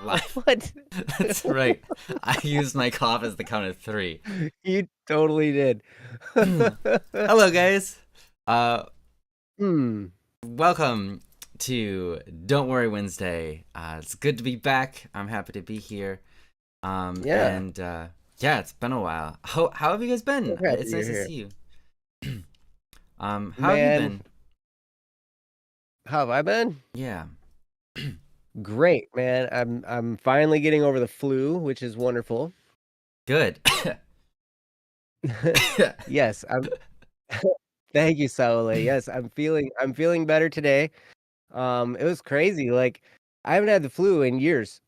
Live. What? That's right. I used my cough as the count of three. You totally did. Hello, guys. Uh, Hmm. Welcome to Don't Worry Wednesday. It's good to be back. I'm happy to be here. Yeah. And yeah, it's been a while. How have you guys So been? happy It's you're nice to here. see you. How have you Man, been? how have I been? Yeah. Great, man. I'm finally getting over the flu, which is wonderful. Good. Yes, I'm thank you, Saule. Yes, I'm feeling better today. It was crazy. Like I haven't had the flu in years.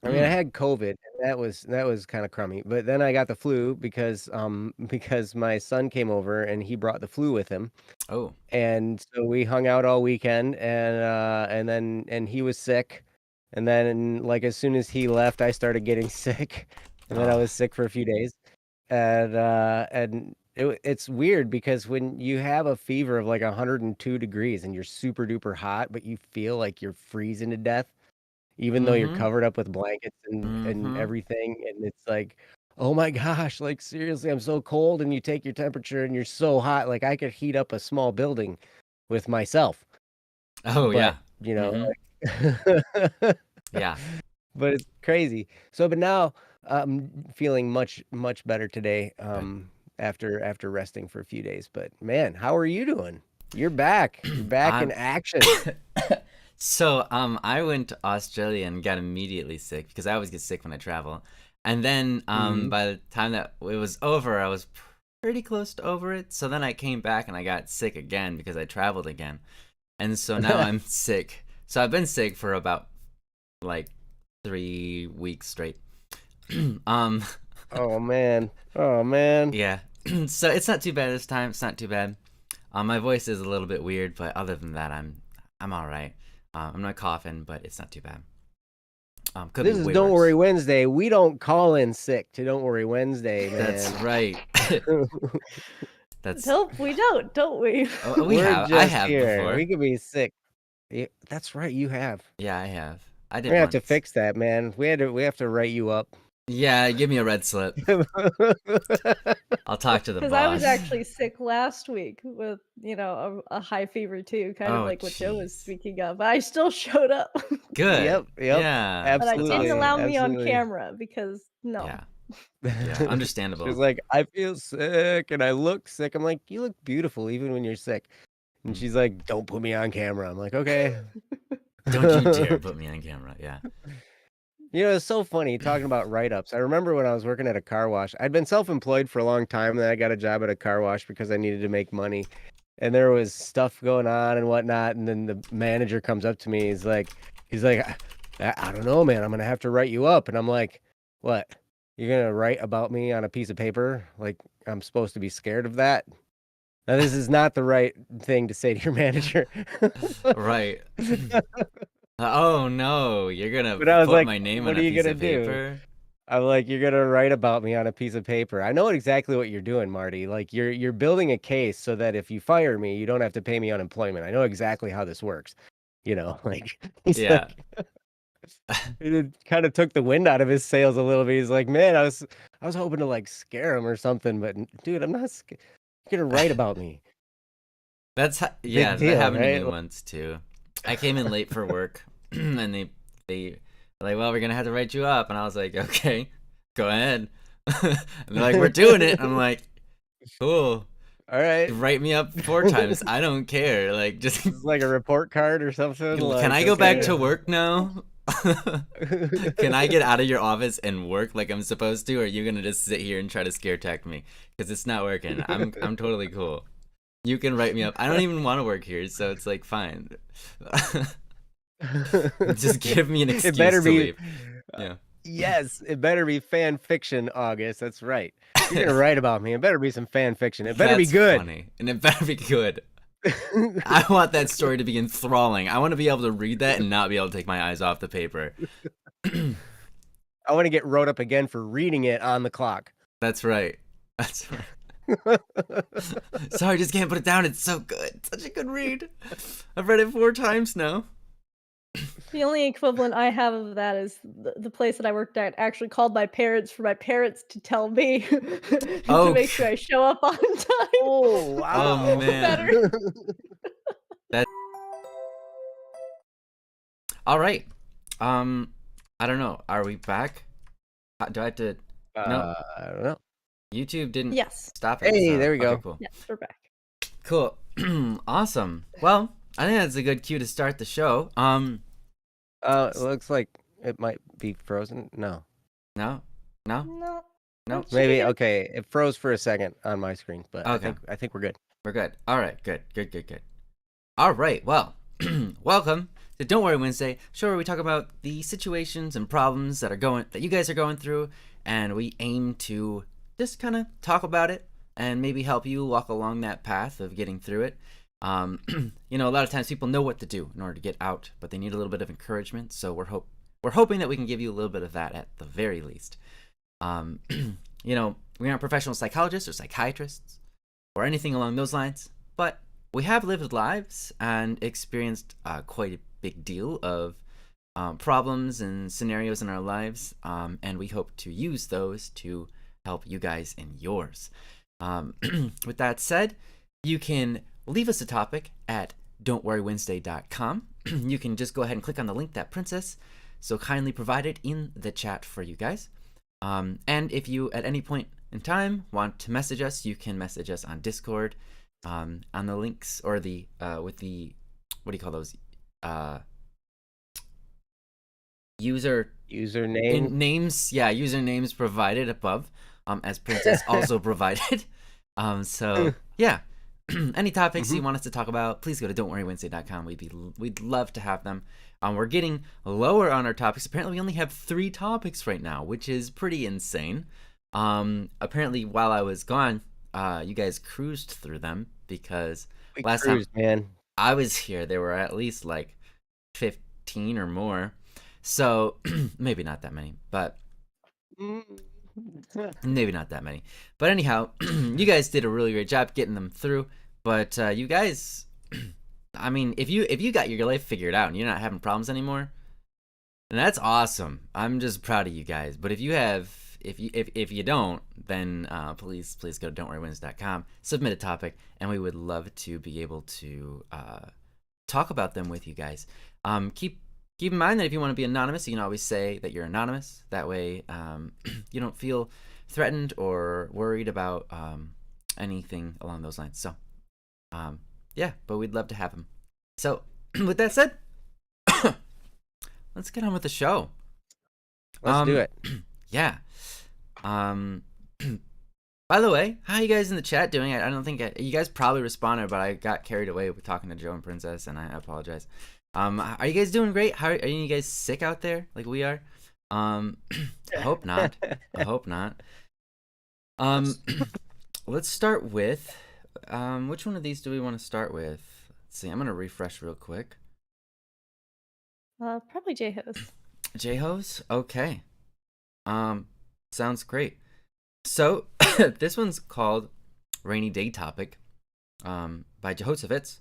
I mean, I Mm. had COVID, and that was kind of crummy. But then I got the flu because because my son came over and he brought the flu with him. Oh. And so we hung out all weekend and he was sick. And then like as soon as he left, I started getting sick. And then I Oh. was sick for a few days. It's weird because when you have a fever of like 102 degrees and you're super duper hot, but you feel like you're freezing to death, even though you're Mm-hmm. covered up with blankets and Mm-hmm. everything, and it's like, oh my gosh, like seriously, I'm so cold, and you take your temperature and you're so hot, like I could heat up a small building with myself. Oh But yeah. you know, Mm-hmm. like Yeah. but it's crazy. So but now I'm feeling much better today, Good. after resting for a few days. But man, how are you doing? You're back in I'm action. I went to Australia and got immediately sick because I always get sick when I travel. And then Hmm. by the time that it was over, I was pretty close to over it. So then I came back and I got sick again because I traveled again. And so now I'm sick. So I've been sick for about like 3 weeks straight. um Oh man. Oh man. yeah. So it's not too bad this time. It's not too bad. My voice is a little bit weird, but other than that, I'm all right. I'm not coughing, but it's not too bad. Could be This is way Don't Worry worse. Wednesday. We don't call in sick to Don't Worry Wednesday, That's man. right. That's Nope, we don't we? we We're have. I just have here. before. We could be sick. Yeah, that's right. You have. Yeah, I have. I We're did gonna have to once. fix that, man. We have to write you up. Yeah, give me a red slip. I'll talk to the Because I was boss. actually sick last week with, a high fever too, kind of Oh, like what Joe was jeez. speaking of. I still showed up, Good. Yep, yep. Yeah, but I that's didn't awesome. Absolutely. allow me on Absolutely. camera because no. Yeah, yeah, She's understandable. like, I feel sick and I look sick. I'm like, you look beautiful even when you're sick. And Mm. she's like, don't put me on camera. I'm like, okay. Don't you dare put me on camera. Yeah. It's so funny talking about write-ups. I remember when I was working at a car wash. I'd been self-employed for a long time, and then I got a job at a car wash because I needed to make money. And there was stuff going on and whatnot. And then the manager comes up to me. He's like, I don't know, man. I'm gonna have to write you up. And I'm like, what? You're gonna write about me on a piece of paper? Like I'm supposed to be scared of that? Now, this is not the right thing to say to your manager. Right. Oh no, you're gonna But I was put like, my name on what are a you piece gonna of do? paper? I'm like, you're gonna write about me on a piece of paper. I know exactly what you're doing, Marty. Like you're building a case so that if you fire me, you don't have to pay me unemployment. I know exactly how this works. Like he's Yeah. like it kind of took the wind out of his sails a little bit. He's like, man, I was hoping to like scare him or something, but dude, I'm not scared. You're gonna write about me. Yeah, Big that deal, happened to me right? once too. I came in late for work, and they were like, well, we're gonna have to write you up, and I was like, okay, go ahead. And they're like, we're doing it. I'm like, cool. All right. Write me up 4 times. I don't care. Like, just This is like a report card or something. can Like, I go back okay. to work now? Can I get out of your office and work like I'm supposed to, or are you gonna just sit here and try to scare tech me? Because it's not working. I'm totally cool. You can write me up. I don't even want to work here, so it's like fine. Just give me an It excuse better to be, leave. Yeah. yes, it better be fan fiction, August. That's right. If you're gonna write about me, it better be some fan fiction. It better be That's good. funny, and it better be good. I want that story to be enthralling. I want to be able to read that and not be able to take my eyes off the paper. I want to get wrote up again for reading it on the clock. That's right. That's right. Sorry, I just can't put it down. It's so good. It's such a good read. I've read it 4 times now. The only equivalent I have of that is the place that I worked at actually called my parents for my parents to tell me to Oh, make sure I show up on time. Oh, oh wow. Better. man. That all right. I don't know. Are we back? Do I have to? No, I don't know. YouTube didn't Yes. stop it. Hey, So there we okay, go. cool. Yes, we're back. Cool. Awesome. Well, I think that's a good cue to start the show. It looks like it might be frozen. No. No, no, No. no. It should be Maybe good. okay. It froze for a second on my screen, but Okay. I think we're good. We're good. All right. Good. Good. Good. Good. All right. Well, welcome to Don't Worry Wednesday, show where we talk about the situations and problems that you guys are going through, and we aim to just kind of talk about it and maybe help you walk along that path of getting through it. You know, a lot of times people know what to do in order to get out, but they need a little bit of encouragement. So we're hoping that we can give you a little bit of that at the very least. You know, we aren't professional psychologists or psychiatrists or anything along those lines, but we have lived lives and experienced quite a big deal of problems and scenarios in our lives, and we hope to use those to help you guys in yours. With that said, you can leave us a topic at don'tworrywednesday.com. You can just go ahead and click on the link that Princess so kindly provided in the chat for you guys. And if you at any point in time want to message us, you can message us on Discord, on the links or the with the, what do you call those, Username. names, yeah, usernames provided above, as Princess also provided. So yeah, any topics you want us to talk about, please go to don'tworrywednesday.com. We'd love to have them. We're getting lower on our topics. Apparently we only have 3 topics right now, which is pretty insane. Apparently while I was gone, you guys cruised through them, because We last cruised, time man. I was here there were at least like 15 or more. So maybe not that many, but maybe not that many. But anyhow, you guys did a really great job getting them through. But you guys, I mean, if you got your life figured out and you're not having problems anymore, then that's awesome. I'm just proud of you guys. But if you don't, then please go to don'tworrywednesday.com, submit a topic, and we would love to be able to talk about them with you guys. Keep in mind that if you want to be anonymous, you can always say that you're anonymous. That way, you don't feel threatened or worried about anything along those lines. So, yeah, but we'd love to have them. So, with that said, let's get on with the show. Let's do it. Yeah. By the way, how are you guys in the chat doing? I don't think you guys probably responded, but I got carried away with talking to Joe and Princess, and I apologize. Are you guys doing great? How are you guys sick out there like we are? I hope not. I hope not. Let's start with which one of these do we want to start with? Let's see. I'm gonna refresh real quick. Probably J-Hose. J-Hose? Okay. Sounds great. So this one's called Rainy Day Topic by Jehoshaphat.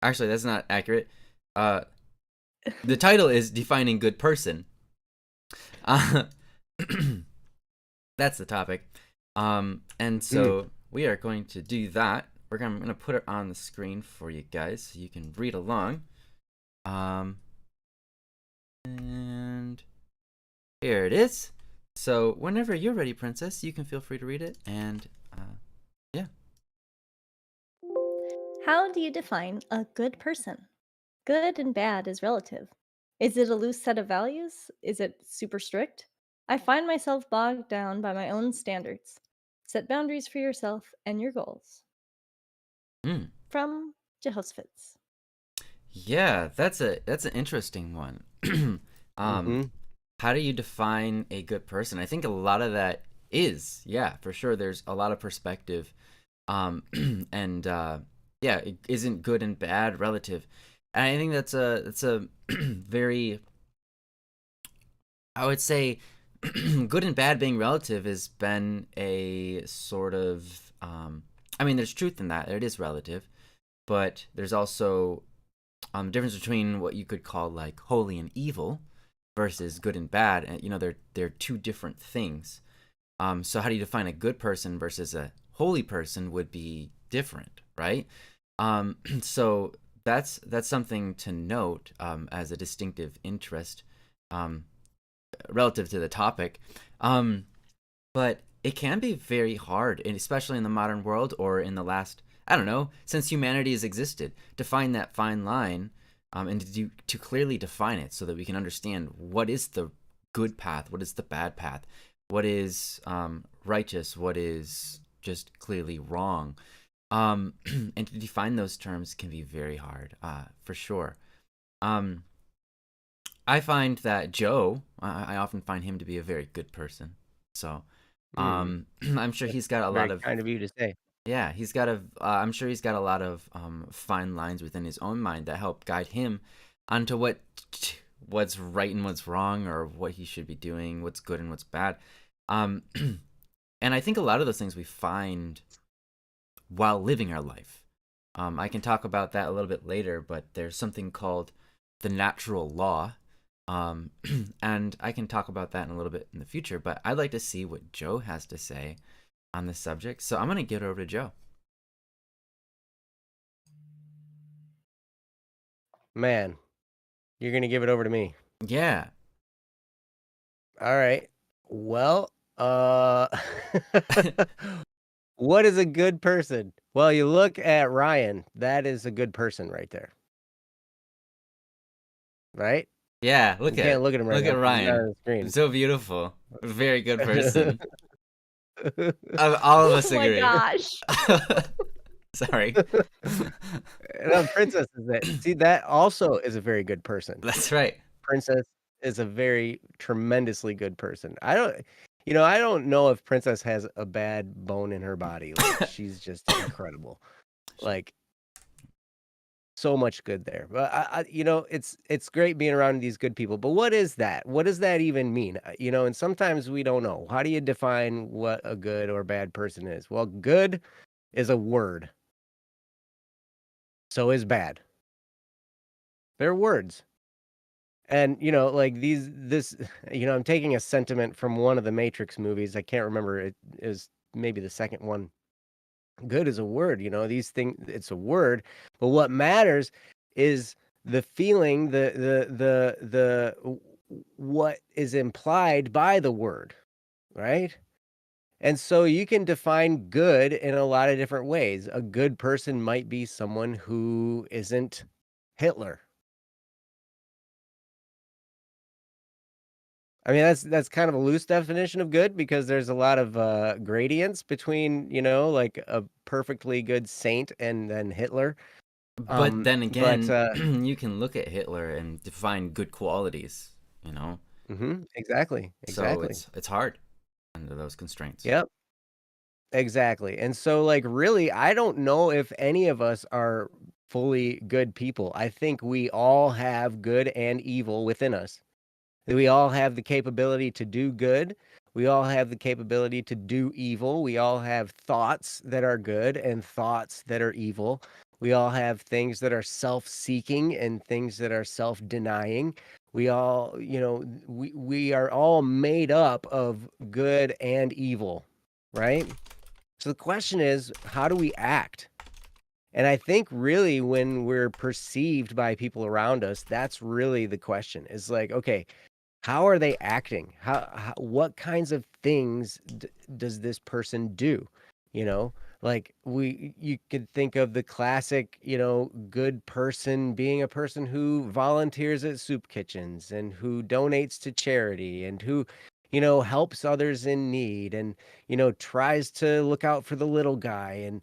Actually, that's not accurate. The title is Defining Good Person. That's the topic. And so we are going to do that. I'm going to put it on the screen for you guys so you can read along. And here it is. So whenever you're ready, Princess, you can feel free to read it. And yeah. How do you define a good person? Good and bad is relative. Is it a loose set of values? Is it super strict? I find myself bogged down by my own standards. Set boundaries for yourself and your goals. From Jehoshaphat. Yeah, that's an interesting one. How do you define a good person? I think a lot of that is, yeah, for sure. There's a lot of perspective, and yeah, it isn't good and bad relative. And I think that's a very, I would say, good and bad being relative has been a sort of, I mean, there's truth in that. It is relative, but there's also difference between what you could call like holy and evil versus good and bad. And they're two different things. So how do you define a good person versus a holy person would be different, right? So that's something to note as a distinctive interest relative to the topic. But it can be very hard, and especially in the modern world or in the last, I don't know, since humanity has existed, to find that fine line and to clearly define it so that we can understand what is the good path, what is the bad path, what is righteous, what is just clearly wrong. And to define those terms can be very hard, for sure. I find that Joe, I often find him to be a very good person. So I'm sure he's got a lot Very of, kind of you to say. yeah, he's got a, I'm sure he's got a lot of fine lines within his own mind that help guide him onto what's right and what's wrong, or what he should be doing, what's good and what's bad. And I think a lot of those things we find while living our life. I can talk about that a little bit later, but there's something called the natural law. And I can talk about that in a little bit in the future, but I'd like to see what Joe has to say on this subject. So I'm going to give it over to Joe. Man, you're going to give it over to me. Yeah. All right. Well, what is a good person? Well, you look at Ryan. That is a good person right there. Right? Yeah, You can't look at him right now. at 'cause he's not on Ryan. the screen. So beautiful. Very good person. All of us Oh my agree. gosh. Sorry. No, Princess is it. See, that also is a very good person. That's right. Princess is a very tremendously good person. I don't know if Princess has a bad bone in her body. Like, she's just incredible. Like, so much good there. But it's great being around these good people. But what is that? What does that even mean? And sometimes we don't know. How do you define what a good or bad person is? Well, good is a word. So is bad. They're words. And like I'm taking a sentiment from one of the Matrix movies. I can't remember. It is maybe the second one. Good is a word. These things. It's a word, but what matters is the feeling, what is implied by the word, right? And so you can define good in a lot of different ways. A good person might be someone who isn't Hitler. I mean, that's kind of a loose definition of good because there's a lot of gradients between, like a perfectly good saint and then Hitler. But then again, but you can look at Hitler and define good qualities, exactly, So exactly. it's hard under those constraints. Yep, exactly. And so, like, really, I don't know if any of us are fully good people. I think we all have good and evil within us. We all have the capability to do good. We all have the capability to do evil. We all have thoughts that are good and thoughts that are evil. We all have things that are self-seeking and things that are self-denying. We all, we are all made up of good and evil, right? So the question is, how do we act? And I think really when we're perceived by people around us, that's really the question. Is like, okay, how are they acting? What kinds of things does this person do? Like you could think of the classic, good person being a person who volunteers at soup kitchens and who donates to charity and who, helps others in need and, tries to look out for the little guy. And,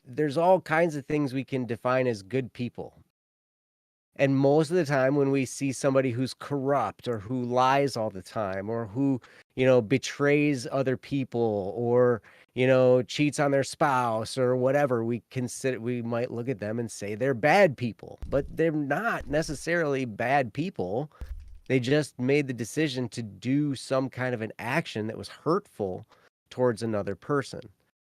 there's all kinds of things we can define as good people. And most of the time when we see somebody who's corrupt or who lies all the time or who, betrays other people or, cheats on their spouse or whatever, we might look at them and say they're bad people, but they're not necessarily bad people. They just made the decision to do some kind of an action that was hurtful towards another person.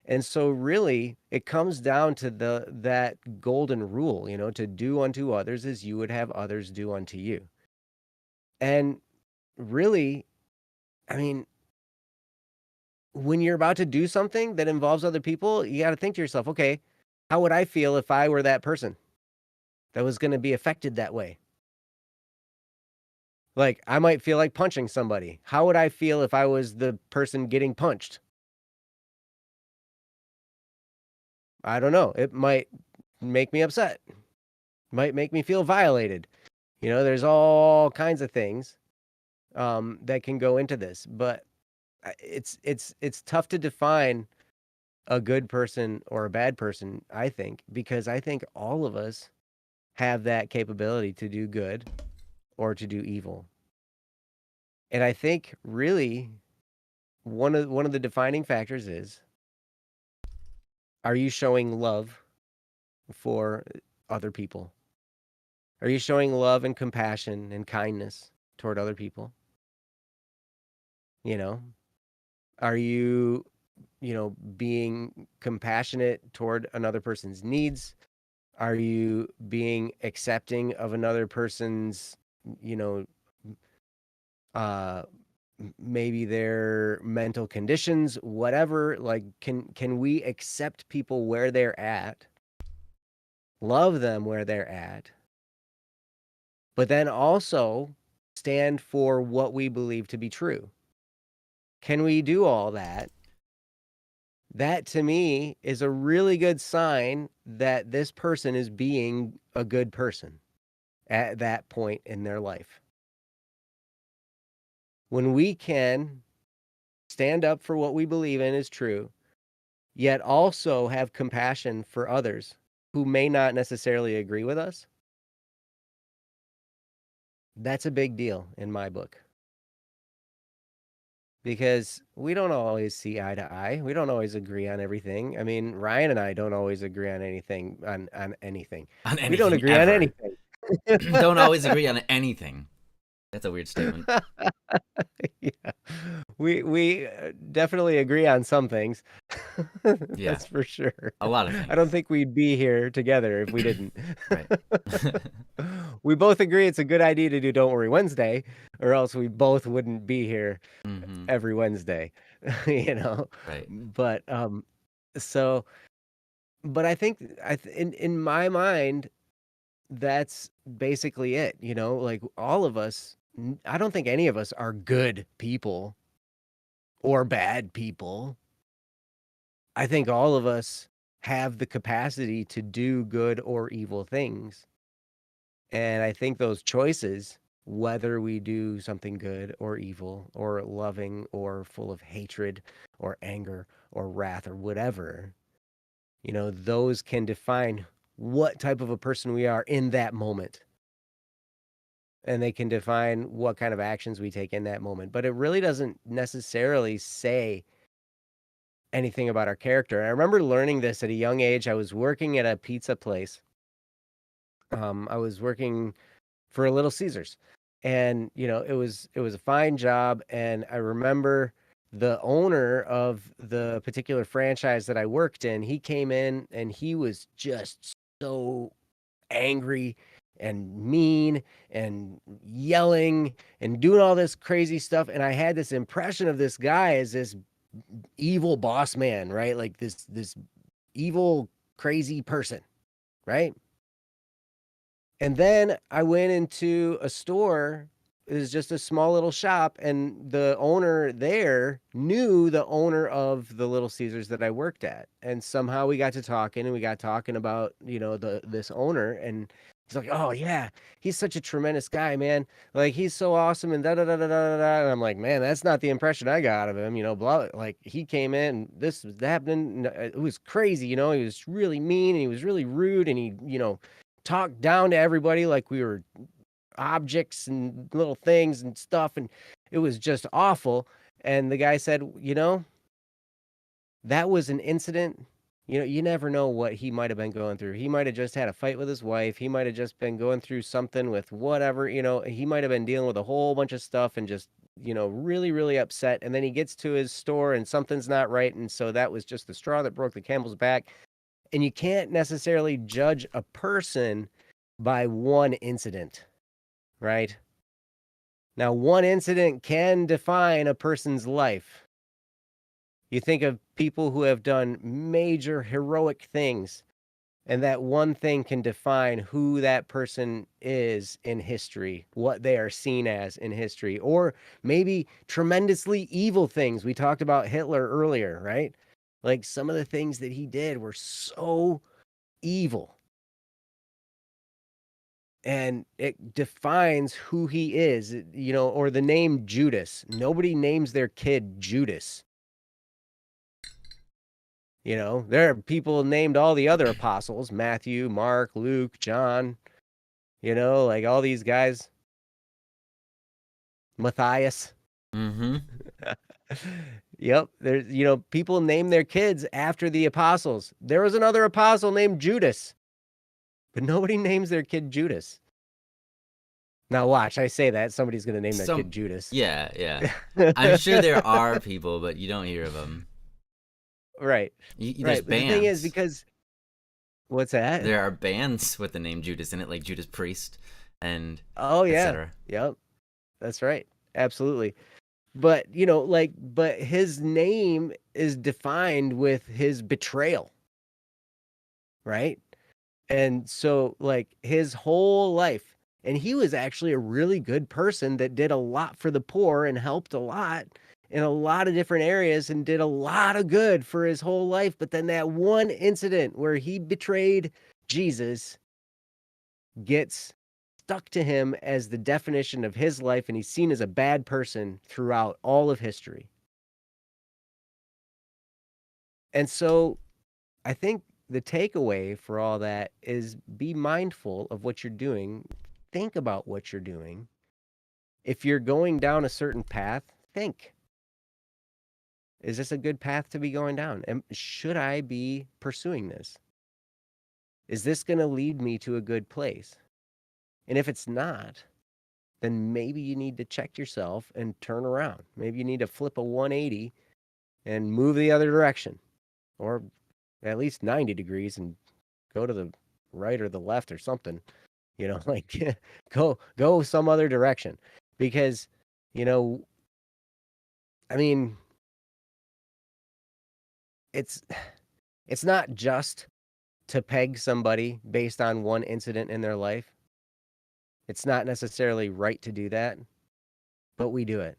And so really it comes down to that golden rule, to do unto others as you would have others do unto you. And really, I mean, when you're about to do something that involves other people, you got to think to yourself, okay, how would I feel if I were that person that was going to be affected that way? Like, I might feel like punching somebody. How would I feel if I was the person getting punched? I don't know. It might make me upset. Might make me feel violated. There's all kinds of things that can go into this, but it's tough to define a good person or a bad person, I think, because I think all of us have that capability to do good or to do evil. And I think really one of the defining factors is, are you showing love for other people? Are you showing love and compassion and kindness toward other people? You know, are you, being compassionate toward another person's needs? Are you being accepting of another person's, you know, uh, maybe their mental conditions, whatever? Like, can we accept people where they're at, love them where they're at, but then also stand for what we believe to be true? Can we do all that? That to me is a really good sign that this person is being a good person at that point in their life. When we can stand up for what we believe in is true, yet also have compassion for others who may not necessarily agree with us, that's a big deal in my book. Because we don't always see eye to eye. We don't always agree on everything. I mean, Ryan and I don't always agree on anything. On anything. On We don't anything agree on ever. anything. Don't always agree on anything. That's a weird statement. Yeah. We definitely agree on some things. Yeah. That's for sure. A lot of I don't things. think we'd be here together if we didn't. Right. We both agree it's a good idea to do Don't Worry Wednesday, or else we both wouldn't be here Hmm. every Wednesday, Right. But so, but I think in my mind, that's basically it. Like all of us, I don't think any of us are good people or bad people. I think all of us have the capacity to do good or evil things. And I think those choices, whether we do something good or evil or loving or full of hatred or anger or wrath or whatever, those can define what type of a person we are in that moment. And they can define what kind of actions we take in that moment. But it really doesn't necessarily say anything about our character. I remember learning this at a young age. I was working at a pizza place. I was working for a Little Caesars, and it was a fine job. And I remember the owner of the particular franchise that I worked in. He came in and he was just so angry and mean and yelling and doing all this crazy stuff. And I had this impression of this guy as this evil boss man, right? Like this evil, crazy person, right? And then I went into a store. It was just a small little shop, and the owner there knew the owner of the Little Caesars that I worked at. And somehow we got to talking, and we got talking about, this owner, and he's like, "Oh yeah, he's such a tremendous guy, man. Like he's so awesome," and da da da da da da. And I'm like, "Man, that's not the impression I got of him, blah." Like he came in, and this was happening. And it was crazy, He was really mean, and he was really rude, and he, talked down to everybody like we were objects and little things and stuff, and it was just awful. And the guy said, that was an incident. You never know what he might have been going through. He might have just had a fight with his wife. He might have just been going through something with whatever, he might have been dealing with a whole bunch of stuff and just really, really upset. And then he gets to his store and something's not right. And so that was just the straw that broke the camel's back. And you can't necessarily judge a person by one incident, right? Now, one incident can define a person's life. You think of people who have done major heroic things, and that one thing can define who that person is in history, what they are seen as in history, or maybe tremendously evil things. We talked about Hitler earlier, right? Like some of the things that he did were so evil. And it defines who he is, or the name Judas. Nobody names their kid Judas. There are people named all the other apostles, Matthew, Mark, Luke, John, like all these guys. Matthias. Mm-hmm. Yep. There's, people name their kids after the apostles. There was another apostle named Judas, but nobody names their kid Judas. Now watch, I say that, somebody's going to name their kid Judas. Yeah. I'm sure there are people, but you don't hear of them. Right. There's right. But bands. the thing is, because what's that? There are bands with the name Judas in it, like Judas Priest and etc. Yep. That's right. Absolutely. But, but his name is defined with his betrayal. Right? And so his whole life, and he was actually a really good person that did a lot for the poor and helped a lot in a lot of different areas and did a lot of good for his whole life. But then that one incident where he betrayed Jesus gets stuck to him as the definition of his life, and he's seen as a bad person throughout all of history. And so I think the takeaway for all that is be mindful of what you're doing. Think about what you're doing. If you're going down a certain path, think, is this a good path to be going down? And should I be pursuing this? Is this going to lead me to a good place? And if it's not, then maybe you need to check yourself and turn around. Maybe you need to flip a 180 and move the other direction, or at least 90 degrees and go to the right or the left or something, go some other direction. Because, I mean, it's not just to peg somebody based on one incident in their life. It's not necessarily right to do that, but we do it.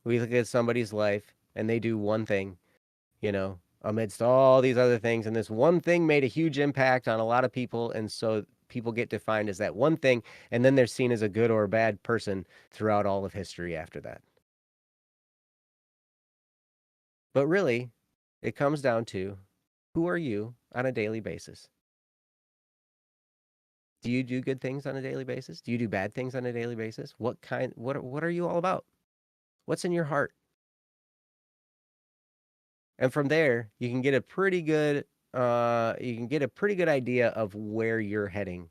We look at somebody's life and they do one thing, amidst all these other things. And this one thing made a huge impact on a lot of people. And so people get defined as that one thing. And then they're seen as a good or a bad person throughout all of history after that. But really, it comes down to, who are you on a daily basis? Do you do good things on a daily basis? Do you do bad things on a daily basis? What are you all about? What's in your heart? And from there, you can get a pretty good idea of where you're heading,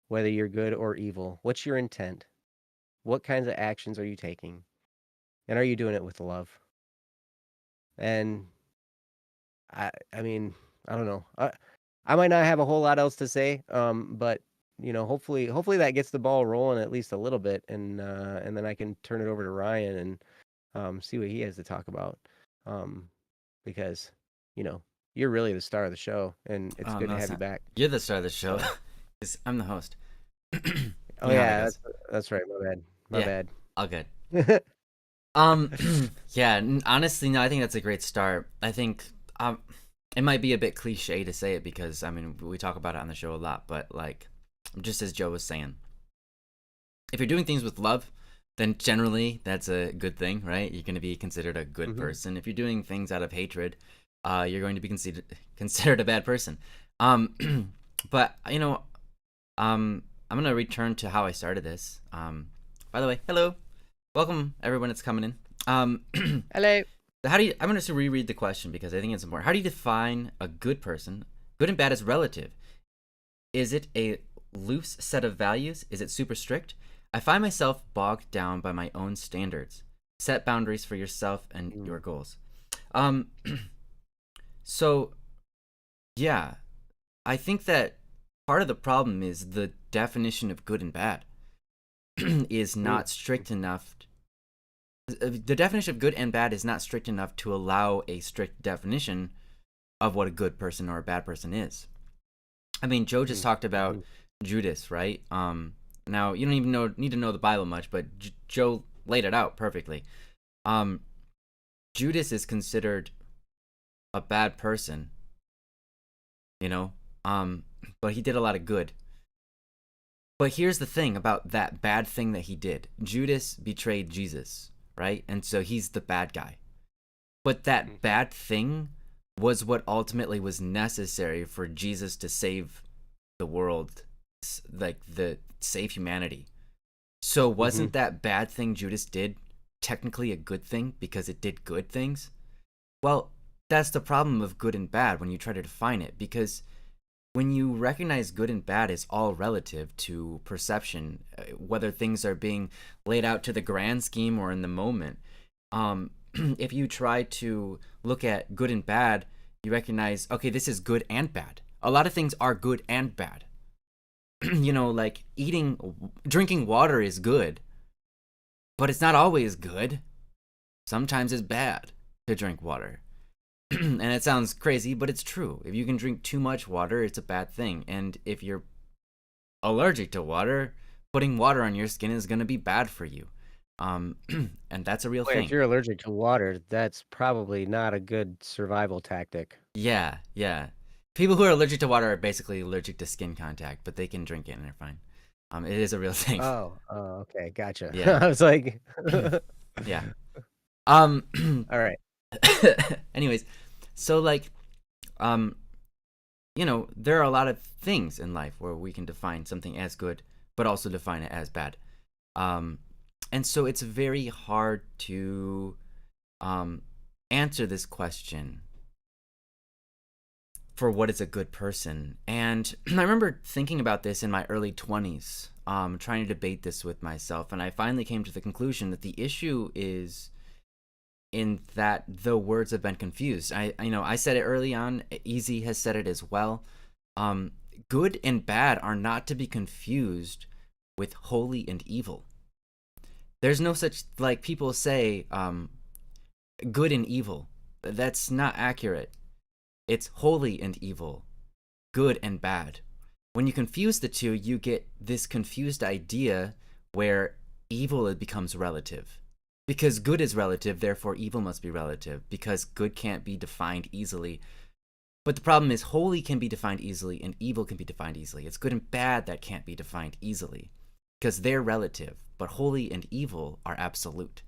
whether you're good or evil. What's your intent? What kinds of actions are you taking? And are you doing it with love? And I mean, I don't know. I might not have a whole lot else to say, but hopefully that gets the ball rolling at least a little bit, and then I can turn it over to Ryan and see what he has to talk about. Because you're really the star of the show, and it's good to have you back. You're the star of the show. I'm the host. Oh yeah, that's right. My bad. All good. Yeah. Honestly, no. I think that's a great start. I think it might be a bit cliche to say it because we talk about it on the show a lot, but just as Joe was saying, if you're doing things with love, then generally that's a good thing, right? You're going to be considered a good person. If you're doing things out of hatred, you're going to be considered a bad person. But I'm going to return to how I started this. By the way, hello, welcome everyone that's coming in. Hello. I'm going to reread the question because I think it's important. How do you define a good person? Good and bad is relative. Is it a loose set of values? Is it super strict? I find myself bogged down by my own standards. Set boundaries for yourself and Mm. your goals. Um, so yeah, I think that part of the problem is the definition of good and bad is Mm. not strict enough. The definition of good and bad is not strict enough to allow a strict definition of what a good person or a bad person is. I mean, Joe just Mm. talked about Mhm. Judas, right? Now you don't even need to know the Bible much, but Joe laid it out perfectly. Um, Judas is considered a bad person, you know, but he did a lot of good. But here's the thing about that bad thing that he did. Judas betrayed Jesus, right? And so he's the bad guy. But that Mhm. bad thing was what ultimately was necessary for Jesus to save the world, like the save humanity. So Mhm. wasn't that bad thing Judas did technically a good thing because it did good things? Well, that's the problem of good and bad when you try to define it, because when you recognize good and bad is all relative to perception, whether things are being laid out to the grand scheme or in the moment. If you try to look at good and bad, you recognize, okay, this is good and bad. A lot of things are good and bad. Like drinking water is good, but it's not always good. Sometimes it's bad to drink water. And it sounds crazy, but it's true. If you can drink too much water, it's a bad thing. And if you're allergic to water, putting water on your skin is going to be bad for you. And that's a real Boy, if thing. you're allergic to water, that's probably not a good survival tactic. Yeah, yeah. People who are allergic to water are basically allergic to skin contact, but they can drink it and they're fine. It is a real thing. Oh, okay, gotcha. Yeah, I was like, yeah. Um. all right. Anyways, so like, um, there are a lot of things in life where we can define something as good, but also define it as bad. Um, and so it's very hard to um, answer this question for what is a good person. And I remember thinking about this in my early 20s, trying to debate this with myself. And I finally came to the conclusion that the issue is in that the words have been confused. I said it early on. Easy has said it as well. Um, Good and bad are not to be confused with holy and evil. There's no such, like people say, good and evil. That's not accurate. It's holy and evil, good and bad. When you confuse the two, you get this confused idea where evil becomes relative. Because good is relative, therefore evil must be relative, because good can't be defined easily. But the problem is, holy can be defined easily and evil can be defined easily. It's good and bad that can't be defined easily, because they're relative, but holy and evil are absolute.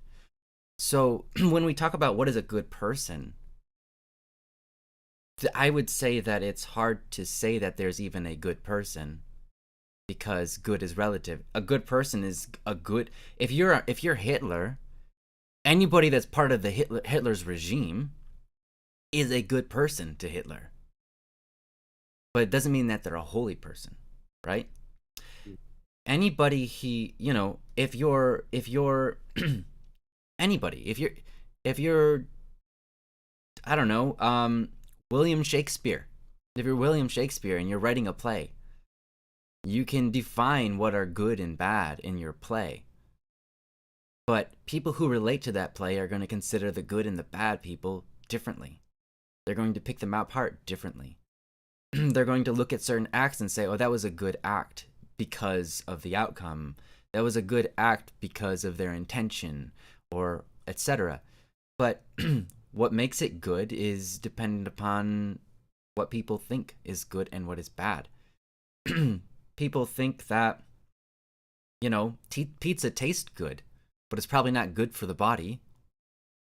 So when we talk about what is a good person, I would say that it's hard to say that there's even a good person, because good is relative. A good person is a good. If you're Hitler, anybody that's part of the Hitler's regime is a good person to Hitler. But it doesn't mean that they're a holy person, right? Anybody if you're anybody, if you're I don't know, William Shakespeare. If you're William Shakespeare and you're writing a play, you can define what are good and bad in your play. But people who relate to that play are going to consider the good and the bad people differently. They're going to pick them apart differently. They're going to look at certain acts and say, oh, that was a good act because of the outcome. That was a good act because of their intention, or etc. But what makes it good is dependent upon what people think is good and what is bad. People think that, pizza tastes good, but it's probably not good for the body,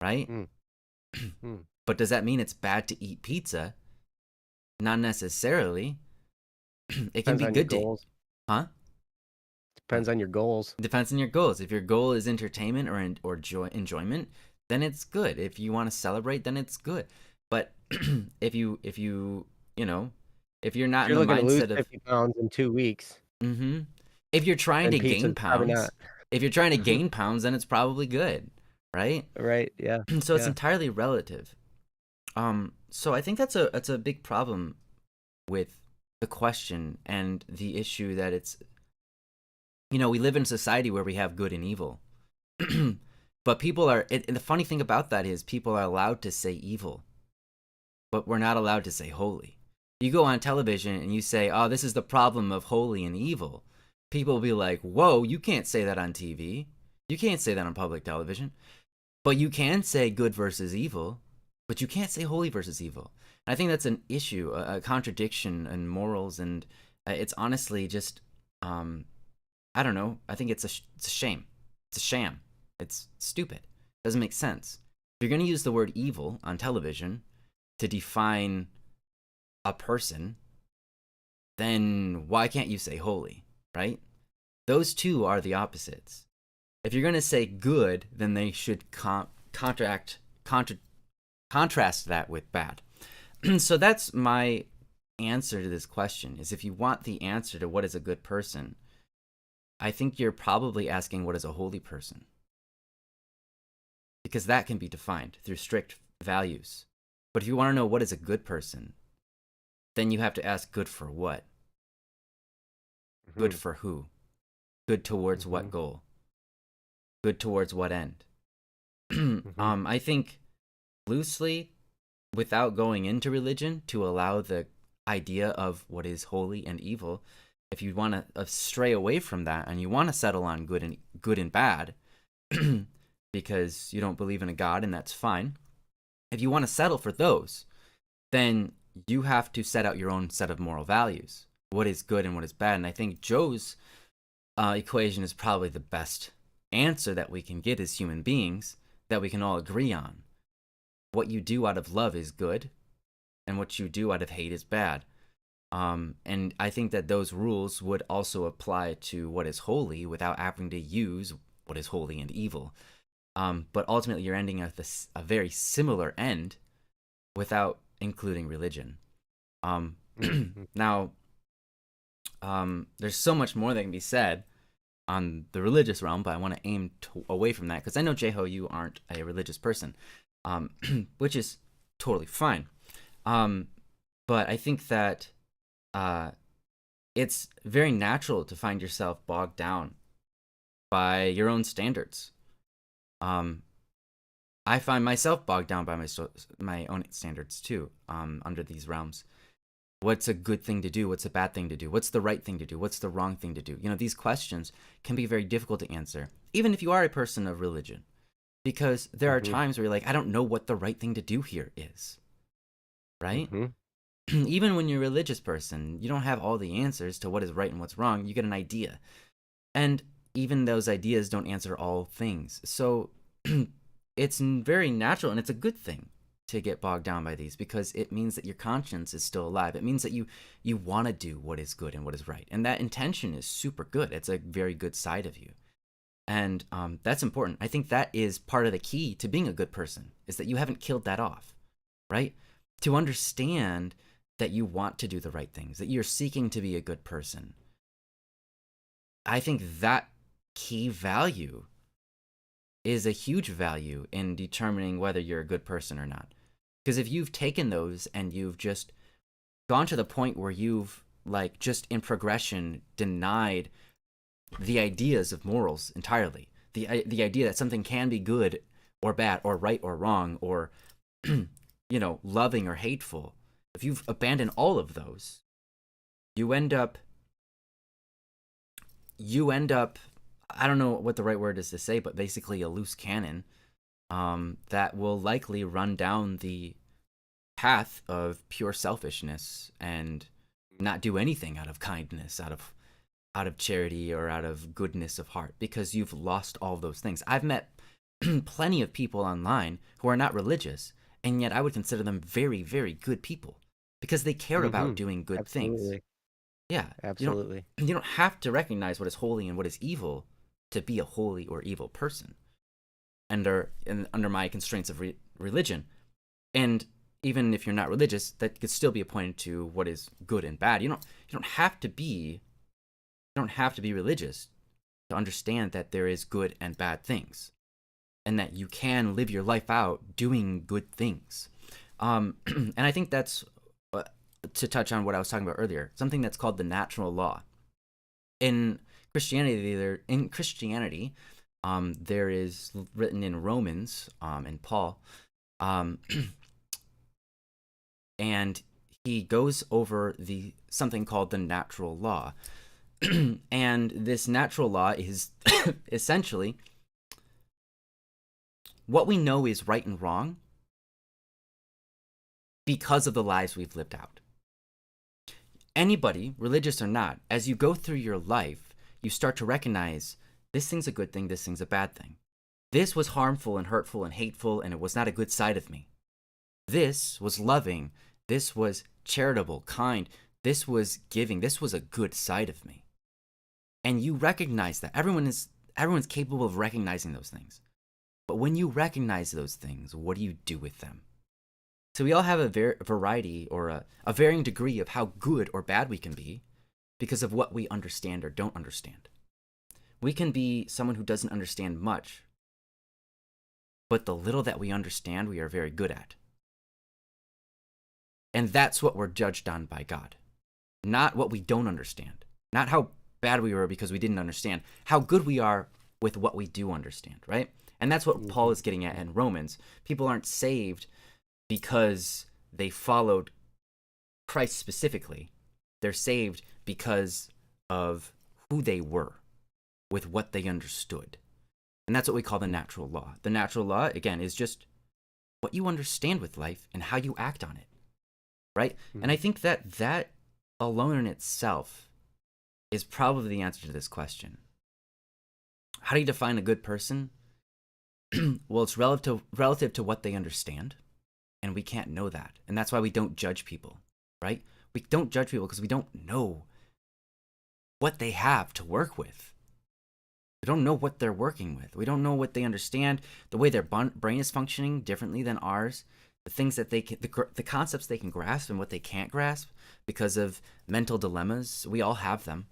right? Mm. Mm. But does that mean it's bad to eat pizza? Not necessarily. It can Depends be on your good to, goals. huh? Depends on your goals. Depends on your goals. If your goal is entertainment or enjoyment, then it's good. If you want to celebrate, then it's good. But if you're If not in you're the looking to lose mindset of 50 pounds in 2 weeks. mm-hmm, If you're trying And to gain pizza's probably pounds, not. if you're trying to gain pounds, then it's probably good, right? Right, yeah, So it's yeah. entirely relative. So I think that's a big problem with the question and the issue that it's, we live in a society where we have good and evil. But people are, and the funny thing about that is people are allowed to say evil, but we're not allowed to say holy. You go on television and you say, oh, this is the problem of holy and evil. People will be like, whoa, you can't say that on TV. You can't say that on public television. But you can say good versus evil, but you can't say holy versus evil. And I think that's an issue, a contradiction in morals, and it's honestly just, I don't know. I think it's a shame. It's a sham. It's stupid. It doesn't make sense. If you're going to use the word evil on television to define a person, then why can't you say holy, right? Those two are the opposites. If you're going to say good, then they should contrast that with bad. So that's my answer to this question, is if you want the answer to what is a good person, I think you're probably asking what is a holy person. Because that can be defined through strict values. But if you want to know what is a good person, then you have to ask good for what? Good for who? Good towards what goal? Good towards what end? I think loosely, without going into religion, to allow the idea of what is holy and evil, if you want to stray away from that and you want to settle on good and bad, because you don't believe in a God, and that's fine. If you want to settle for those, then you have to set out your own set of moral values. What is good and what is bad? And I think Joe's equation is probably the best answer that we can get as human beings, that we can all agree on. What you do out of love is good, and what you do out of hate is bad. And I think that those rules would also apply to what is holy without having to use what is holy and evil. But ultimately, you're ending at a very similar end without including religion. Now, there's so much more that can be said on the religious realm, but I want to aim away from that because I know, Jeho, you aren't a religious person, which is totally fine. But I think that it's very natural to find yourself bogged down by your own standards. I find myself bogged down by my own standards too, under these realms. What's a good thing to do? What's a bad thing to do? What's the right thing to do? What's the wrong thing to do? These questions can be very difficult to answer, even if you are a person of religion, because there are times where you're like, I don't know what the right thing to do here is, right? Even when you're a religious person, you don't have all the answers to what is right and what's wrong. You get an idea. And even those ideas don't answer all things. So it's very natural, and it's a good thing to get bogged down by these, because it means that your conscience is still alive. It means that you want to do what is good and what is right. And that intention is super good. It's a very good side of you. And that's important. I think that is part of the key to being a good person, is that you haven't killed that off, right? To understand that you want to do the right things, that you're seeking to be a good person. I think that key value is a huge value in determining whether you're a good person or not. Because if you've taken those and you've just gone to the point where you've, like, just in progression denied the ideas of morals entirely, the idea that something can be good or bad or right or wrong or loving or hateful, if you've abandoned all of those, you end up, I don't know what the right word is to say, but basically a loose cannon that will likely run down the path of pure selfishness and not do anything out of kindness, out of charity, or out of goodness of heart, because you've lost all of those things. I've met plenty of people online who are not religious, and yet I would consider them very, very good people, because they care about doing good things. Yeah, Absolutely. You don't have to recognize what is holy and what is evil to be a holy or evil person under my constraints of religion. And even if you're not religious, that could still be appointed to what is good and bad. You don't have to don't have to be religious to understand that there is good and bad things, and that you can live your life out doing good things. And I think that's to touch on what I was talking about earlier, something that's called the natural law. In Christianity, there is written in Romans, and Paul, and he goes over something called the natural law. And this natural law is essentially what we know is right and wrong because of the lives we've lived out. Anybody, religious or not, as you go through your life, you start to recognize this thing's a good thing, this thing's a bad thing. This was harmful and hurtful and hateful, and it was not a good side of me. This was loving. This was charitable, kind. This was giving. This was a good side of me. And you recognize that. Everyone's capable of recognizing those things. But when you recognize those things, what do you do with them? So we all have a variety or a varying degree of how good or bad we can be because of what we understand or don't understand. We can be someone who doesn't understand much, but the little that we understand, we are very good at. And that's what we're judged on by God. Not what we don't understand. Not how bad we were because we didn't understand. How good we are with what we do understand, right? And that's what Paul is getting at in Romans. People aren't saved because they followed Christ specifically. They're saved because of who they were, with what they understood. And that's what we call the natural law. The natural law, again, is just what you understand with life and how you act on it, right? Mm-hmm. And I think that alone in itself is probably the answer to this question. How do you define a good person? Well, it's relative to what they understand, and we can't know that. And that's why we don't judge people, right? We don't judge people because we don't know what they have to work with. We don't know what they're working with. We don't know what they understand, the way their brain is functioning differently than ours, the things that they can, the concepts they can grasp and what they can't grasp because of mental dilemmas. We all have them.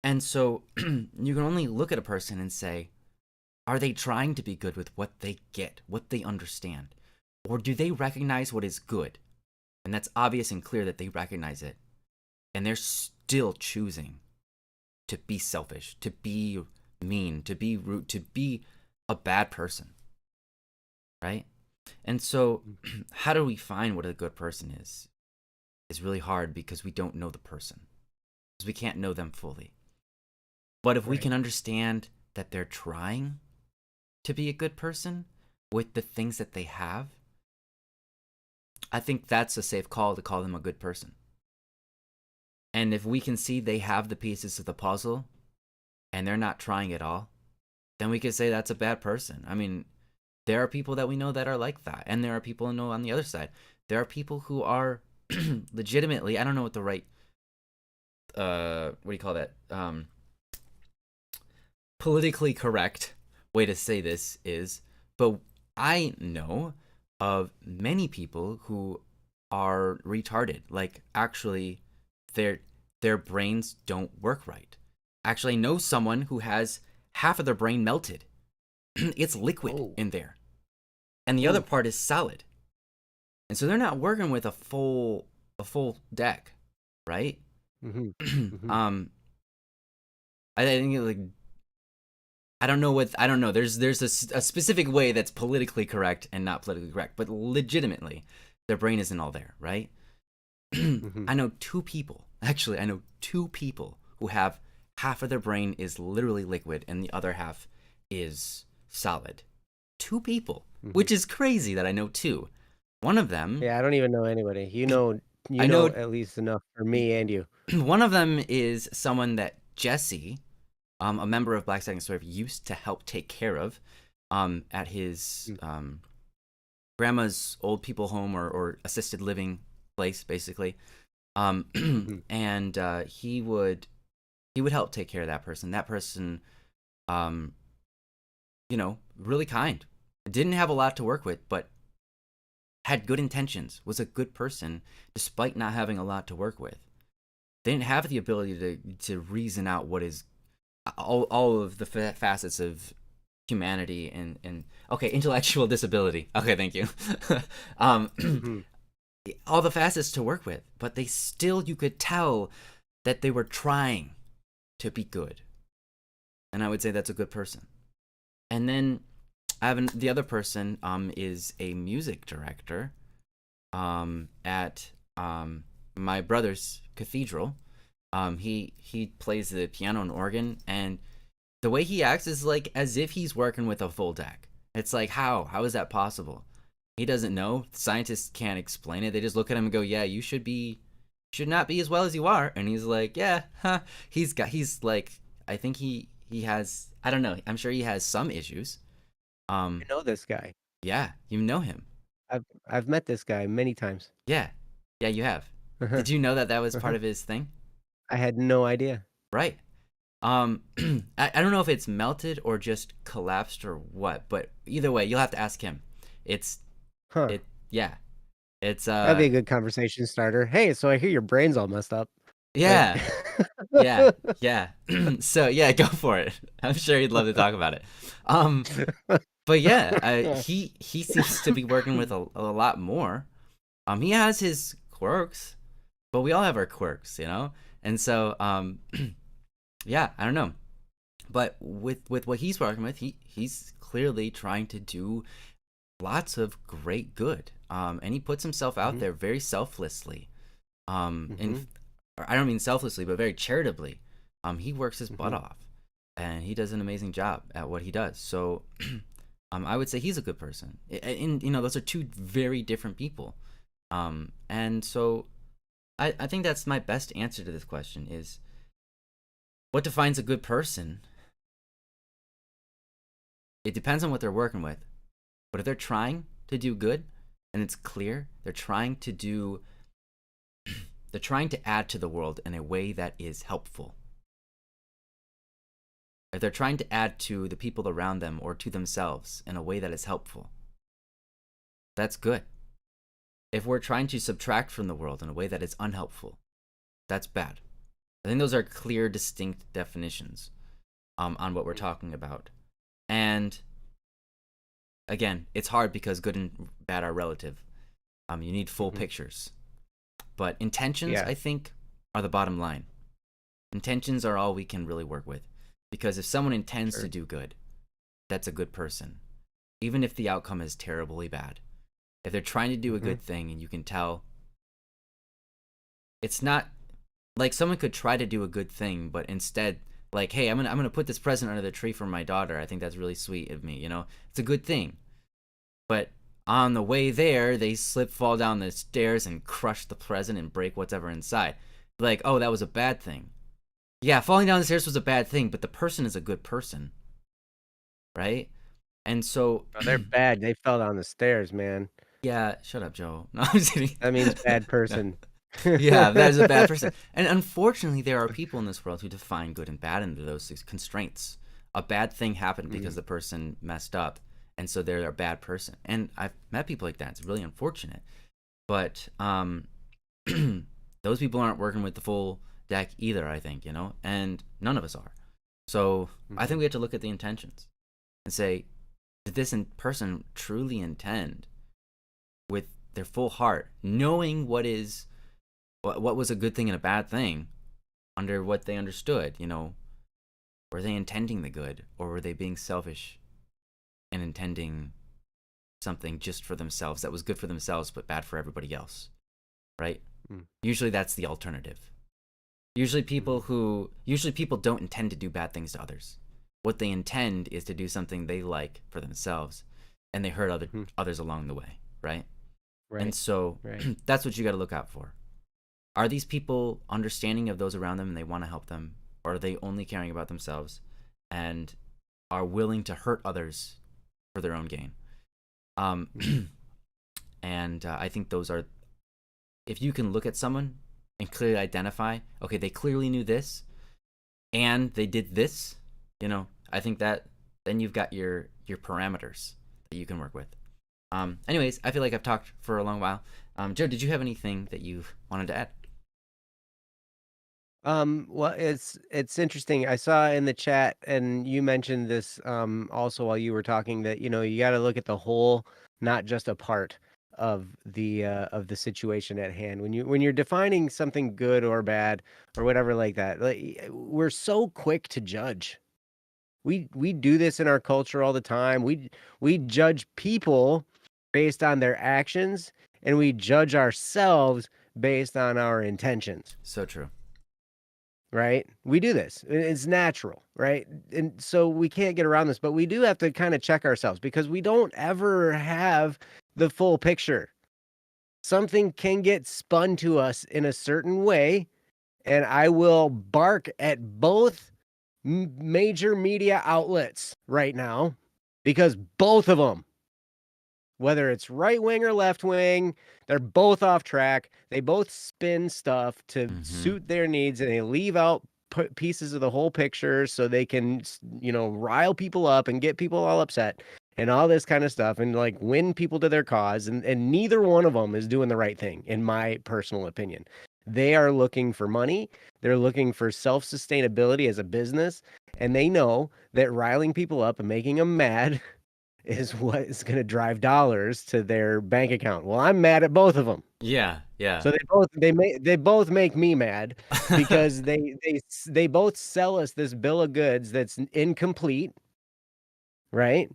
And so you can only look at a person and say, are they trying to be good with what they get, what they understand? Or do they recognize what is good? And that's obvious and clear that they recognize it. And they're still choosing to be selfish, to be mean, to be rude, to be a bad person, right? And so how do we find what a good person is? It's really hard because we don't know the person, because we can't know them fully. But if we can understand that they're trying to be a good person with the things that they have, I think that's a safe call to call them a good person. And if we can see they have the pieces of the puzzle and they're not trying at all, then we could say that's a bad person. I mean, there are people that we know that are like that. And there are people we know on the other side. There are people who are legitimately, I don't know what the right, what do you call that? Politically correct way to say this is, but I know of many people who are retarded. Like, actually, their brains don't work right. Actually, I know someone who has half of their brain melted. It's liquid in there. And the other part is solid. And so they're not working with a full deck, right? Mm-hmm. I think like, I don't know. There's a specific way that's politically correct and not politically correct, but legitimately, their brain isn't all there, right? I know two people who have half of their brain is literally liquid and the other half is solid. Two people, which is crazy that I know two. One of them... Yeah, I don't even know anybody. You know at least enough for me and you. One of them is someone that Jesse, a member of Black Second Swerve, used to help take care of at his grandma's old people home or assisted living place, basically. And he would help take care of that person. That person, really kind. Didn't have a lot to work with, but had good intentions, was a good person, despite not having a lot to work with. they didn't have the ability to reason out what is all of the facets of humanity and okay, intellectual disability. Okay, thank you. Mhm. All the facets to work with, but they still, you could tell that they were trying to be good. And I would say that's a good person. And then I have the other person is a music director at my brother's cathedral. He plays the piano and organ, and the way he acts is like as if he's working with a full deck. It's like, how is that possible? He doesn't know. Scientists can't explain it. They just look at him and go, yeah, you should not be as well as you are. And he's like, yeah, huh. He's like, I think he has, I don't know, I'm sure he has some issues. I know this guy. Yeah, you know him. I've met this guy many times. Yeah, yeah, you have. Uh-huh. Did you know that that was part Uh-huh. of his thing? I had no idea. Right. Um, I don't know if it's melted or just collapsed or what, but either way, you'll have to ask him. It's Huh. it yeah. It's That'd be a good conversation starter. Hey, so I hear your brain's all messed up. Like yeah. Yeah. Yeah. So yeah, go for it. I'm sure he'd love to talk about it. Um but yeah, he seems to be working with a lot more. He has his quirks, but we all have our quirks, you know? And so yeah, I don't know. But with what he's working with, he's clearly trying to do lots of great good. And he puts himself out Mhm. there very selflessly. Mhm. Or I don't mean selflessly, but very charitably. He works his butt Mhm. off, and he does an amazing job at what he does. So, I would say he's a good person. And those are two very different people. And so, I think that's my best answer to this question is what defines a good person. It depends on what they're working with. But if they're trying to do good, and it's clear they're trying to add to the world in a way that is helpful. If they're trying to add to the people around them or to themselves in a way that is helpful, that's good. If we're trying to subtract from the world in a way that is unhelpful, that's bad. I think those are clear, distinct definitions on what we're talking about. And again, it's hard because good and bad are relative. You need full Mhm. pictures. But intentions, Yeah. I think, are the bottom line. Intentions are all we can really work with. Because if someone intends Sure. to do good, that's a good person. Even if the outcome is terribly bad. If they're trying to do a Mhm. good thing and you can tell, it's not like someone could try to do a good thing, but instead, like, hey, I'm gonna put this present under the tree for my daughter. I think that's really sweet of me, you know? It's a good thing. But on the way there, they slip, fall down the stairs, and crush the present and break whatever inside. Like, oh, that was a bad thing. Yeah, falling down the stairs was a bad thing, but the person is a good person, right? And so, Oh, they're bad. They fell down the stairs, man. yeah, shut up, Joe. No, I'm just kidding. That means bad No. person. Yeah, that is a bad person. And unfortunately, there are people in this world who define good and bad into those constraints. A bad thing happened because Mhm. the person messed up, and so they're a bad person. And I've met people like that. It's really unfortunate. But those people aren't working with the full deck either, I think, and none of us are. So I think Mhm. we have to look at the intentions and say, did this person truly intend with their full heart, knowing what was a good thing and a bad thing under what they understood, were they intending the good or were they being selfish and intending something just for themselves that was good for themselves but bad for everybody else, right? Mm. Usually that's the alternative. Usually Mhm. people don't intend to do bad things to others. What they intend is to do something they like for themselves, and they hurt Mhm. others along the way, right? And Right. so Right. that's what you got to look out for. Are these people understanding of those around them and they want to help them, or are they only caring about themselves and are willing to hurt others for their own gain? Mhm. And I think those are, if you can look at someone and clearly identify, okay, they clearly knew this and they did this, I think that then you've got your parameters that you can work with. Anyways, I feel like I've talked for a long while. Joe, did you have anything that you wanted to add? Well, it's interesting. I saw in the chat, and you mentioned this also while you were talking, that you got to look at the whole, not just a part of the situation at hand. When you're defining something good or bad or whatever like that, like, we're so quick to judge. We do this in our culture all the time. We judge people based on their actions, and we judge ourselves based on our intentions. So true. Right? We do this. It's natural, right? And so we can't get around this, but we do have to kind of check ourselves because we don't ever have the full picture. Something can get spun to us in a certain way, and I will bark at both major media outlets right now because both of them, whether it's right wing or left wing, they're both off track. They both spin stuff to suit their needs, and they leave out pieces of the whole picture so they can, rile people up and get people all upset and all this kind of stuff, and like win people to their cause. And neither one of them is doing the right thing, in my personal opinion. They are looking for money. They're looking for self-sustainability as a business, and they know that riling people up and making them mad is what is going to drive dollars to their bank account. Well, I'm mad at both of them. Yeah, yeah. So they both make me mad because they both sell us this bill of goods that's incomplete, right?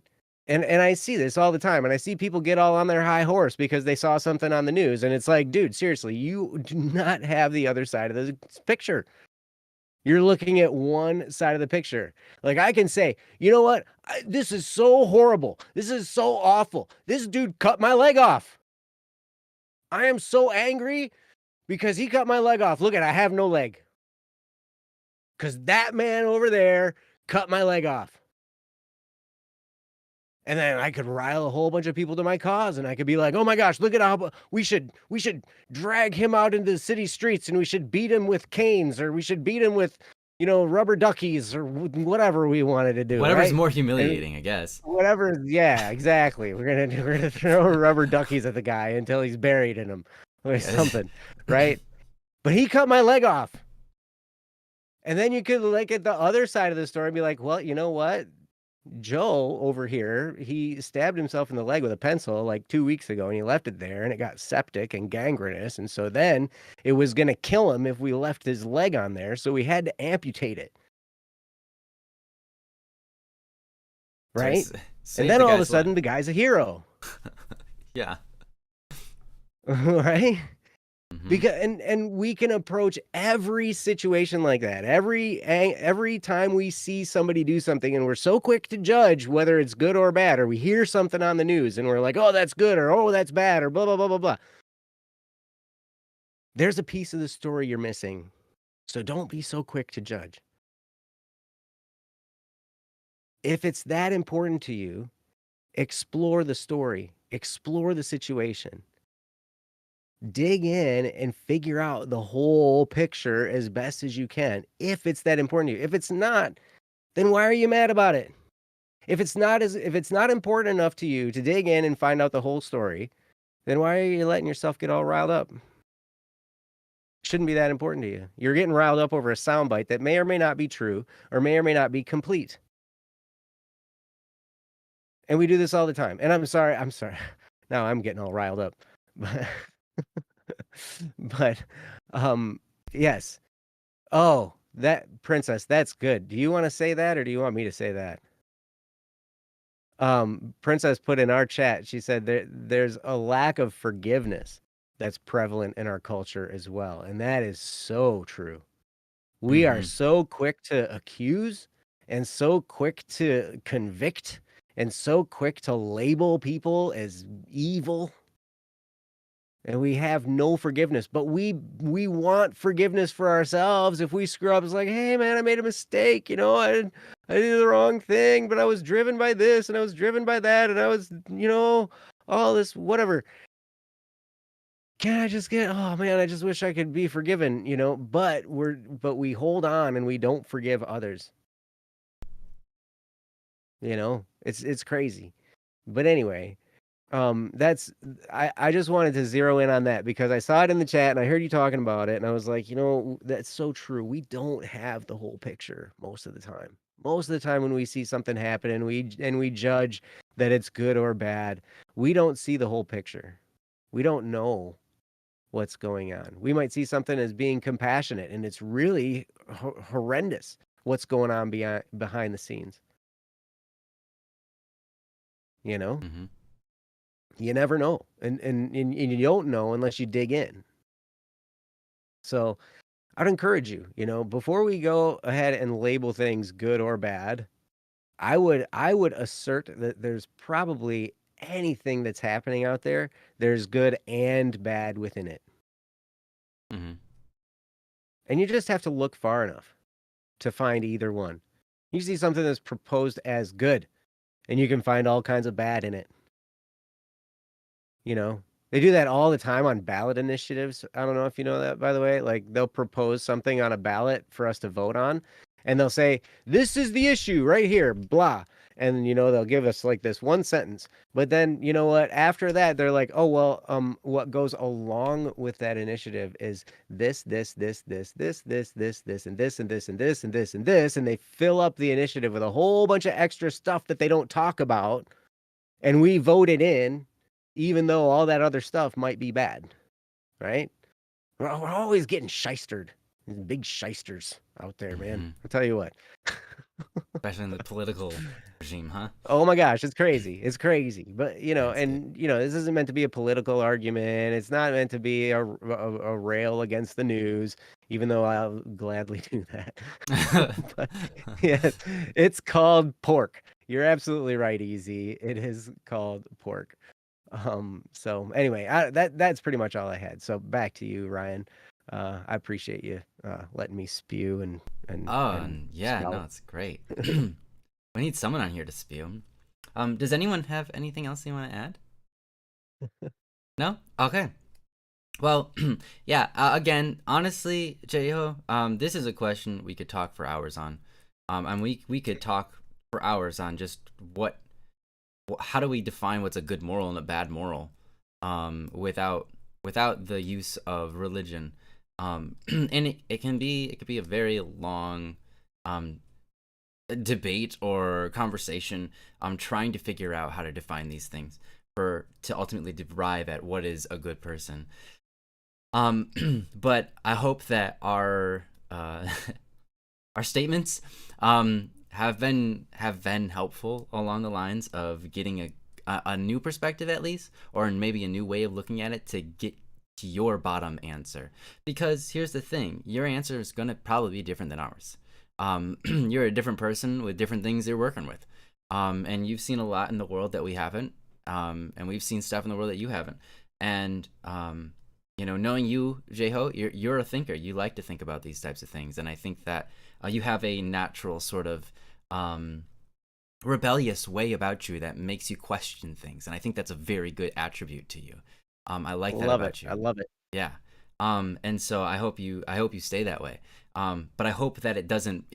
And I see this all the time, and I see people get all on their high horse because they saw something on the news, and it's like, dude, seriously, you do not have the other side of the picture. You're looking at one side of the picture. Like, I can say, you know what? This is so horrible. This is so awful. This dude cut my leg off. I am so angry because he cut my leg off. Look I have no leg. Because that man over there cut my leg off. And then I could rile a whole bunch of people to my cause, and I could be like, oh my gosh, look at how we should drag him out into the city streets, and we should beat him with canes, or we should beat him with, rubber duckies, or whatever we wanted to do. Whatever's right? more humiliating, I guess. Whatever, yeah, exactly. We're gonna throw rubber duckies at the guy until he's buried in them or something, right? But he cut my leg off. And then you could look at the other side of the story and be like, well, you know what? Joe over here, he stabbed himself in the leg with a pencil like 2 weeks ago, and he left it there, and it got septic and gangrenous. And so then it was going to kill him if we left his leg on there. So we had to amputate it. Right? And then all of a sudden, the guy's a hero. Yeah. Right? Because and we can approach every situation like that. Every time we see somebody do something, and we're so quick to judge whether it's good or bad, or we hear something on the news and we're like, oh, that's good, or oh, that's bad, or blah, blah, blah, blah, blah. There's a piece of the story you're missing. So don't be so quick to judge. If it's that important to you, explore the story, explore the situation. Dig in and figure out the whole picture as best as you can, if it's that important to you. If it's not, then why are you mad about it? If it's not important enough to you to dig in and find out the whole story, then why are you letting yourself get all riled up? Shouldn't be that important to you. You're getting riled up over a soundbite that may or may not be true, or may or may not be complete. And we do this all the time. And I'm sorry. Now I'm getting all riled up. But yes. Oh, that Princess, that's good. Do you want to say that, or do you want me to say that? Princess put in our chat, she said there's a lack of forgiveness that's prevalent in our culture as well. And that is so true. We are so quick to accuse, and so quick to convict, and so quick to label people as evil. And we have no forgiveness, but we want forgiveness for ourselves. If we screw up, it's like, hey man, I made a mistake. I did the wrong thing, but I was driven by this, and I was driven by that, and I was, all this, whatever. Can I just oh man, I just wish I could be forgiven, but we hold on and we don't forgive others. It's crazy. But anyway, That's I just wanted to zero in on that because I saw it in the chat and I heard you talking about it and I was like, that's so true. We don't have the whole picture most of the time. Most of the time when we see something happen and we judge that it's good or bad, we don't see the whole picture. We don't know what's going on. We might see something as being compassionate and it's really horrendous what's going on behind the scenes, you know? Mm-hmm. You never know. And you don't know unless you dig in. So I'd encourage you, before we go ahead and label things good or bad, I would assert that there's probably anything that's happening out there, there's good and bad within it. Mm-hmm. And you just have to look far enough to find either one. You see something that's proposed as good, and you can find all kinds of bad in it. They do that all the time on ballot initiatives. I don't know if you know that, by the way. Like, they'll propose something on a ballot for us to vote on, and they'll say, "This is the issue right here, blah." And they'll give us like this one sentence. But then, you know what? After that, they're like, "Oh, well, what goes along with that initiative is this, this, this, this, this, this, this, this, and this, and this, and this, and this, and this." And they fill up the initiative with a whole bunch of extra stuff that they don't talk about, and we vote it in, even though all that other stuff might be bad, right? We're always getting shystered. These big shysters out there, man. Mm-hmm. I'll tell you what. Especially in the political regime, huh? Oh my gosh, it's crazy. It's crazy. But, Landscape. this isn't meant to be a political argument. It's not meant to be a rail against the news, even though I'll gladly do that. But yes, it's called pork. You're absolutely right, Easy. It is called pork. So anyway, that's pretty much all I had. So back to you, Ryan. I appreciate you letting me spew and yeah, scout. no, it's great. We need someone on here to spew. Does anyone have anything else you want to add? No? Okay. Well, yeah, again, honestly, Jeho, this is a question we could talk for hours on. And we could talk for hours on just how do we define what's a good moral and a bad moral, without the use of religion. And it could be a very long debate or conversation trying to figure out how to define these things to ultimately derive at what is a good person. But I hope that our our statements have been helpful along the lines of getting a new perspective, at least, or maybe a new way of looking at it to get to your bottom answer. Because here's the thing, your answer is going to probably be different than ours. You're a different person with different things you're working with, and you've seen a lot in the world that we haven't, and we've seen stuff in the world that you haven't. And knowing you, Jeho, you're a thinker. You like to think about these types of things, and I think that you have a natural sort of rebellious way about you that makes you question things, and I think that's a very good attribute to you. I like that about you. I love it. Yeah. And so I hope you stay that way. But I hope that it doesn't,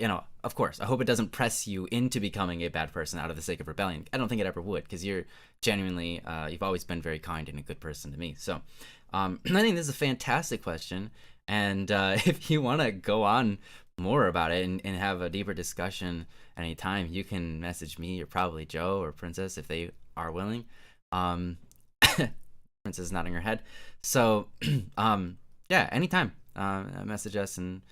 of course, I hope it doesn't press you into becoming a bad person out of the sake of rebellion. I don't think it ever would, because you're genuinely, you've always been very kind and a good person to me. So I think this is a fantastic question. And if you want to go on more about it and have a deeper discussion anytime, you can message me or probably Joe or Princess if they are willing. Princess is nodding her head. So yeah, anytime, message us and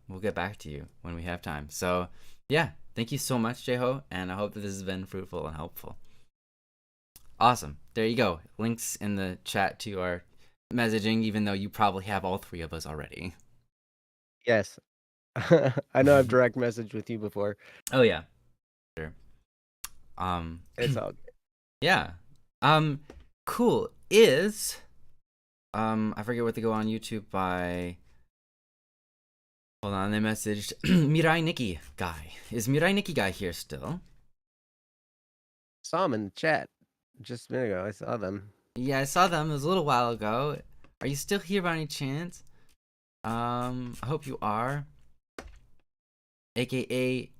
we'll get back to you when we have time. So yeah, thank you so much, Jeho, and I hope that this has been fruitful and helpful. Awesome. There you go. Links in the chat to our messaging, even though you probably have all three of us already. Yes. I know I've direct messaged with you before. Oh yeah. Sure. It's all good. Yeah. Cool. I forget what to go on YouTube by. Hold on, they messaged Mirai Nikki guy. Is Mirai Nikki guy here still? Saw them in the chat just a minute ago. I saw them. Yeah, I saw them. It was a little while ago. Are you still here by any chance? I hope you are. AKA,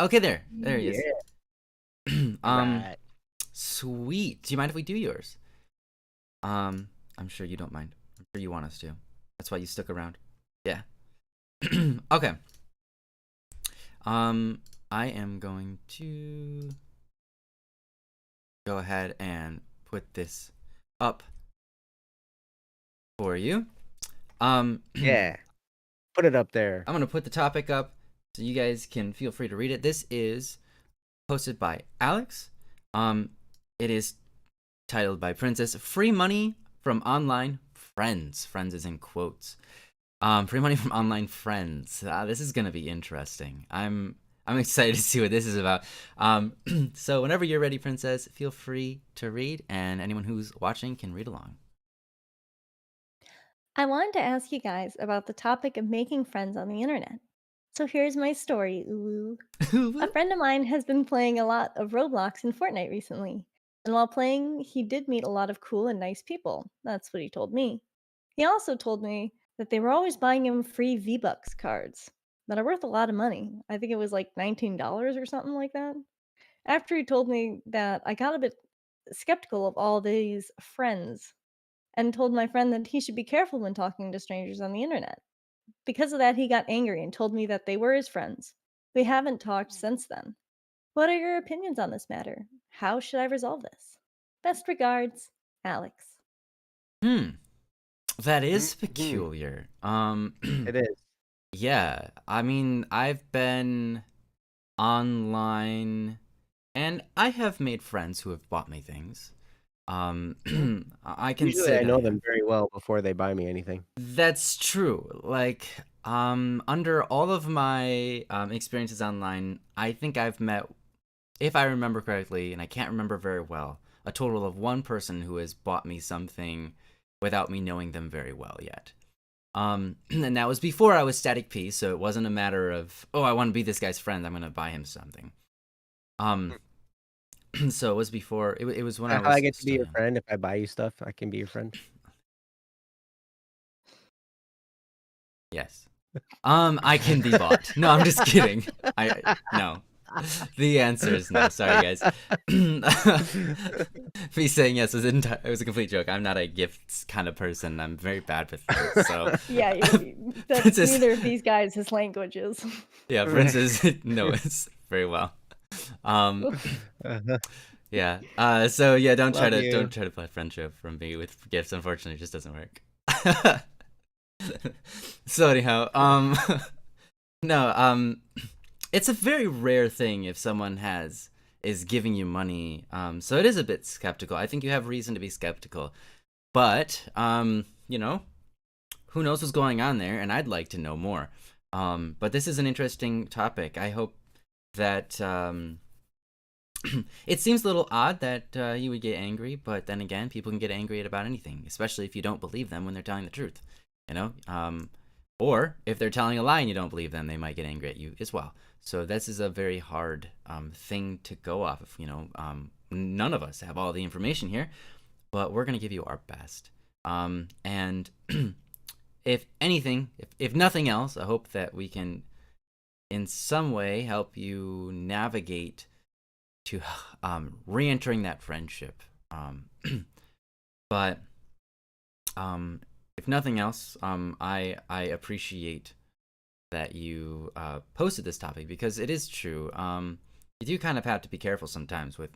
okay, there he is. Right. Sweet. Do you mind if we do yours? I'm sure you don't mind. I'm sure you want us to. That's why you stuck around. Yeah. Okay. I am going to go ahead and put this up for you. Yeah. Put it up there. I'm going to put the topic up so you guys can feel free to read it. This is posted by Alex. It is titled by Princess, Free Money from Online Friends. Friends is in quotes. Free money from online friends. This is going to be interesting. I'm excited to see what this is about. So whenever you're ready, Princess, feel free to read, and anyone who's watching can read along. I wanted to ask you guys about the topic of making friends on the internet. So here's my story. Ooh. A friend of mine has been playing a lot of Roblox and Fortnite recently. And while playing, he did meet a lot of cool and nice people. That's what he told me. He also told me that they were always buying him free V-Bucks cards that are worth a lot of money. I think it was like $19 or something like that. After he told me that, I got a bit skeptical of all these friends and told my friend that he should be careful when talking to strangers on the internet. Because of that, he got angry and told me that they were his friends. We haven't talked since then. What are your opinions on this matter? How should I resolve this? Best regards, Alex. That is Mhm. peculiar. It is. Yeah, I mean, I've been online and I have made friends who have bought me things. I can Usually say I that know I them have. very well before they buy me anything. That's true. Like, under all of my experiences online, I think I've met, if I remember correctly, and I can't remember very well, a total of one person who has bought me something without me knowing them very well yet. And that was before I was Static P, so it wasn't a matter of, oh, I want to be this guy's friend, I'm gonna buy him something. So it was before, it was when I How I was get to be still your young. friend if I buy you stuff, I can be your friend. Yes. I can be bought. No, I'm just kidding. No. The answer is no. Sorry, guys. Me saying yes was it was a complete joke. I'm not a gifts kind of person. I'm very bad with things. So Yeah, that's Princess, neither of these guys' his languages. yeah, Princess knows very well. Um, Uh-huh. yeah. So yeah, Love don't you. try to play friendship from me with gifts. Unfortunately, it just doesn't work. So anyhow, no, it's a very rare thing if someone is giving you money. So it is a bit skeptical. I think you have reason to be skeptical, but you know, who knows what's going on there, and I'd like to know more. But this is an interesting topic. I hope that it seems a little odd that you would get angry, but then again, people can get angry at about anything, especially if you don't believe them when they're telling the truth. You know, or if they're telling a lie and you don't believe them, they might get angry at you as well. So this is a very hard thing to go off of. You know, none of us have all the information here, but we're gonna give you our best. And if anything, if nothing else, I hope that we can, in some way, help you navigate to re-entering that friendship. But if nothing else, I appreciate that you posted this topic because it is true. You do kind of have to be careful sometimes with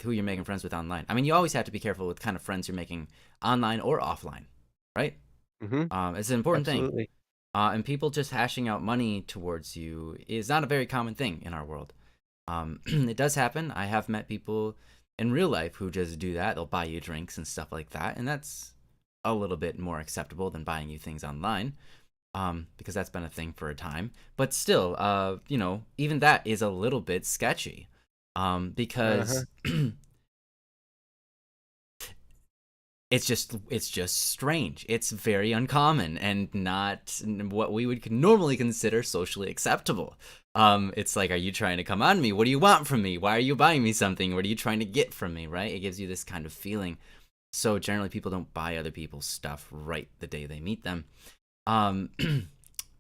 who you're making friends with online. I mean, you always have to be careful with kind of friends you're making online or offline, right? Mm-hmm. It's an important thing. Absolutely. And people just hashing out money towards you is not a very common thing in our world. It does happen. I have met people in real life who just do that. They'll buy you drinks and stuff like that, and that's a little bit more acceptable than buying you things online, because that's been a thing for a time. But still, you know, even that is a little bit sketchy, because it's just strange. It's very uncommon and not what we would normally consider socially acceptable. It's like, are you trying to come on me? What do you want from me? Why are you buying me something? What are you trying to get from me? Right? It gives you this kind of feeling. So generally, people don't buy other people's stuff right the day they meet them.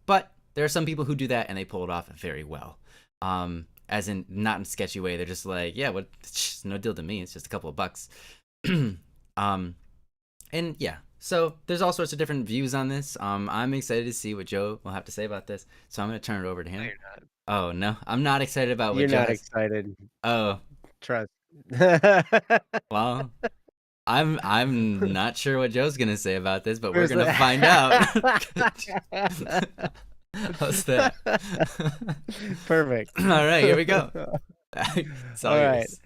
But there are some people who do that and they pull it off very well. as in not in a sketchy way. They're just like, yeah, what? No deal to me. It's just a couple of bucks. And yeah, so there's all sorts of different views on this. I'm excited to see what Joe will have to say about this. So I'm gonna turn it over to No, him. you're not. Oh no, I'm not excited about what You're Joe not has. excited. Oh Trust. well, I'm not sure what Joe's gonna say about this, but we're There's gonna the- find out. How's that? Perfect. All right, here we go. It's all All right. yours.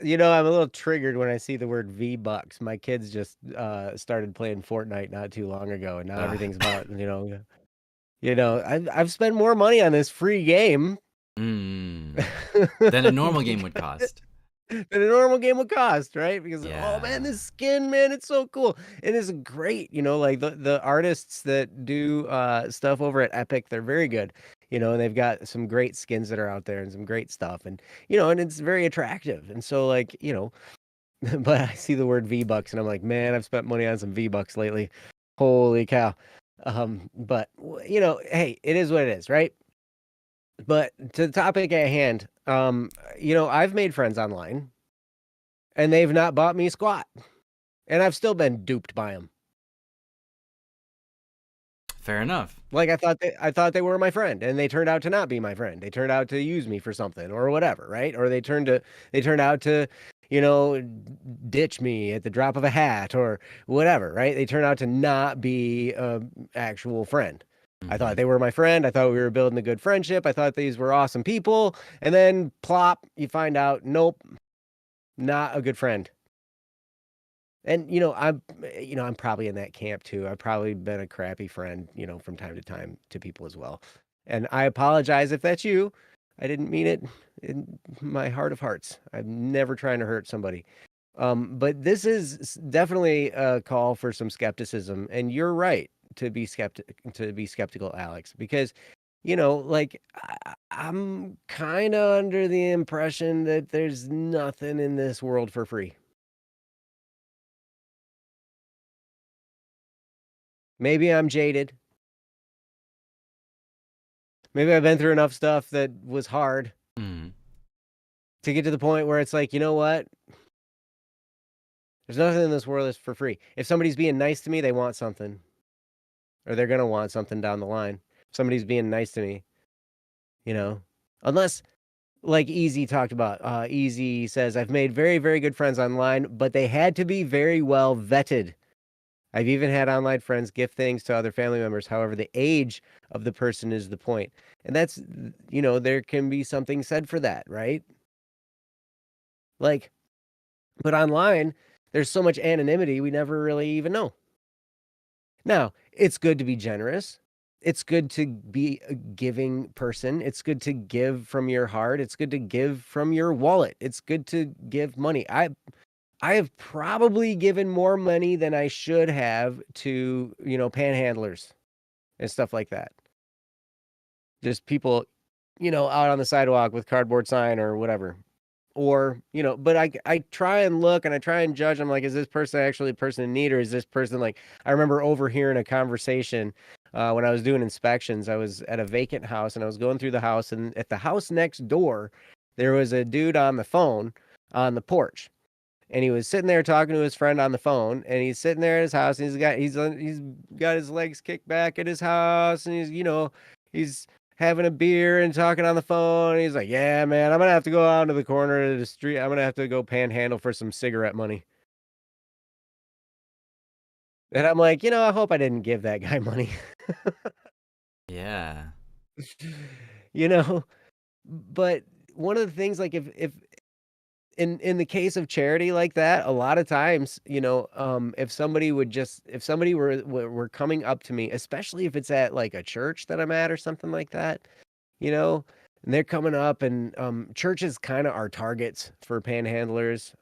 You know, I'm a little triggered when I see the word V-Bucks. My kids just started playing Fortnite not too long ago, and now everything's about, I've spent more money on this free game Than a normal game would cost. than a normal game would cost, right? Because oh man, Yeah. this skin, man, it's so cool. It is great, like the artists that do stuff over at Epic, they're very good. And they've got some great skins that are out there and some great stuff, and and it's very attractive. And so like, but I see the word V-Bucks and I'm like, man, I've spent money on some V-Bucks lately. Holy cow. But hey, it is what it is, right? But to the topic at hand, I've made friends online and they've not bought me squat. And I've still been duped by them. Fair enough. Like I thought they were my friend, and they turned out to not be my friend. They turned out to use me for something or whatever, right? Or they turned out to, ditch me at the drop of a hat or whatever, right? They turned out to not be a actual friend. I thought they were my friend. I thought we were building a good friendship. I thought these were awesome people. And then plop, you find out, nope, not a good friend. And I'm probably in that camp too. I've probably been a crappy friend, from time to time to people as well. And I apologize if that's you. I didn't mean it in my heart of hearts. I'm never trying to hurt somebody. But this is definitely a call for some skepticism, and you're right to be skeptical, Alex, because like I'm kind of under the impression that there's nothing in this world for free. Maybe I'm jaded. Maybe I've been through enough stuff that was hard to get to the point where it's like, you know what? There's nothing in this world that's for free. If somebody's being nice to me, they want something. Or they're going to want something down the line. If somebody's being nice to me, Unless, like Easy talked about. Easy says, I've made very, very good friends online, but they had to be very well vetted. I've even had online friends gift things to other family members. However, the age of the person is the point. And that's, there can be something said for that, right? Like, but online, there's so much anonymity, we never really even know. Now, it's good to be generous. It's good to be a giving person. It's good to give from your heart. It's good to give from your wallet. It's good to give money. I have probably given more money than I should have to, panhandlers and stuff like that. Just people, out on the sidewalk with cardboard sign or whatever. Or, but I try and look and I try and judge. I'm like, is this person actually a person in need, or is this person like, I remember overhearing a conversation when I was doing inspections. I was at a vacant house and I was going through the house, and at the house next door, there was a dude on the phone on the porch. And he was sitting there talking to his friend on the phone, and he's sitting there at his house, and he's got his legs kicked back at his house, and he's having a beer and talking on the phone. And he's like, yeah, man, I'm gonna have to go out to the corner of the street. I'm gonna have to go panhandle for some cigarette money. And I'm like, I hope I didn't give that guy money. Yeah. But one of the things, like if in the case of charity like that, a lot of times, if somebody were coming up to me, especially if it's at like a church that I'm at or something like that, and they're coming up, and churches kind of are targets for panhandlers,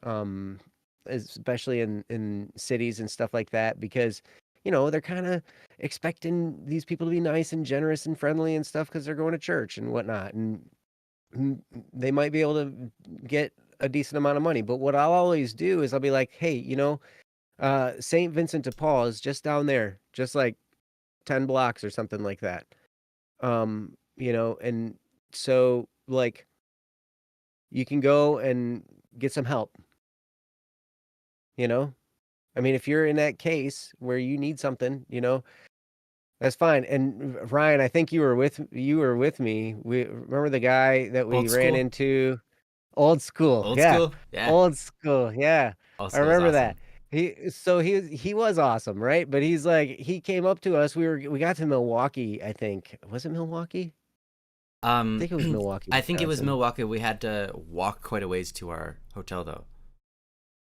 especially in cities and stuff like that, because they're kind of expecting these people to be nice and generous and friendly and stuff because they're going to church and whatnot, and they might be able to get a decent amount of money. But what I'll always do is I'll be like, hey, St. Vincent de Paul is just down there, just like 10 blocks or something like that. And so like you can go and get some help. You know, I mean, if you're in that case where you need something, that's fine. And Ryan, I think you were with me. We remember the guy that we Old ran school. into. Old school, Old yeah. school. Yeah. Old school, yeah. Old I school is remember that. awesome. He was awesome, right? But he's like, he came up to us. We got to Milwaukee, I think. Was it Milwaukee? I think it was Milwaukee, I think it was Wisconsin. Milwaukee. We had to walk quite a ways to our hotel, though.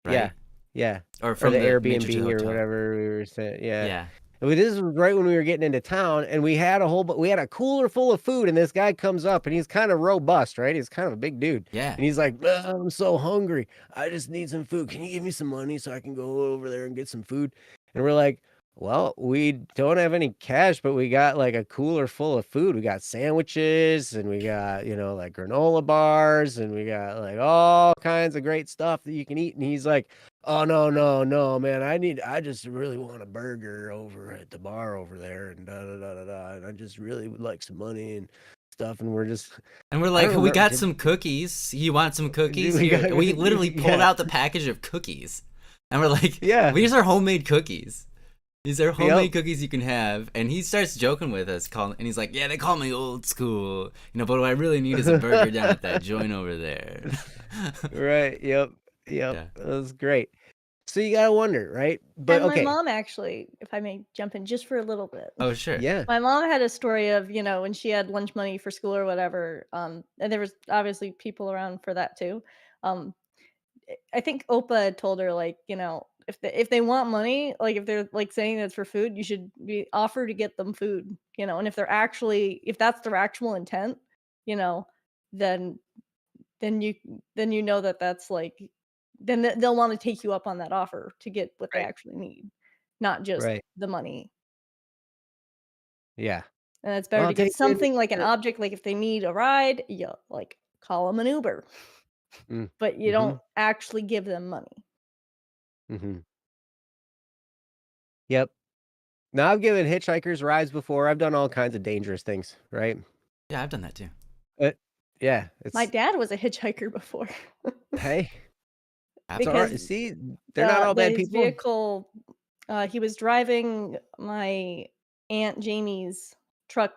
Yeah, Right? yeah. Or Or from the the major to the Airbnb or hotel. whatever we were saying. Yeah. Yeah. This was right when we were getting into town, and we had a cooler full of food, and this guy comes up, and he's kind of robust, right? He's kind of a big dude, Yeah. and he's like, I'm so hungry. I just need some food. Can you give me some money so I can go over there and get some food? And we're like, well, we don't have any cash, but we got like a cooler full of food. We got sandwiches, and we got, like granola bars, and we got like all kinds of great stuff that you can eat. And he's like, oh, no, man. I just really want a burger over at the bar over there and da da da da da. And I just really would like some money and stuff. And we're just, And we're I like, don't we remember. got some cookies. You want some cookies? We Here. got, We literally pulled yeah, out the package of cookies. And we're like, yeah, these are homemade cookies. These are homemade yep. cookies you can have. And he starts joking with us, and he's like, yeah, they call me old school. But what I really need is a burger down at that joint over there. Right. Yep. Yeah. That was great. So you gotta wonder, right? But And my okay. mom actually, if I may jump in just for a little bit. Oh, sure. Yeah. My mom had a story of, when she had lunch money for school or whatever, and there was obviously people around for that too. Um, I think Opa had told her, like, if they want money, like if they're like saying it's for food, you should be offer to get them food, and if that's their actual intent, you know, then then you know that's like then they'll want to take you up on that offer to get what they Right. actually need, not just Right. the money. Yeah. And it's better Well, to get take the something like an object, like if they need a ride, you like call them an Uber, but you Mm-hmm. don't actually give them money. Mm-hmm. Yep. Now I've given hitchhikers rides before. I've done all kinds of dangerous things, right? Yeah, I've done that too. But yeah, My it's dad was a hitchhiker before hey, it's all right. because See, they're not all bad his people. vehicle, he was driving my Aunt Jamie's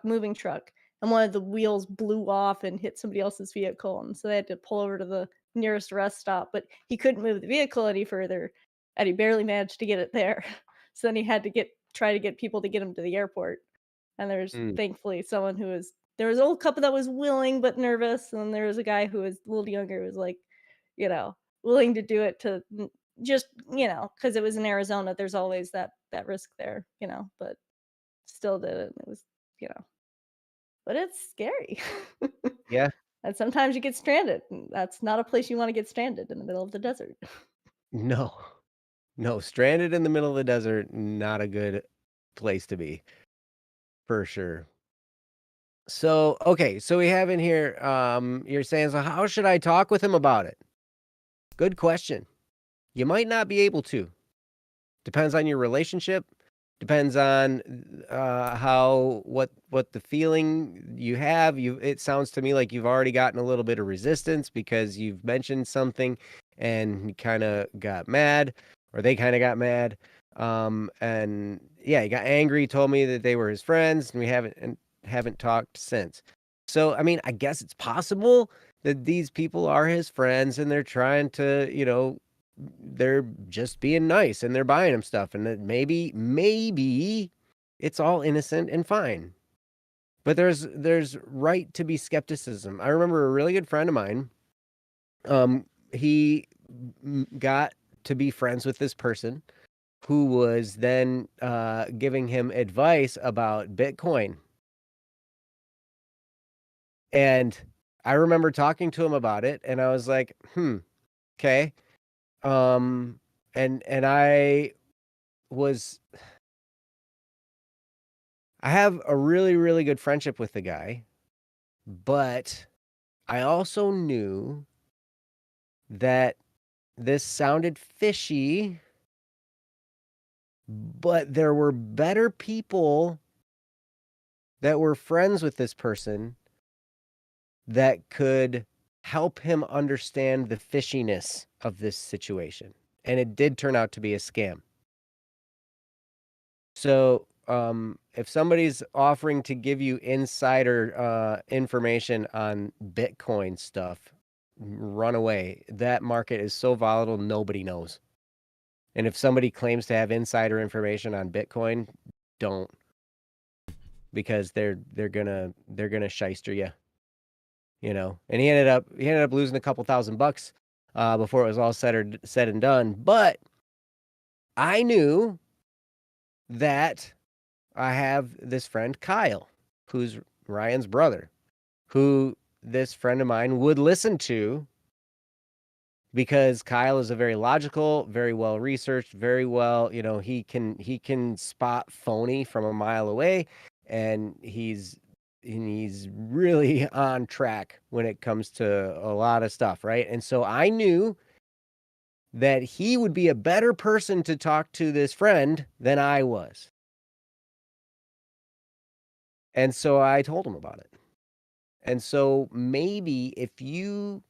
moving truck, and one of the wheels blew off and hit somebody else's vehicle, and so they had to pull over to the nearest rest stop, but he couldn't move the vehicle any further, and he barely managed to get it there. So then he had to try to get people to get him to the airport, and there's Mm, thankfully someone there was an old couple that was willing but nervous, and then there was a guy who was a little younger, who was like, you know, willing to do it to just, because it was in Arizona, there's always that risk there, but still did it. It was, you know, but it's scary. yeah. And sometimes you get stranded. And that's not a place you want to get stranded in the middle of the desert. No. No, stranded in the middle of the desert, not a good place to be, for sure. So, okay, so we have in here, you're saying, so how should I talk with him about it? Good question. You might not be able to. Depends on your relationship. Depends on what the feeling you have. It sounds to me like you've already gotten a little bit of resistance because you've mentioned something and he kind of got mad, or they kind of got mad. And yeah, he got angry, told me that they were his friends, and we haven't talked since. So, I mean, I guess it's possible that these people are his friends and they're trying to, they're just being nice and they're buying him stuff, and that maybe it's all innocent and fine. But there's right to be skepticism. I remember a really good friend of mine, he got to be friends with this person who was then giving him advice about Bitcoin. And I remember talking to him about it, and I was like, okay. And I have a really, really good friendship with the guy, but I also knew that this sounded fishy, but there were better people that were friends with this person that could help him understand the fishiness of this situation. And it did turn out to be a scam. So, if somebody's offering to give you insider information on Bitcoin stuff, run away. That market is so volatile, nobody knows. And if somebody claims to have insider information on Bitcoin, don't, because they're gonna shyster you, you know. And he ended up losing a couple $1,000 before it was all said and done. But I knew that I have this friend Kyle, who's Ryan's brother, who this friend of mine would listen to, because Kyle is a very logical, very well researched, very well, you know, he can spot phony from a mile away, and he's really on track when it comes to a lot of stuff, right? And so I knew that he would be a better person to talk to this friend than I was. And so I told him about it. And so maybe if you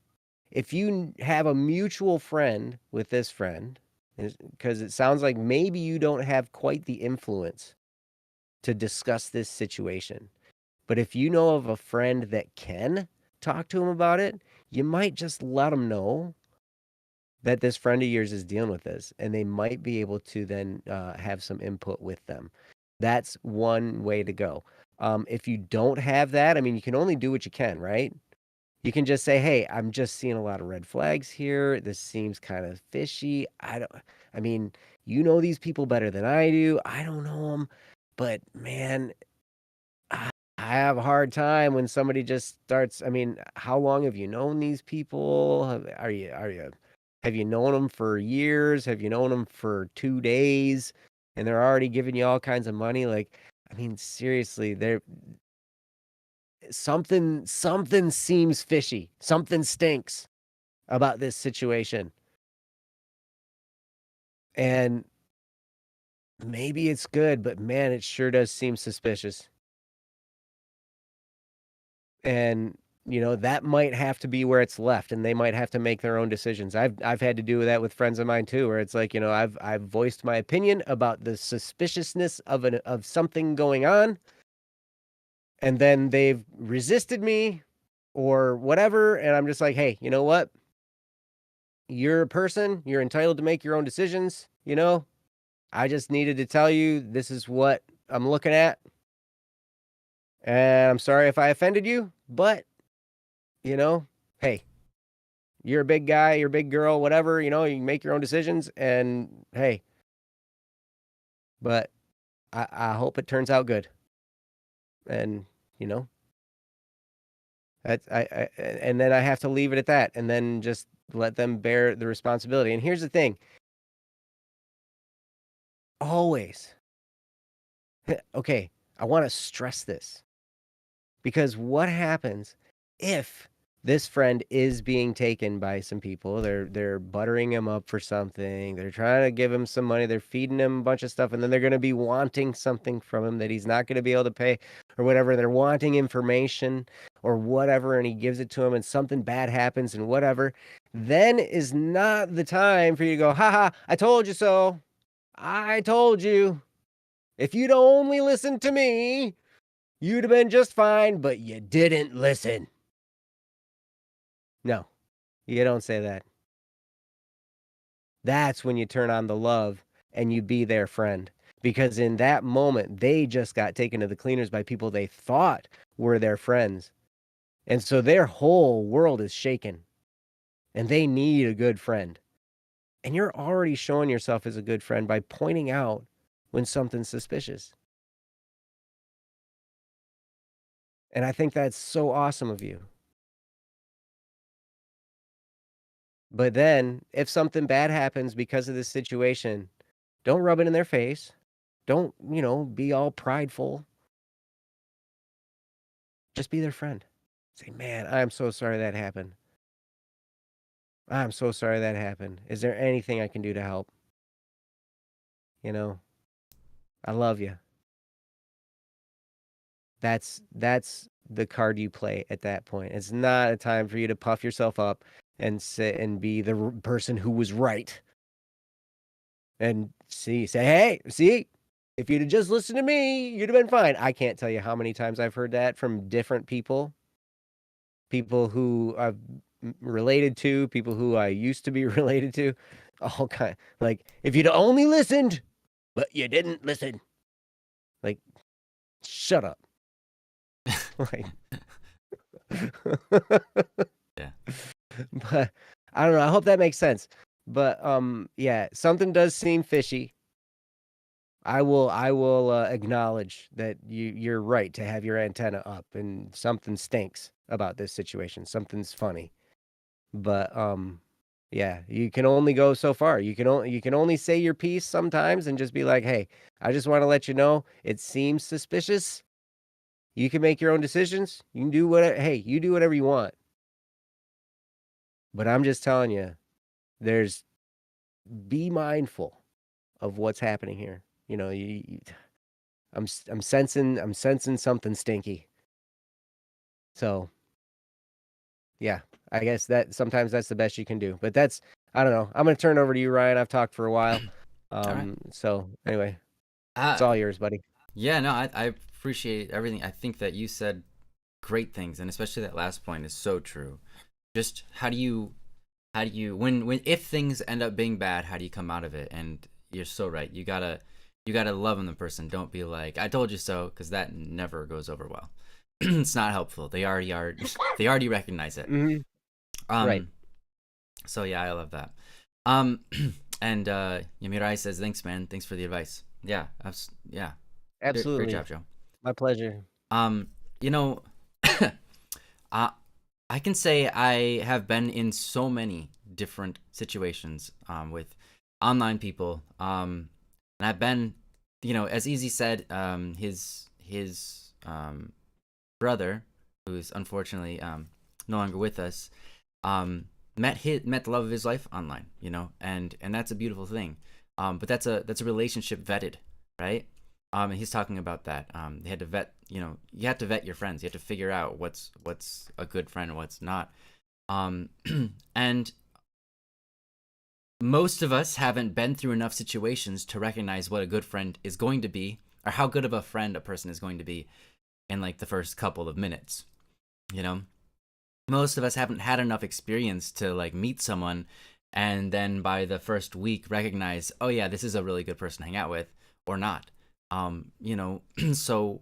have a mutual friend with this friend, because it sounds like maybe you don't have quite the influence to discuss this situation. But if you know of a friend that can talk to him about it, you might just let them know that this friend of yours is dealing with this, and they might be able to then have some input with them. That's one way to go. If you don't have that, I mean, you can only do what you can, right? You can just say, "Hey, I'm just seeing a lot of red flags here. This seems kind of fishy. I mean, you know these people better than I do. I don't know them, but man, I have a hard time when somebody just starts. I mean, how long have you known these people? Have you known them for years? Have you known them for 2 days? And they're already giving you all kinds of money? Like, I mean, seriously, something seems fishy. Something stinks about this situation. And maybe it's good, but man, it sure does seem suspicious. And you know, that might have to be where it's left, and they might have to make their own decisions. I've had to do that with friends of mine too, where it's like, you know, I've voiced my opinion about the suspiciousness of something going on, and then they've resisted me or whatever, and I'm just like, hey, you know what? You're a person, you're entitled to make your own decisions, you know? I just needed to tell you this is what I'm looking at. And I'm sorry if I offended you, but you know, hey, you're a big guy, you're a big girl, whatever, you know, you can make your own decisions, and hey, but I hope it turns out good. And, you know, and then I have to leave it at that, and then just let them bear the responsibility. And here's the thing. Always. Okay, I want to stress this, because what happens if this friend is being taken by some people? They're buttering him up for something. They're trying to give him some money. They're feeding him a bunch of stuff, and then they're going to be wanting something from him that he's not going to be able to pay or whatever. They're wanting information or whatever, and he gives it to him, and something bad happens and whatever. Then is not the time for you to go, haha, I told you so. I told you. If you'd only listened to me, you'd have been just fine, but you didn't listen. No, you don't say that. That's when you turn on the love and you be their friend. Because in that moment, they just got taken to the cleaners by people they thought were their friends. And so their whole world is shaken. And they need a good friend. And you're already showing yourself as a good friend by pointing out when something's suspicious. And I think that's so awesome of you. But then, if something bad happens because of this situation, don't rub it in their face. Don't, you know, be all prideful. Just be their friend. Say, man, I'm so sorry that happened. I'm so sorry that happened. Is there anything I can do to help? You know, I love you. That's the card you play at that point. It's not a time for you to puff yourself up and sit and be the person who was right. And say, hey, see, if you'd have just listened to me, you'd have been fine. I can't tell you how many times I've heard that from different people who I've related to, people who I used to be related to, all kind. Like, if you'd only listened, but you didn't listen. Like, shut up. Like, Yeah. but I don't know. I hope that makes sense. But yeah, something does seem fishy. I will acknowledge that you're right to have your antenna up, and something stinks about this situation. Something's funny. But yeah, you can only go so far. You can only say your piece sometimes and just be like, "Hey, I just want to let you know it seems suspicious. You can make your own decisions. You can do whatever. Hey, you do whatever you want. But I'm just telling you, be mindful of what's happening here. You know, I'm sensing something stinky. So, yeah, I guess that sometimes that's the best you can do. But I don't know. I'm gonna turn it over to you, Ryan. I've talked for a while. All right. So anyway, it's all yours, buddy. Yeah, no, I appreciate everything. I think that you said great things, and especially that last point is so true. Just how do you when if things end up being bad, how do you come out of it? And you're so right. You gotta love on the person. Don't be like, I told you so, because that never goes over well. It's not helpful. They already recognize it. Mm-hmm. Right. So yeah, I love that. And Yamirai says, thanks, man. Thanks for the advice. Yeah, yeah. Absolutely. Great job, Joe. My pleasure. You know, I can say I have been in so many different situations with online people. And I've been, as Easy said, his brother, who's unfortunately no longer with us, met the love of his life online, and that's a beautiful thing. But that's a relationship vetted, right? And he's talking about that. They had to vet, you have to vet your friends. You have to figure out what's a good friend and what's not. And most of us haven't been through enough situations to recognize what a good friend is going to be, or how good of a friend a person is going to be in like the first couple of minutes. Most of us haven't had enough experience to like meet someone and then by the first week recognize, oh yeah, this is a really good person to hang out with, or not. So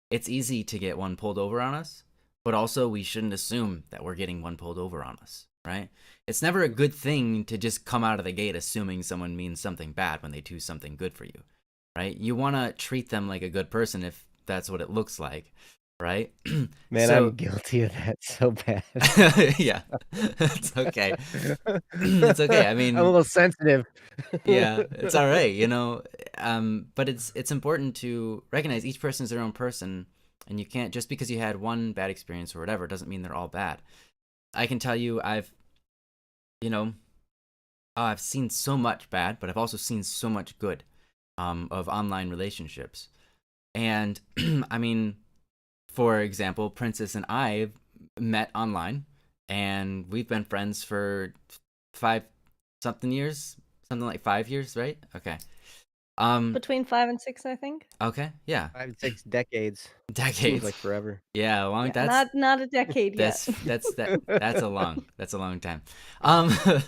it's easy to get one pulled over on us, but also we shouldn't assume that we're getting one pulled over on us, right? It's never a good thing to just come out of the gate assuming someone means something bad when they do something good for you, right? You want to treat them like a good person if that's what it looks like, right? Man, So, I'm guilty of that so bad. Yeah, it's okay. It's okay. I mean, I'm a little sensitive. Yeah, it's all right, but it's important to recognize each person is their own person, and you can't, just because you had one bad experience or whatever, doesn't mean they're all bad. I can tell you, I've seen so much bad, but I've also seen so much good of online relationships. And I mean, for example, Princess and I met online, and we've been friends for 5-something years. Something like 5 years, right? Okay. Between 5 and 6, I think. Okay, yeah. 5 6 decades. Decades. Seems like forever. Yeah, long. Yeah, not a decade yet. That's a long time. And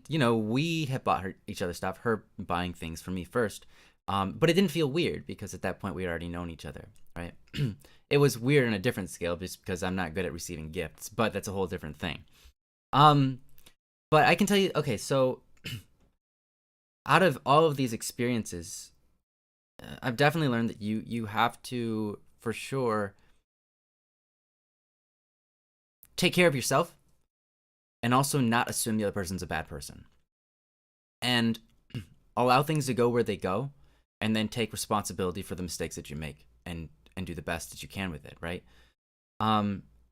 we have bought each other stuff. Her buying things for me first. But it didn't feel weird because at that point we had already known each other, right? It was weird on a different scale just because I'm not good at receiving gifts, but that's a whole different thing. But I can tell you, okay, so out of all of these experiences, I've definitely learned that you have to, for sure, take care of yourself and also not assume the other person's a bad person. And allow things to go where they go, and then take responsibility for the mistakes that you make and do the best that you can with it, right?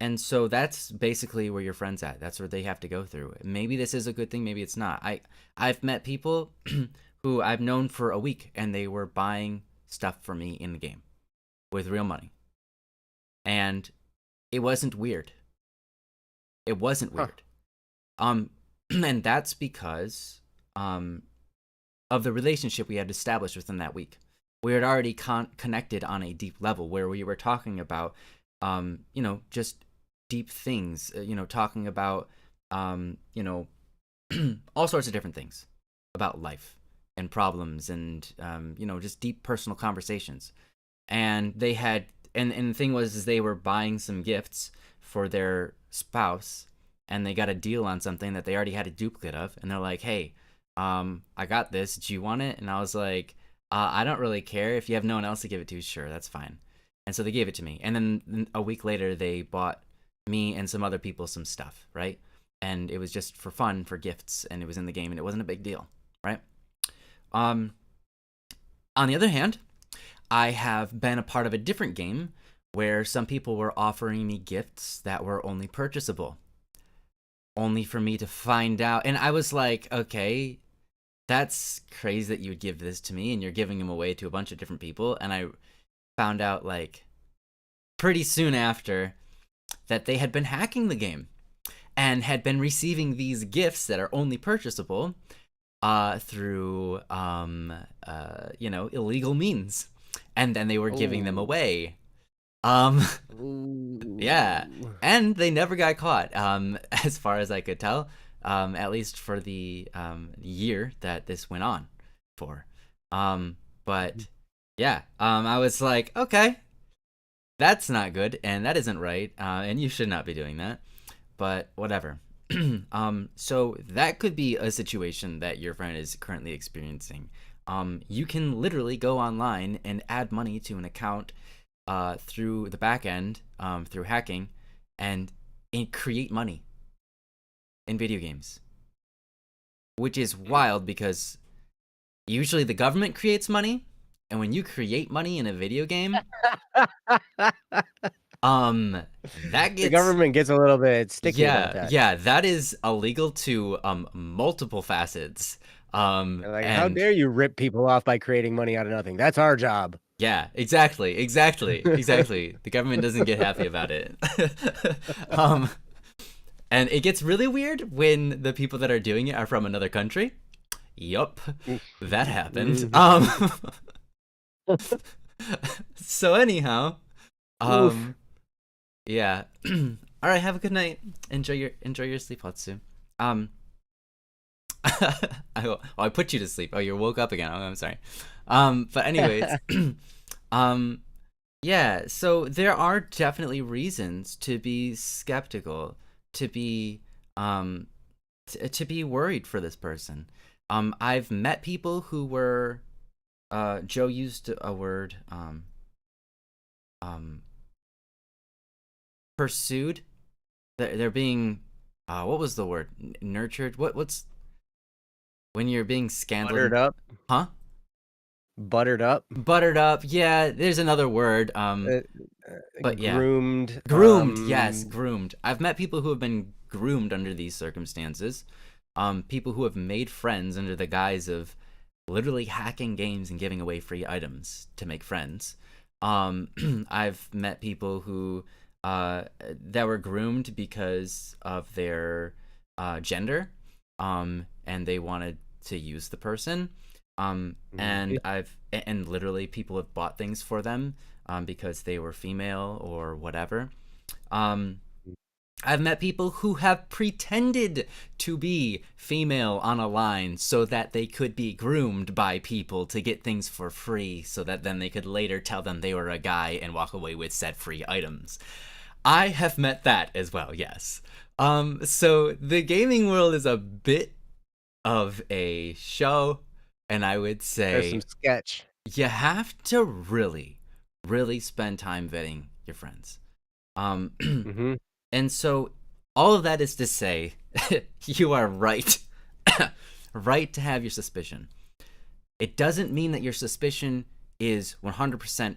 And so that's basically where your friend's at. That's where they have to go through. Maybe this is a good thing, maybe it's not. I've met people who I've known for a week, and they were buying stuff for me in the game. with real money. And it wasn't weird. It wasn't weird. And that's because of the relationship we had established within that week. We had already connected on a deep level where we were talking about, just deep things, talking about, all sorts of different things about life and problems and, just deep personal conversations. And they had, and the thing was, is they were buying some gifts for their spouse, and they got a deal on something that they already had a duplicate of. And they're like, hey, I got this. Do you want it? And I was like, I don't really care. If you have no one else to give it to, sure, that's fine. And so they gave it to me. And then a week later, they bought me and some other people some stuff, right? And it was just for fun, for gifts, and it was in the game, and it wasn't a big deal, right? On the other hand, I have been a part of a different game where some people were offering me gifts that were only purchasable, only for me to find out. And I was like, okay, that's crazy that you would give this to me, and you're giving them away to a bunch of different people. And I found out, like, pretty soon after that they had been hacking the game and had been receiving these gifts that are only purchasable through illegal means, and then they were giving them away. Yeah, and they never got caught, as far as I could tell, at least for the year that this went on for. But yeah, I was like, okay, that's not good, and that isn't right, and you should not be doing that. But whatever. So that could be a situation that your friend is currently experiencing. You can literally go online and add money to an account through the back end, through hacking, and create money in video games. Which is wild, because usually the government creates money, and when you create money in a video game, that gets, the government gets a little bit sticky about that. Yeah, that is illegal to multiple facets. Like, how dare you rip people off by creating money out of nothing? That's our job. Yeah, exactly. The government doesn't get happy about it. And it gets really weird when the people that are doing it are from another country. Yup, that happened. So anyhow, yeah. All right, have a good night. Enjoy your sleep, Hatsu. I put you to sleep. Oh, you woke up again. Oh, I'm sorry. But anyways, yeah. So there are definitely reasons to be skeptical, to be to be worried for this person. I've met people who were, Joe used a word, pursued. They're being, what was the word? Nurtured. What's when you're being scandaled? Buttered up. Huh? Buttered up. Buttered up. Yeah, there's another word. But yeah, groomed. Yes, groomed. I've met people who have been groomed under these circumstances. People who have made friends under the guise of literally hacking games and giving away free items to make friends. I've met people who that were groomed because of their gender, and they wanted to use the person. And literally people have bought things for them because they were female or whatever. I've met people who have pretended to be female on a line so that they could be groomed by people to get things for free, so that then they could later tell them they were a guy and walk away with said free items. I have met that as well, yes. So the gaming world is a bit of a show, and I would say there's some sketch. You have to really, really spend time vetting your friends. And so all of that is to say, you are right. Right to have your suspicion. It doesn't mean that your suspicion is 100%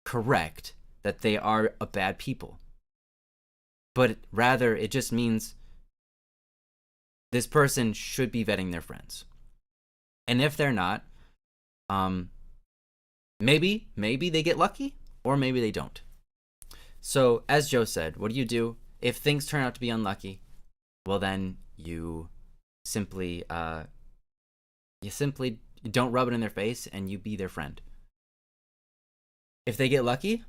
correct, that they are a bad people. But rather, it just means this person should be vetting their friends. And if they're not, maybe they get lucky. or maybe they don't. So as Joe said, what do? If things turn out to be unlucky, well then you simply don't rub it in their face and you be their friend. If they get lucky,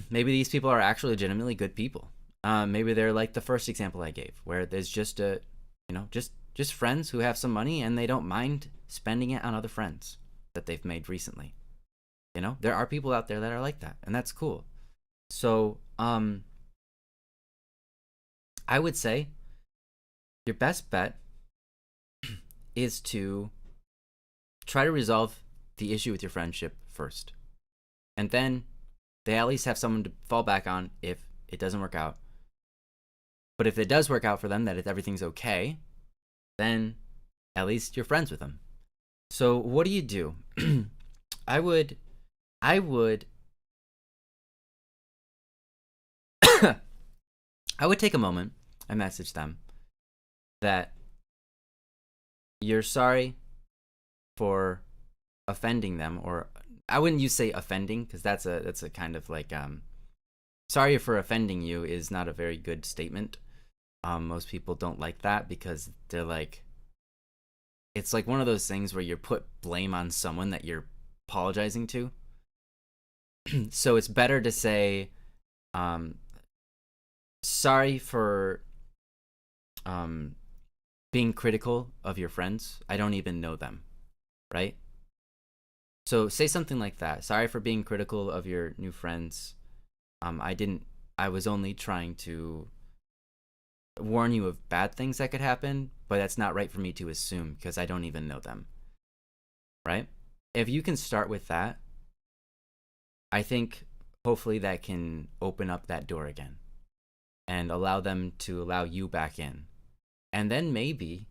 maybe these people are actually legitimately good people. Maybe they're like the first example I gave, where there's just just friends who have some money and they don't mind spending it on other friends that they've made recently. There are people out there that are like that, and that's cool. So, I would say your best bet is to try to resolve the issue with your friendship first. And then they at least have someone to fall back on if it doesn't work out. But if it does work out for them, that if everything's okay, then at least you're friends with them. So what do? I would I would take a moment and message them that you're sorry for offending them, or I wouldn't use say offending, because that's a kind of like sorry for offending you is not a very good statement. Most people don't like that because they're like, it's like one of those things where you put blame on someone that you're apologizing to. So it's better to say, sorry for being critical of your friends. I don't even know them, right? So say something like that. Sorry for being critical of your new friends. I was only trying to warn you of bad things that could happen, but that's not right for me to assume because I don't even know them, right? If you can start with that, I think hopefully that can open up that door again and allow them to allow you back in. And then maybe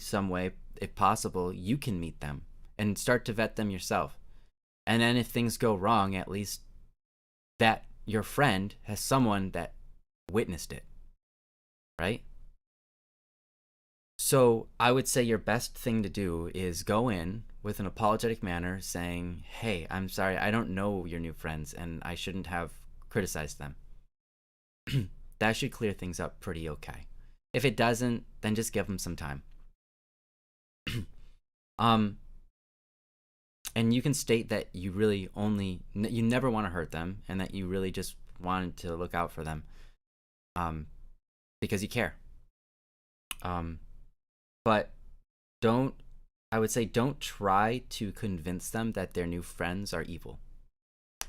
some way, if possible, you can meet them and start to vet them yourself. And then if things go wrong, at least that your friend has someone that witnessed it, right? So I would say your best thing to do is go in with an apologetic manner saying, hey, I'm sorry, I don't know your new friends and I shouldn't have criticized them. That should clear things up pretty okay. If it doesn't, then just give them some time. And you can state that you really you never want to hurt them and that you really just wanted to look out for them because you care. But I would say don't try to convince them that their new friends are evil.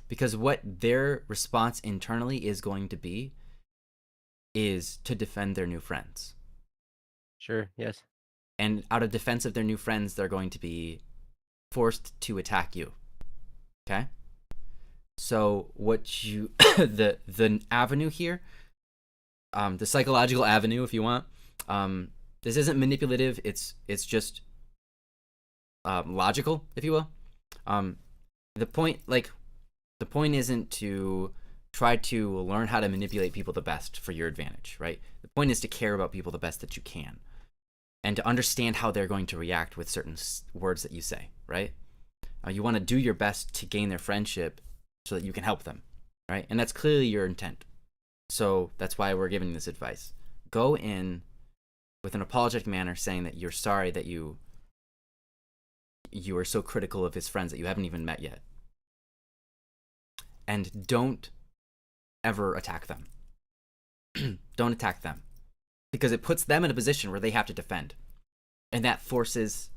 Because what their response internally is going to be is to defend their new friends. Sure, yes. And out of defense of their new friends, they're going to be forced to attack you. Okay? So what you the avenue here, the psychological avenue, if you want, this isn't manipulative, it's just logical, if you will. The point isn't to try to learn how to manipulate people the best for your advantage, right? The point is to care about people the best that you can and to understand how they're going to react with certain words that you say, right? You want to do your best to gain their friendship so that you can help them, right? And that's clearly your intent. So that's why we're giving this advice. Go in with an apologetic manner saying that you're sorry that you are so critical of his friends that you haven't even met yet. And don't ever attack them. Don't attack them. Because it puts them in a position where they have to defend. And that forces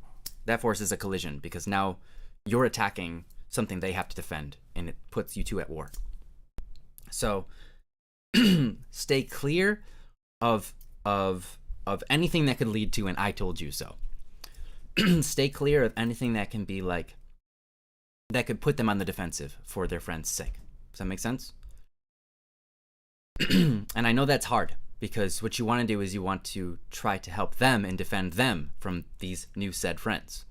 a collision because now you're attacking something they have to defend and it puts you two at war. So stay clear of anything that could lead to an I told you so. Stay clear of anything that can be like that could put them on the defensive for their friend's sake. Does that make sense? And I know that's hard because what you want to do is you want to try to help them and defend them from these new said friends.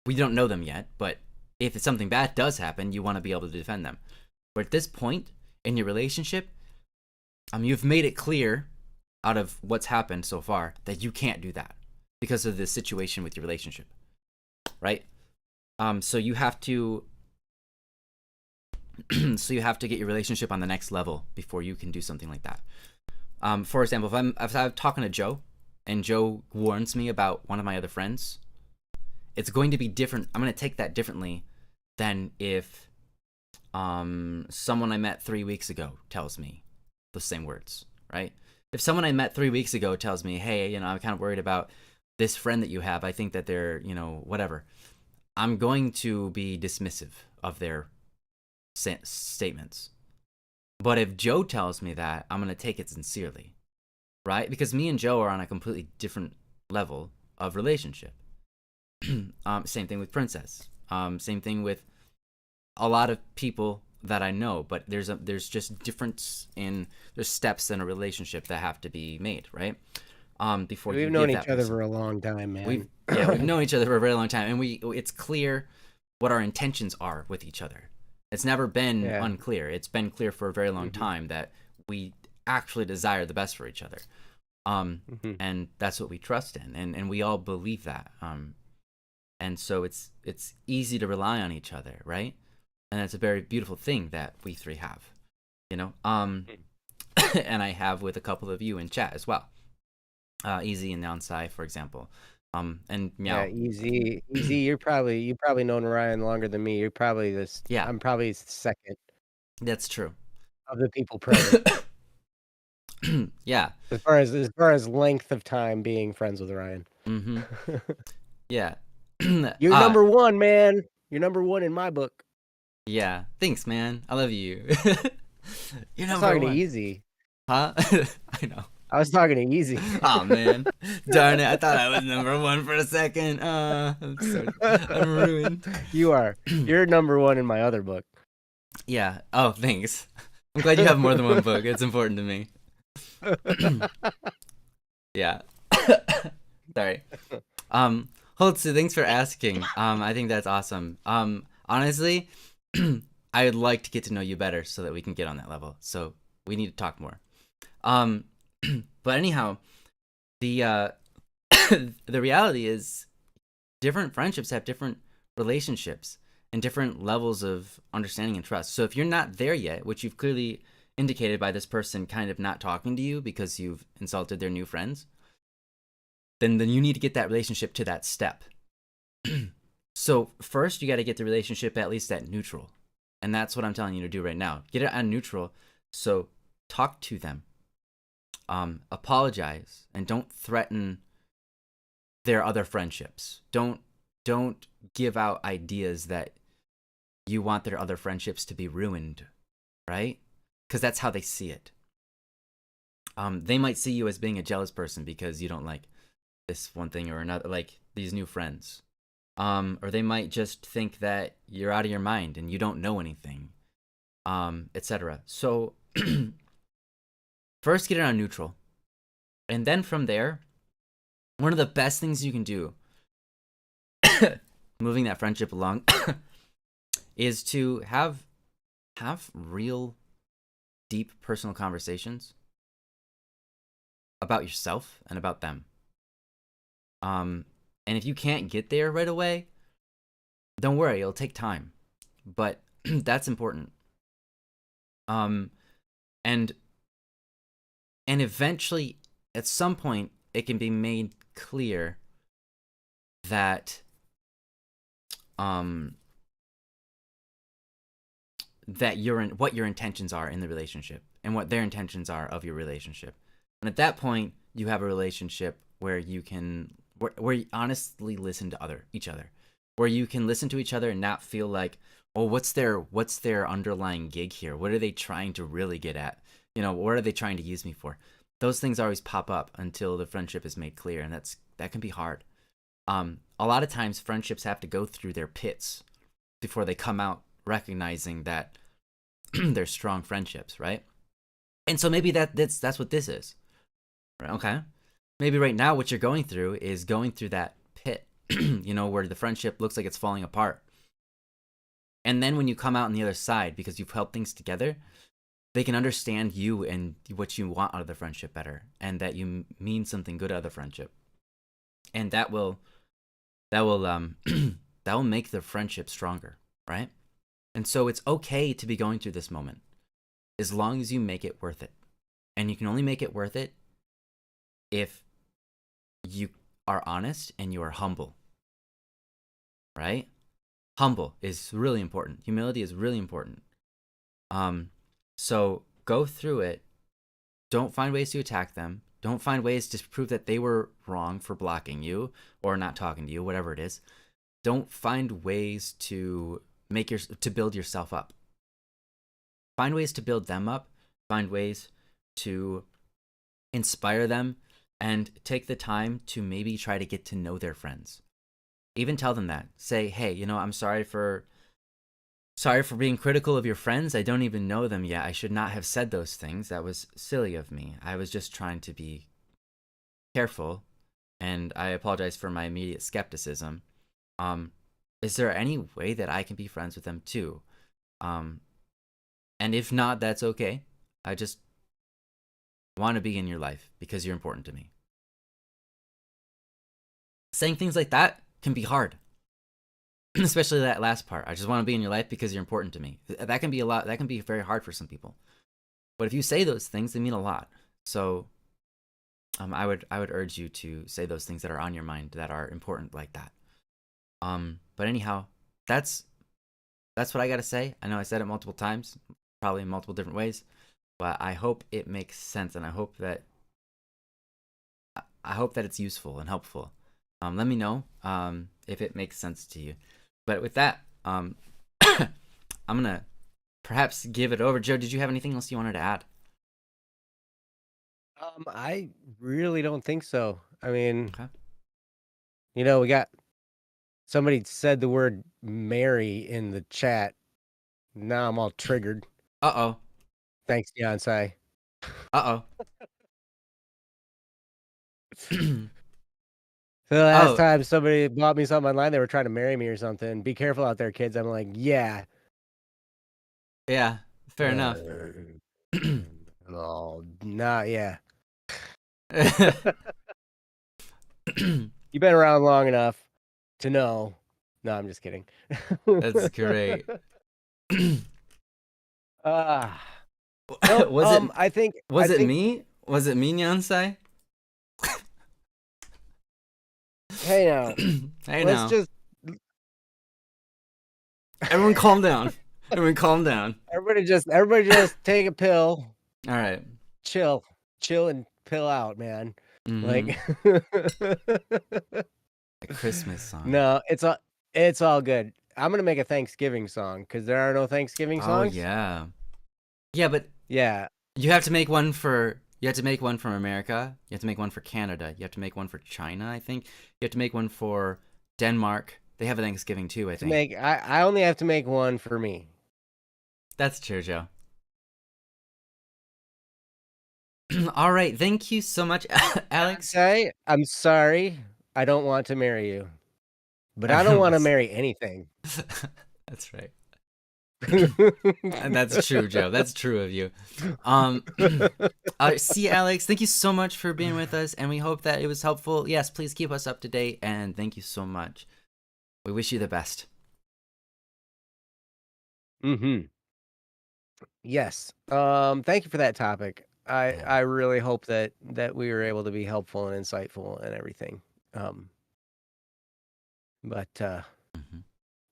We don't know them yet, but if something bad does happen, you want to be able to defend them. But at this point in your relationship, you've made it clear out of what's happened so far that you can't do that because of the situation with your relationship, right? So you have to So you have to get your relationship on the next level before you can do something like that. For example, if I'm talking to Joe and Joe warns me about one of my other friends, it's going to be different. I'm going to take that differently than if someone I met 3 weeks ago tells me the same words, right? If someone I met 3 weeks ago tells me, hey, I'm kind of worried about this friend that you have, I think that they're, whatever, I'm going to be dismissive of their statements. But if Joe tells me that, I'm going to take it sincerely, right? Because me and Joe are on a completely different level of relationship. Same thing with Princess. Same thing with a lot of people that I know, but there's just difference there's steps in a relationship that have to be made, right? Before we've known each other for a long time, man. We've known each other for a very long time, and it's clear what our intentions are with each other. It's never been unclear. It's been clear for a very long time that we actually desire the best for each other. And that's what we trust in, and we all believe that. And so it's easy to rely on each other, right? And it's a very beautiful thing that we three have, and I have with a couple of you in chat as well. Easy and Nansai, for example. And Meow. Yeah, easy. You probably known Ryan longer than me. You're probably this. Yeah, I'm probably second. That's true. Of the people present. Yeah. As far as length of time being friends with Ryan. Mm-hmm. Yeah. You're number one, man. You're number one in my book. Yeah. Thanks, man. I love you. You're number talking one. to Easy. Huh? I know. I was talking to Easy. Oh man, darn it! I thought I was number one for a second. I'm ruined. You are. You're number one in my other book. Yeah. Oh, thanks. I'm glad you have more than one book. It's important to me. Yeah. Sorry. Holtz, thanks for asking. I think that's awesome. Honestly, I'd like to get to know you better so that we can get on that level. So we need to talk more. But anyhow, the the reality is different friendships have different relationships and different levels of understanding and trust. So if you're not there yet, which you've clearly indicated by this person kind of not talking to you because you've insulted their new friends, then you need to get that relationship to that step. So first you got to get the relationship at least at neutral. And that's what I'm telling you to do right now. Get it on neutral. So talk to them. Apologize, and don't threaten their other friendships. Don't give out ideas that you want their other friendships to be ruined, right? Because that's how they see it. They might see you as being a jealous person because you don't like this one thing or another, like these new friends. Or they might just think that you're out of your mind and you don't know anything, etc. So first, get it on neutral. And then from there, one of the best things you can do, moving that friendship along, is to have real, deep personal conversations about yourself and about them. And if you can't get there right away, don't worry, it'll take time. But that's important. And eventually, at some point, it can be made clear that what your intentions are in the relationship and what their intentions are of your relationship. And at that point, you have a relationship where you honestly listen to each other, where you can listen to each other and not feel like, oh, what's their underlying gig here? What are they trying to really get at? What are they trying to use me for? Those things always pop up until the friendship is made clear, and that can be hard. A lot of times friendships have to go through their pits before they come out recognizing that they're strong friendships, right? And so maybe that's what this is. Right? Okay. Maybe right now what you're going through is going through that pit, where the friendship looks like it's falling apart. And then when you come out on the other side, because you've held things together, they can understand you and what you want out of the friendship better, and that you mean something good out of the friendship, and that will make the friendship stronger, right? And so it's okay to be going through this moment as long as you make it worth it. And you can only make it worth it if you are honest and you are humble. Right? Humble is really important. Humility is really important. So go through it. Don't find ways to attack them. Don't find ways to prove that they were wrong for blocking you or not talking to you, whatever it is. Don't find ways to build yourself up. Find ways to build them up. Find ways to inspire them, and take the time to maybe try to get to know their friends. Even tell them that. Say, hey, I'm sorry for being critical of your friends. I don't even know them yet. I should not have said those things. That was silly of me. I was just trying to be careful, and I apologize for my immediate skepticism. Is there any way that I can be friends with them too? And if not, that's okay. I just want to be in your life because you're important to me. Saying things like that can be hard. Especially that last part. I just want to be in your life because you're important to me. That can be a lot. That can be very hard for some people. But if you say those things, they mean a lot. So I would urge you to say those things that are on your mind that are important like that. But anyhow, that's what I got to say. I know I said it multiple times, probably in multiple different ways, but I hope it makes sense, and I hope that it's useful and helpful. Let me know if it makes sense to you. But with that, I'm gonna perhaps give it over. Joe, did you have anything else you wanted to add? I really don't think so. I mean, Okay. we got somebody said the word Mary in the chat. Now I'm all triggered. Uh-oh. Thanks, Beyonce. Uh-oh. So the last time somebody bought me something online, they were trying to marry me or something. Be careful out there, kids. I'm like, yeah. Yeah, fair enough. Oh, nah, yeah. You've been around long enough to know. No, I'm just kidding. That's great. No, Was it? I think. Was it me? Was it me, Nyansai? Hey now. Hey Let's now. just. Everyone calm down. Everyone calm down. Everybody just take a pill. All right. Chill and pill out, man. Like a Christmas song. No, it's all good. I'm gonna make a Thanksgiving song because there are no Thanksgiving songs. Oh yeah. Yeah, but yeah, you have to make one for. You have to make one from America. You have to make one for Canada. You have to make one for China, I think. You have to make one for Denmark. They have a Thanksgiving too, I think. I only have to make one for me. That's true, Joe. All right, thank you so much, Alex. Okay, I'm sorry. I don't want to marry you, but I don't want to marry anything. That's right. And that's true, Joe. That's true of you. See, Alex, thank you so much for being with us, and we hope that it was helpful. Yes, please keep us up to date, and thank you so much. We wish you the best. Yes. Thank you for that topic. I really hope that we were able to be helpful and insightful and everything.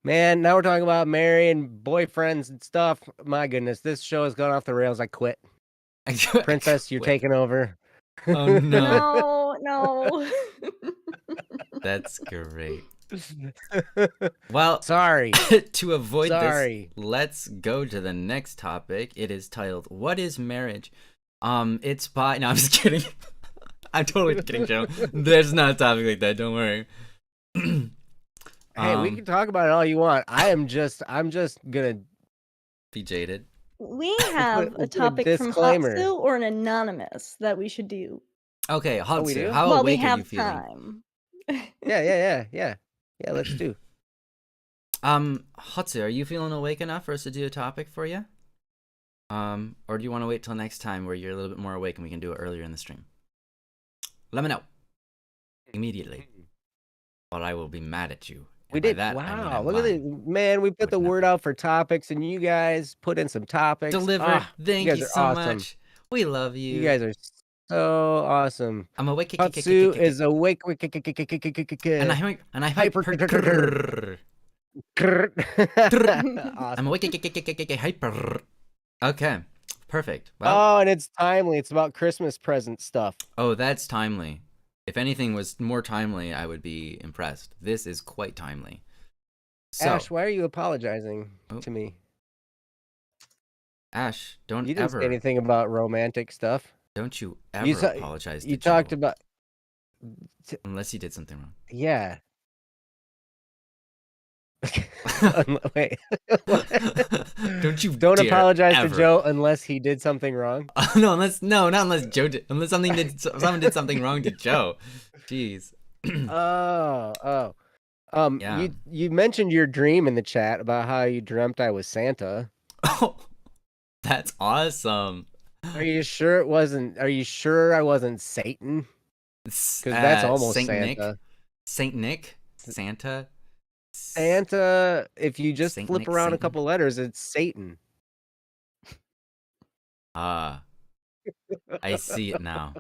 Man, now we're talking about marrying boyfriends and stuff. My goodness, this show has gone off the rails. I quit. Princess, you're taking over. Oh no. No. That's great. Well, sorry. To avoid this, let's go to the next topic. It is titled, "What is Marriage?" It's by... No, I'm just kidding. I'm totally kidding, Joe. There's not a topic like that. Don't worry. Hey, we can talk about it all you want. I'm just gonna be jaded. We have a topic from Hatsu or an anonymous that we should do. Okay, Hatsu, how well, awake we have are you feeling? time. Yeah, let's do. Hatsu, are you feeling awake enough for us to do a topic for you? Or do you want to wait till next time where you're a little bit more awake and we can do it earlier in the stream? Let me know immediately, or I will be mad at you We And by did. that, I mean Wow. I'm Look at it. lying. Man, we put Would the never. word out for topics and you guys put in some topics. Delivered. You Thank guys you are so awesome. much. We love You you. guys are so awesome. I'm awake. Hatsu is awake. And I hyper. I'm Awesome. awake. Hyper. Okay. Perfect. Well, Oh, and it's timely. It's about Christmas present stuff. oh, that's timely. If anything was more timely, I would be impressed. This is quite timely. So, Ash, why are you apologizing Oh. to me? Ash, don't You didn't say ever, anything about romantic stuff. don't you You ever saw, apologize you to Joe talked about, unless he did something wrong. yeah. Wait. Don't you Don't dare apologize to ever. Joe unless he did something wrong. No, not unless Joe did, unless someone did something wrong to Joe. Jeez. Oh. Yeah. You mentioned your dream in the chat about how you dreamt I was Santa. Oh, that's awesome. Are you sure it wasn't? Are you sure I wasn't Satan? Because that's almost Saint Santa. Nick. Saint Nick. Santa. Santa, if you just Saint flip Nick, around a Satan. couple letters, it's Satan. I see it now.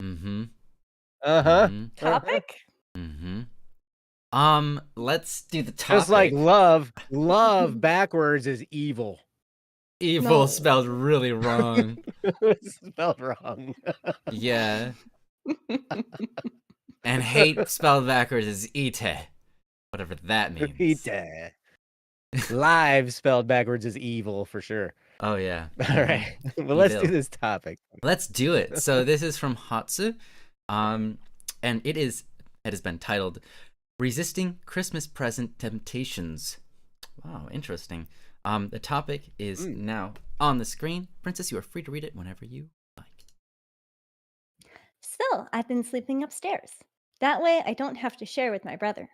Mm-hmm. Uh-huh. Mm-hmm. Topic? Mm-hmm. Let's do the topic. Just like love backwards is evil. Evil No. spelled really wrong. It's spelled wrong. Yeah. And hate spelled backwards is ite. Whatever that means. Ite. Live spelled backwards is evil for sure. Oh yeah. All right. Well, let's do this topic. Let's do it. So this is from Hatsu. And it has been titled Resisting Christmas Present Temptations. Wow, interesting. The topic is now on the screen. Princess, you are free to read it whenever you like. So, I've been sleeping upstairs. That way, I don't have to share with my brother.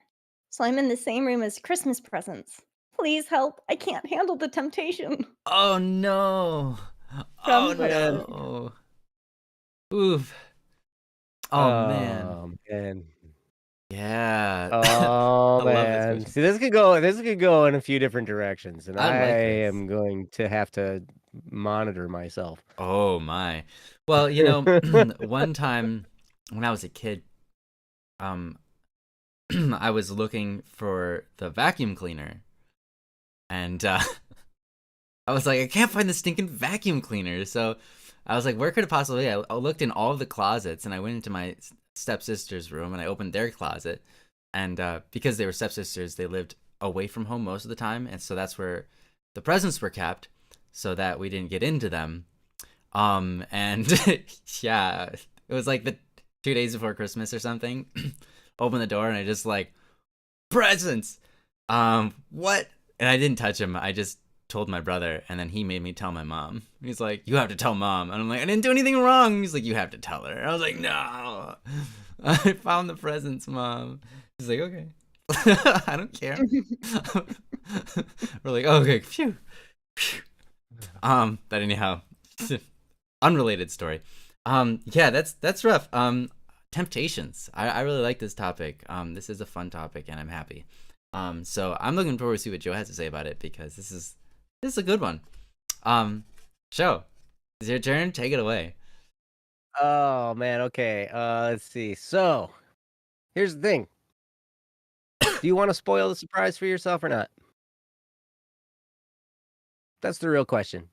So, I'm in the same room as Christmas presents. Please help. I can't handle the temptation. Oh no. From Oh man. no. Oof. Oh man. Man. Yeah. Oh I love this man. question. See, this could go in a few different directions, and I like this. am going to have to monitor myself. Oh my. Well, one time when I was a kid, I was looking for the vacuum cleaner, and I was like, I can't find the stinking vacuum cleaner. So I was like, where could it possibly be? I looked in all of the closets, and I went into my stepsister's room, and I opened their closet. And because they were stepsisters, they lived away from home most of the time, and so that's where the presents were kept, so that we didn't get into them. And yeah, it was like the 2 days before Christmas or something. Open the door, and I just like, presents. What? And I didn't touch him. I just told my brother, and then he made me tell my mom. He's like, you have to tell mom. And I'm like, I didn't do anything wrong. He's like, you have to tell her. And I was like, no, I found the presents, mom. He's like, okay. I don't care. We're like, okay, phew. But anyhow, unrelated story. Yeah, that's rough. Temptations. I really like this topic. This is a fun topic, and I'm happy. So I'm looking forward to see what Joe has to say about it, because this is a good one. Joe, it's your turn. Take it away. Oh man, okay. Let's see. So, here's the thing. Do you want to spoil the surprise for yourself or not? That's the real question.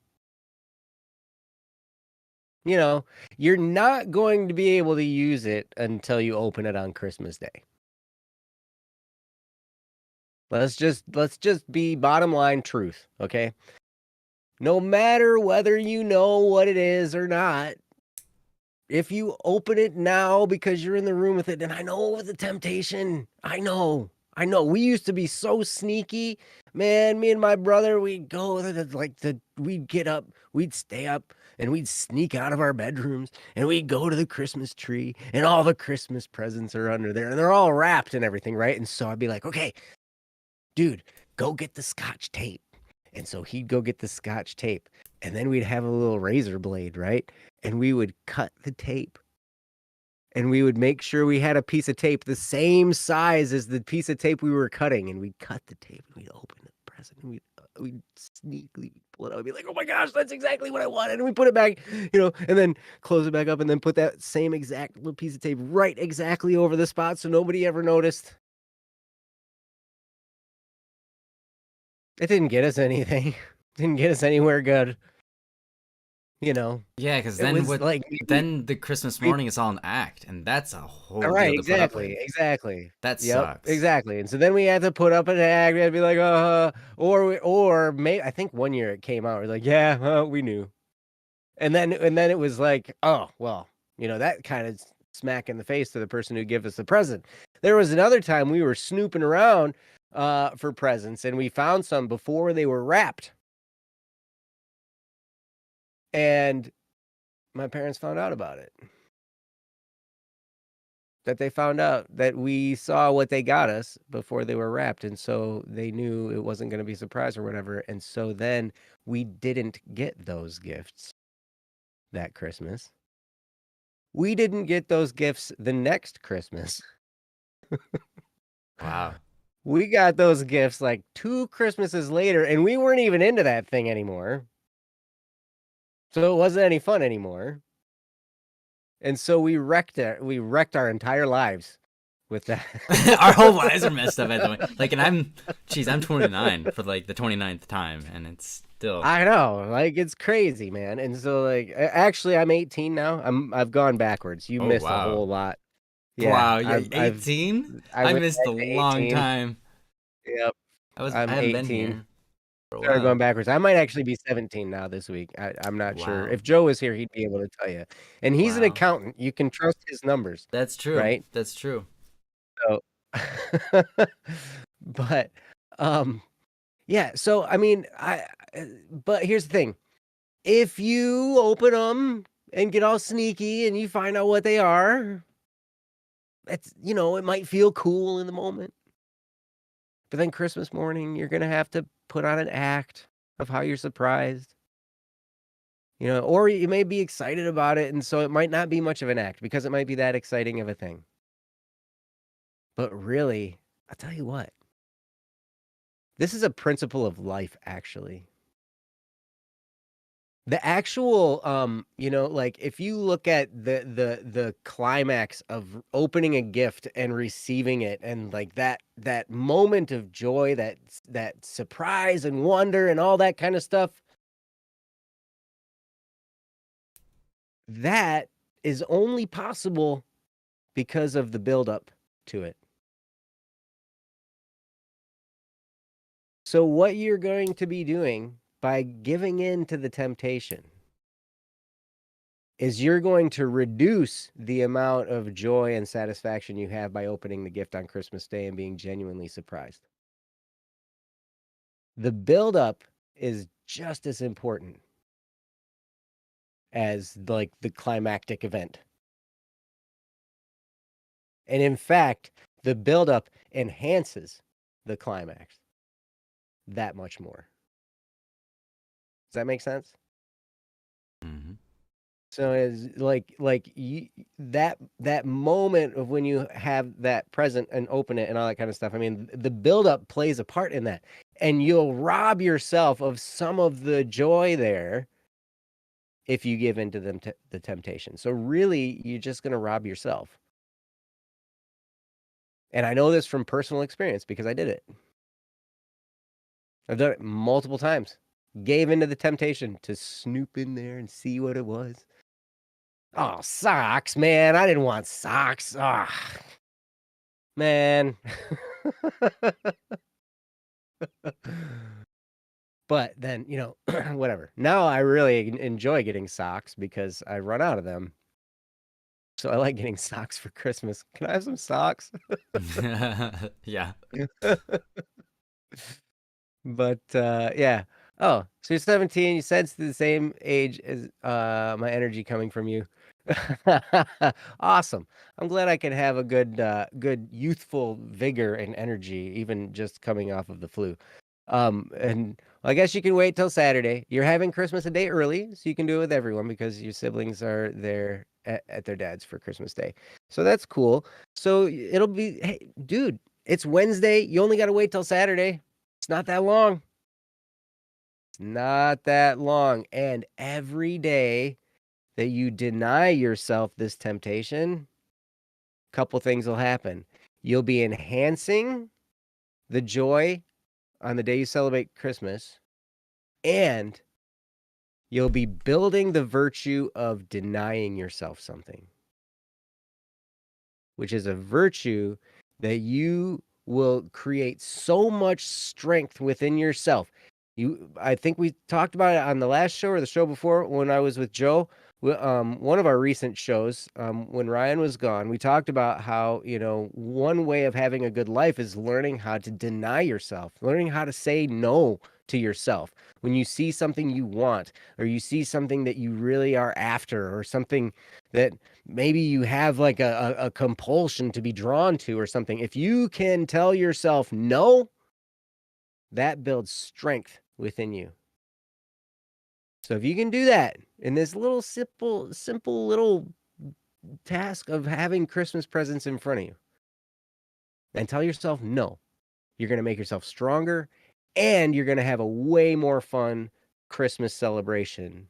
You're not going to be able to use it until you open it on Christmas Day. Let's just be bottom line truth, okay? No matter whether you know what it is or not, if you open it now because you're in the room with it, and I know the temptation. I know. We used to be so sneaky, man. Me and my brother, we'd go we'd get up, we'd stay up, and we'd sneak out of our bedrooms, and we'd go to the Christmas tree, and all the Christmas presents are under there, and they're all wrapped and everything, right? And so I'd be like, okay, dude, go get the Scotch tape. And so he'd go get the Scotch tape, and then we'd have a little razor blade, right? And we would cut the tape, and we would make sure we had a piece of tape the same size as the piece of tape we were cutting, and we'd cut the tape and we'd open the present and we'd sneakily pull it out and be like, oh my gosh, that's exactly what I wanted. And we put it back, and then close it back up and then put that same exact little piece of tape right exactly over the spot so nobody ever noticed. It didn't get us anything. Didn't get us anywhere good. Yeah, because It then was what? like Then the Christmas morning is all an act, and that's a whole right, deal to put up with. exactly. That Yep, sucks. exactly. And so then we had to put up an act. We had to be like, or maybe I think one year it came out. We're like, yeah, well, we knew. And then it was like, oh well, that kind of smack in the face to the person who gave us the present. There was another time we were snooping around for presents, and we found some before they were wrapped. And my parents found out about it. That they found out that we saw what they got us before they were wrapped. And so they knew it wasn't going to be a surprise or whatever. And so then we didn't get those gifts that Christmas. We didn't get those gifts the next Christmas. Wow. We got those gifts like 2 Christmases later, and we weren't even into that thing anymore. So it wasn't any fun anymore. And so we wrecked our entire lives with that. Our whole lives are messed up at the way. Like, and I'm 29 for like the 29th time, and it's still. I know, like it's crazy, man. And so, like, actually, I'm 18 now. I've gone backwards. You missed a whole lot. Yeah, wow, you're 18? I missed a long 18. time. Yep, I I'm haven't 18. been here for a Started while. going backwards. I might actually be 17 now this week. I'm not sure. Wow. If Joe was here, he'd be able to tell you. And he's an Wow. accountant. You can trust his numbers. That's true. Right? That's true. So, but, yeah. So I mean, but here's the thing: if you open them and get all sneaky and you find out what they are, it's it might feel cool in the moment, but then Christmas morning you're gonna have to put on an act of how you're surprised. Or you may be excited about it, and so it might not be much of an act because it might be that exciting of a thing. But really, I'll tell you what. This is a principle of life, actually. The actual, like if you look at the climax of opening a gift and receiving it, and like that moment of joy, that surprise and wonder and all that kind of stuff, that is only possible because of the buildup to it. So what you're going to be doing by giving in to the temptation is you're going to reduce the amount of joy and satisfaction you have by opening the gift on Christmas Day and being genuinely surprised. The buildup is just as important as like the climactic event. And in fact, the buildup enhances the climax that much more. Does that make sense? Mm-hmm. So it's like that moment of when you have that present and open it and all that kind of stuff. I mean, the buildup plays a part in that, and you'll rob yourself of some of the joy there if you give into the temptation. So really, you're just going to rob yourself. And I know this from personal experience because I did it. I've done it multiple times. Gave into the temptation to snoop in there and see what it was. Oh, socks, man. I didn't want socks. Ah, man. But then, whatever. Now I really enjoy getting socks because I run out of them. So I like getting socks for Christmas. Can I have some socks? Yeah. But yeah. Oh, so you're 17. You said it's the same age as my energy coming from you. Awesome. I'm glad I can have a good youthful vigor and energy, even just coming off of the flu. And Well, I guess you can wait till Saturday. You're having Christmas a day early, so you can do it with everyone because your siblings are there at their dad's for Christmas Day. So that's cool. So it'll be, hey, dude, it's Wednesday. You only got to wait till Saturday. It's not that long. It's not that long. And every day that you deny yourself this temptation, a couple things will happen. You'll be enhancing the joy on the day you celebrate Christmas, and you'll be building the virtue of denying yourself something, which is a virtue that you will create so much strength within yourself. I think we talked about it on the last show or the show before when I was with Joe. One of our recent shows, when Ryan was gone, we talked about how, one way of having a good life is learning how to deny yourself, learning how to say no to yourself. When you see something you want, or you see something that you really are after, or something that maybe you have like a compulsion to be drawn to or something, if you can tell yourself no, that builds strength within you. So if you can do that in this little simple little task of having Christmas presents in front of you, and tell yourself no, you're going to make yourself stronger, and you're going to have a way more fun Christmas celebration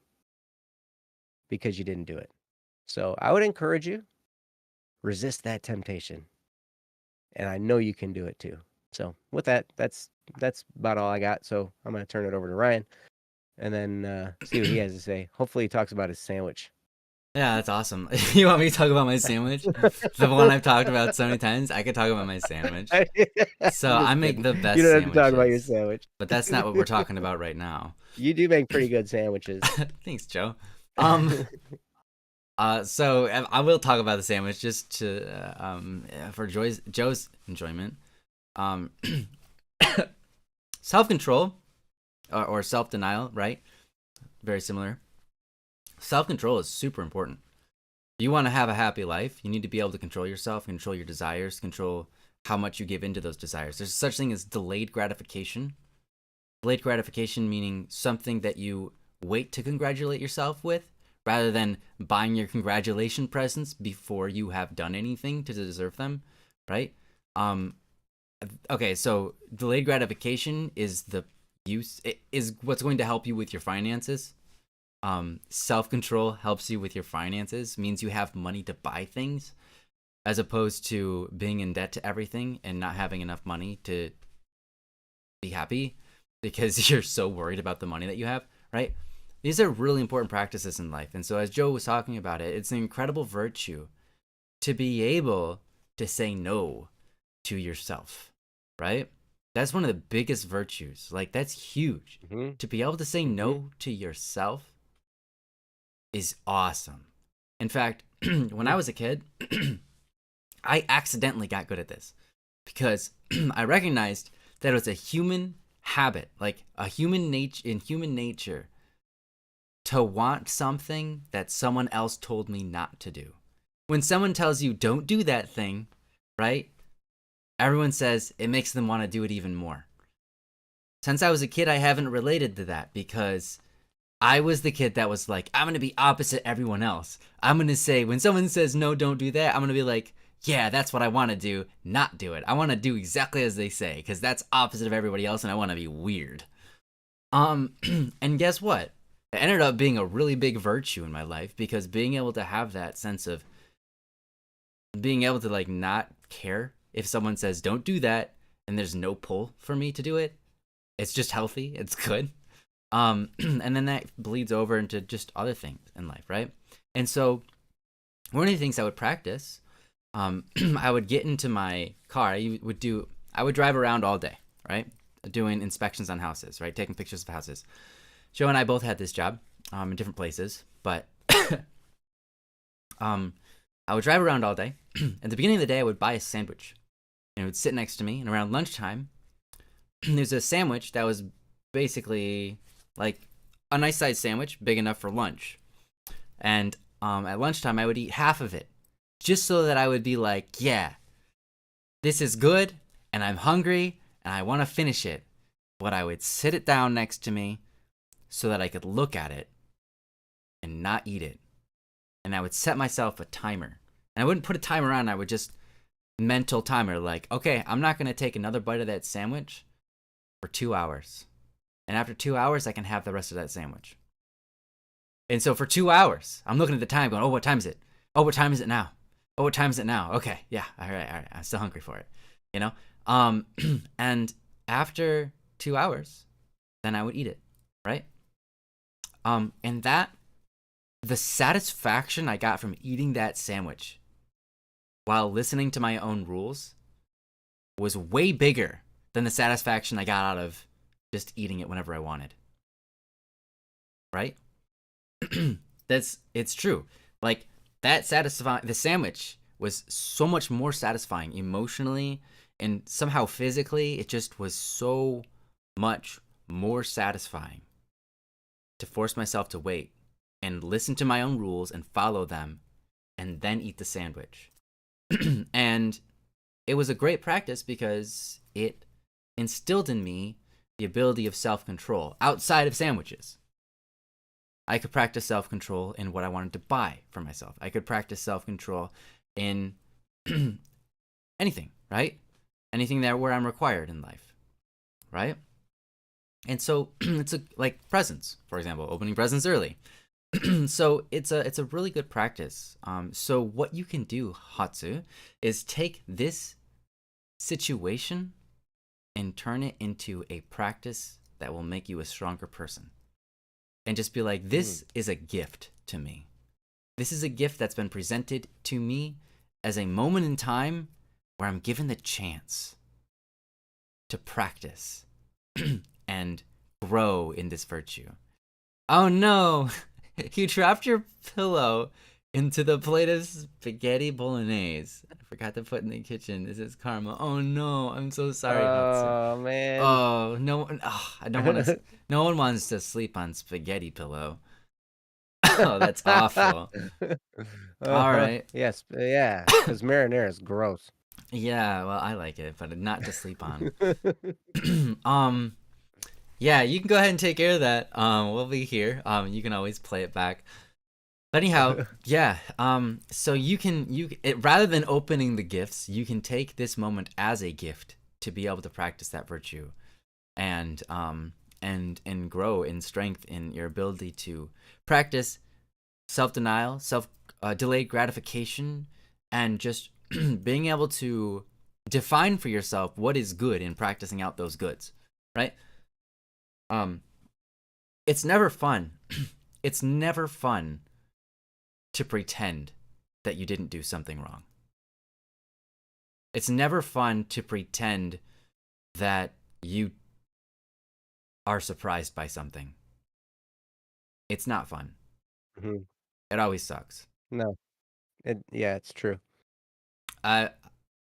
because you didn't do it. So I would encourage you, resist that temptation. And I know you can do it too. So with that, that's about all I got. So I'm going to turn it over to Ryan and then see what he has to say. Hopefully he talks about his sandwich. Yeah, that's awesome. You want me to talk about my sandwich? The one I've talked about so many times? I could talk about my sandwich. So I make the best sandwiches. You don't have to talk about your sandwich. But that's not what we're talking about right now. You do make pretty good sandwiches. Thanks, Joe. So I will talk about the sandwich just to for Joe's enjoyment. Self-control or self-denial, right? Very similar. Self-control is super important. If you want to have a happy life, you need to be able to control yourself, control your desires, control how much you give into those desires. There's such thing as delayed gratification. Delayed gratification meaning something that you wait to congratulate yourself with, rather than buying your congratulation presents before you have done anything to deserve them, right? Okay, so delayed gratification is what's going to help you with your finances. Self-control helps you with your finances, means you have money to buy things, as opposed to being in debt to everything and not having enough money to be happy because you're so worried about the money that you have, right? These are really important practices in life. And so as Joe was talking about it, it's an incredible virtue to be able to say no to yourself, right? That's one of the biggest virtues. Like, that's huge. Mm-hmm. To be able to say no to yourself is awesome. In fact, when I was a kid, I accidentally got good at this because I recognized that it was a human habit, like a human nature, to want something that someone else told me not to do. When someone tells you don't do that thing, right? Everyone says it makes them want to do it even more. Since I was a kid, I haven't related to that because I was the kid that was like, I'm going to be opposite everyone else. I'm going to say, when someone says, no, don't do that, I'm going to be like, yeah, that's what I want to do. Not do it. I want to do exactly as they say because that's opposite of everybody else and I want to be weird. And guess what? It ended up being a really big virtue in my life because being able to have that sense of being able to like not care if someone says don't do that and there's no pull for me to do it, it's just healthy, it's good. And then that bleeds over into just other things in life, right? And so one of the things I would practice, I would get into my car. I would drive around all day, right? Doing inspections on houses, right? Taking pictures of houses. Joe and I both had this job in different places, but I would drive around all day. At the beginning of the day, I would buy a sandwich, and it would sit next to me. And around lunchtime, there's a sandwich that was basically like a nice sized sandwich, big enough for lunch. And at lunchtime, I would eat half of it, just so that I would be like, yeah, this is good, and I'm hungry, and I want to finish it. but I would sit it down next to me so that I could look at it and not eat it. And I would set myself a timer. And I wouldn't put a timer on, I would just mental timer, like, okay, I'm not going to take another bite of that sandwich for 2 hours. And after 2 hours, I can have the rest of that sandwich. And so for 2 hours, I'm looking at the time going, oh, what time is it? Oh, what time is it now? Oh, what time is it now? Okay, yeah, all right. I'm still hungry for it, you know? And after 2 hours, then I would eat it, right? And that, the satisfaction I got from eating that sandwich while listening to my own rules was way bigger than the satisfaction I got out of just eating it whenever I wanted. Right? It's true. Like, that the sandwich was so much more satisfying emotionally and somehow physically. It just was so much more satisfying to force myself to wait and listen to my own rules and follow them and then eat the sandwich. And it was a great practice because it instilled in me the ability of self-control outside of sandwiches. I could practice self-control in what I wanted to buy for myself. I could practice self-control in anything, right? Anything where I'm required in life, right? And so it's like presents, for example, opening presents early. So it's a really good practice. So what you can do, Hatsu, is take this situation and turn it into a practice that will make you a stronger person. And just be like, this is a gift to me. This is a gift that's been presented to me as a moment in time where I'm given the chance to practice and grow in this virtue. Oh no, you dropped your pillow into the plate of spaghetti bolognese. I forgot to put in the kitchen. This is karma. Oh no, I'm so sorry, Hatsu. Oh man. Oh no, I don't want to. No one wants to sleep on spaghetti pillow. Oh, that's awful. All right. Yes, yeah, because marinara is gross. Yeah, well, I like it, but not to sleep on. Yeah, you can go ahead and take care of that. We'll be here. You can always play it back. But anyhow, yeah. So rather than opening the gifts, you can take this moment as a gift to be able to practice that virtue, and grow in strength in your ability to practice self-denial, delayed gratification, and just being able to define for yourself what is good in practicing out those goods, right? It's never fun. It's never fun to pretend that you didn't do something wrong. It's never fun to pretend that you are surprised by something. It's not fun. Mm-hmm. It always sucks. No, it's true. I've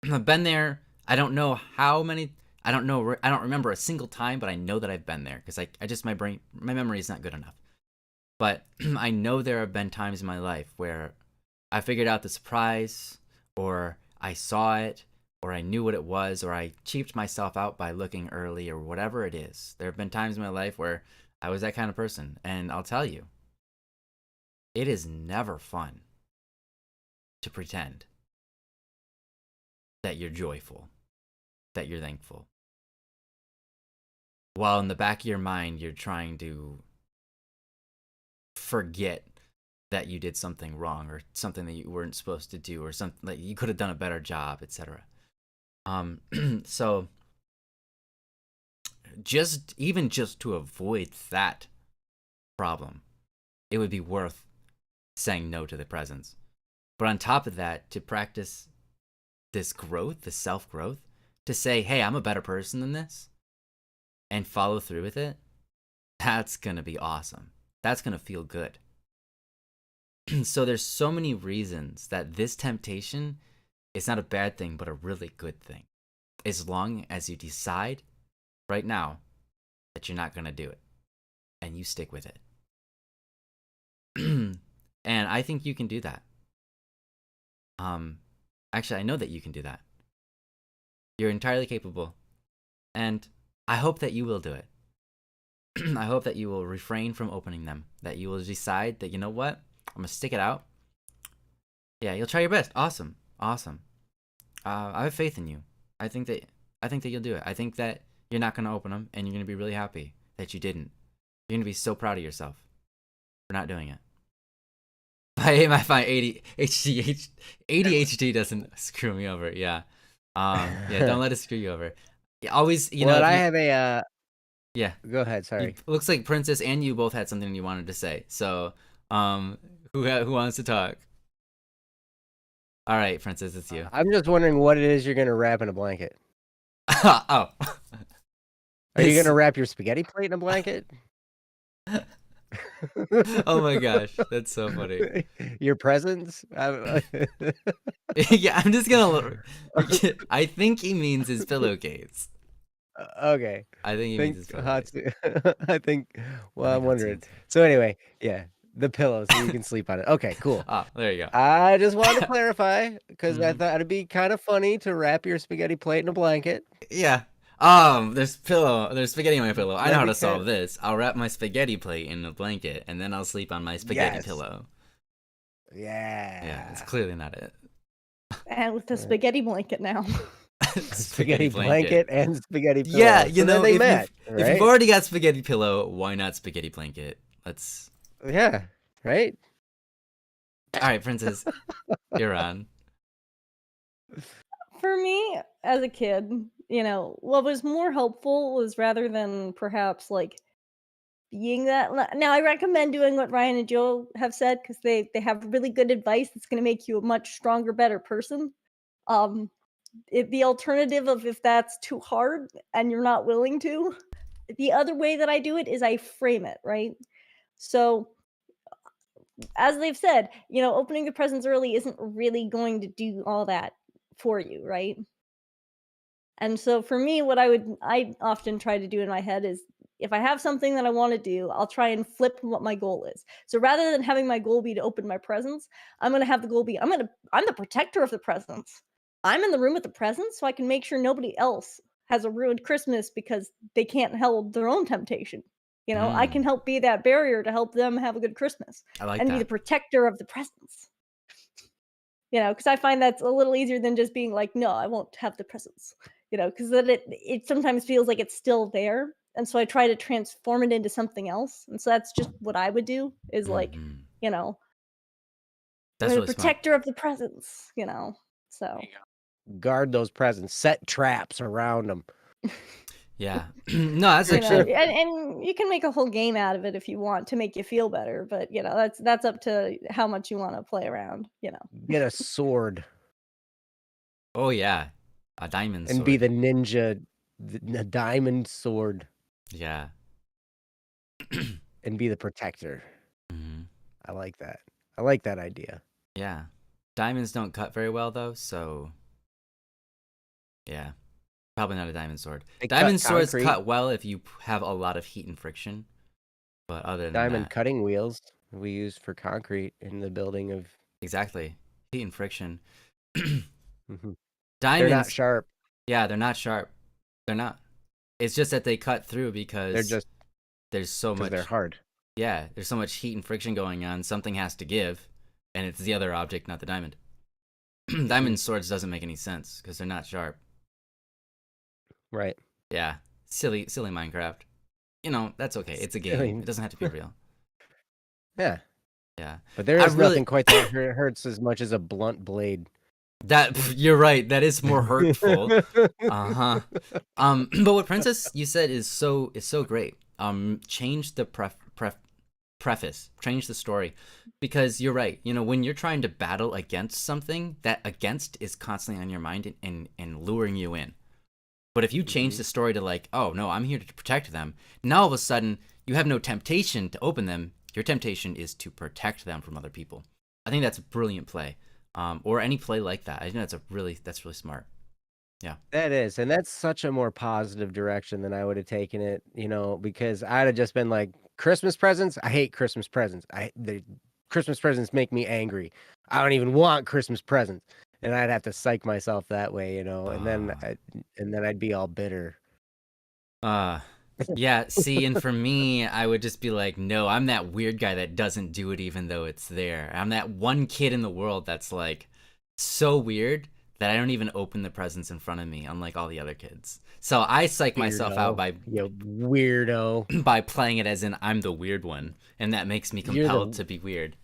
been there. I don't know how many. I don't remember a single time, but I know that I've been there because my memory is not good enough. But I know there have been times in my life where I figured out the surprise, or I saw it, or I knew what it was, or I cheaped myself out by looking early, or whatever it is. There have been times in my life where I was that kind of person, and I'll tell you, it is never fun to pretend that you're joyful, that you're thankful, while in the back of your mind you're trying to forget that you did something wrong, or something that you weren't supposed to do, or something that you could have done a better job, etc. So just to avoid that problem, it would be worth saying no to the presents. But on top of that, to practice this growth, this self-growth, to say, hey, I'm a better person than this, and follow through with it, that's gonna be awesome. That's gonna feel good. So there's so many reasons that this temptation is not a bad thing, but a really good thing, as long as you decide right now that you're not gonna do it, and you stick with it. And I think you can do that. Actually, I know that you can do that. You're entirely capable. And I hope that you will do it. I hope that you will refrain from opening them. That you will decide that, you know what? I'm gonna stick it out. Yeah, you'll try your best. Awesome. Awesome. I have faith in you. I think that you'll do it. I think that you're not gonna open them, and you're gonna be really happy that you didn't. You're gonna be so proud of yourself for not doing it. I find ADHD doesn't screw me over. Yeah. Yeah. Don't let it screw you over. Yeah, always, you know. Well, if I you- have a. yeah. Go ahead. Sorry. Looks like Princess and you both had something you wanted to say. So, who wants to talk? All right, Princess, it's you. I'm just wondering what it is you're gonna wrap in a blanket. Oh. Are you gonna wrap your spaghetti plate in a blanket? Oh my gosh, that's so funny. Your presents? Yeah, I'm just gonna. I think he means his pillowcase. Okay. I think he means his pillowcase. I think. Well, I I'm think wondering. hot So anyway, yeah, the pillow, so you can sleep on it. Okay, cool. Oh, there you go. I just wanted to clarify because I Mhm. thought it'd be kind of funny to wrap your spaghetti plate in a blanket. Yeah. There's spaghetti on my pillow. I know That'd how be to solve kinda- this. I'll wrap my spaghetti plate in a blanket, and then I'll sleep on my spaghetti Yes. pillow. Yeah. Yeah, it's clearly not it. And with the spaghetti blanket now. Spaghetti blanket and spaghetti pillow. Yeah, So you then know, they if match, you've right? already got spaghetti pillow, why not spaghetti blanket? Let's. Yeah, right. All right, Princess, you're on. For me, as a kid, what was more helpful was rather than perhaps like being that. Now, I recommend doing what Ryan and Joe have said because they have really good advice that's going to make you a much stronger, better person. Um, the alternative of if that's too hard and you're not willing to, the other way that I do it is I frame it, right? So, as they've said, opening the presents early isn't really going to do all that for you, right? And so for me, what I often try to do in my head is if I have something that I want to do, I'll try and flip what my goal is. So rather than having my goal be to open my presents, I'm going to have the goal be I'm the protector of the presents. I'm in the room with the presents so I can make sure nobody else has a ruined Christmas because they can't hold their own temptation. I can help be that barrier to help them have a good Christmas I like and be the that. protector of the presents. Because I find that's a little easier than just being like, no, I won't have the presents. Because then it sometimes feels like it's still there. And so I try to transform it into something else. And so that's just what I would do is like, Mhm. you know, That's I'm the really smart. protector of the presents, So Guard those presents. Set traps around them. Yeah. No, that's you know, actually. and you can make a whole game out of it if you want to make you feel better, but that's up to how much you want to play around, Get a sword Oh yeah, a diamond and sword. be the ninja, the diamond sword, Yeah. and be the protector. Hmm. I like that. I like that idea. Yeah. Diamonds don't cut very well though, so yeah, probably not a diamond sword. They Diamond cut swords concrete. cut well if you have a lot of heat and friction, but other than Diamond that, cutting wheels we use for concrete in the building of. exactly, heat and friction. Mhm. Diamonds, They're not sharp. yeah, they're not sharp. They're not. It's just that they cut through because They're just there's so because much. they're hard. Yeah, there's so much heat and friction going on. Something has to give, and it's the other object, not the diamond. Diamond swords doesn't make any sense because they're not sharp. Right. Yeah, silly Minecraft. That's okay. It's a game. Silly. It doesn't have to be real. Yeah. Yeah, But there I is really- nothing quite that hurts as much as a blunt blade. you're right. That is more hurtful. Uh-huh. But what Princess you said is so great. Change the preface, change the story, because you're right. When you're trying to battle against something, that against is constantly on your mind and luring you in. But if you change the story to like, oh no, I'm here to protect them, now all of a sudden you have no temptation to open them. Your temptation is to protect them from other people. I think that's a brilliant play. Or any play like that. I think that's really smart. Yeah. That is, and that's such a more positive direction than I would have taken it, because I'd have just been like, Christmas presents? I hate Christmas presents. The Christmas presents make me angry. I don't even want Christmas presents. And I'd have to psych myself that way, and then I'd be all bitter. Uh, yeah, see, and for me, I would just be like, no, I'm that weird guy that doesn't do it even though it's there. I'm that one kid in the world that's like so weird that I don't even open the presents in front of me, unlike all the other kids. So I psych myself out Weirdo. by You weirdo. by playing it as in I'm the weird one, and that makes me You're compelled the. to be weird.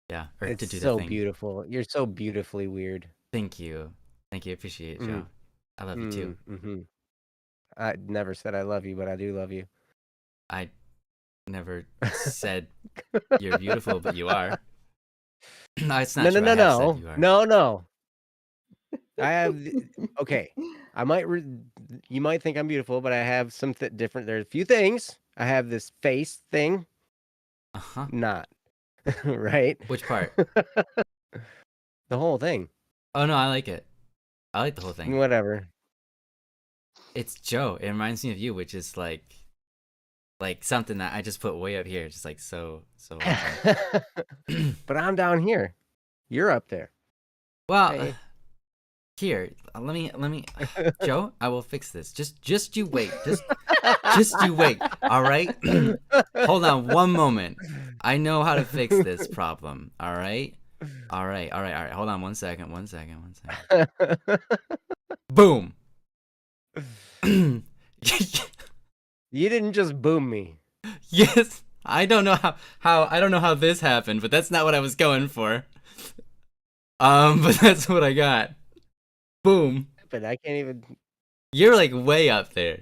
Yeah, or to It's do the so thing. beautiful. You're so beautifully weird. Thank you. Thank you. I appreciate it, Joe. Mm, I love you too. mm-hmm. I never said I love you, but I do love you. I never said you're beautiful, but you are. No, it's not No, no, true. I no, have said no, you are. no, no. I have. Okay, I might. You might think I'm beautiful, but I have some different. There's a few things. I have this face thing. Uh-huh. Not right. Which part? The whole thing. Oh no, I like it. I like the whole thing. Whatever. It's Joe. It reminds me of you, which is like something that I just put way up here, just like so awesome. But I'm down here. You're up there. Well, Hey. here, let me Joe, I will fix this. Just you wait. Just you wait. All right? Hold on one moment. I know how to fix this problem. All right? All right. Hold on one second. Boom. You didn't just boom me. Yes. I don't know how I don't know how this happened, but that's not what I was going for. But that's what I got. Boom. But I can't even. You're like way up there.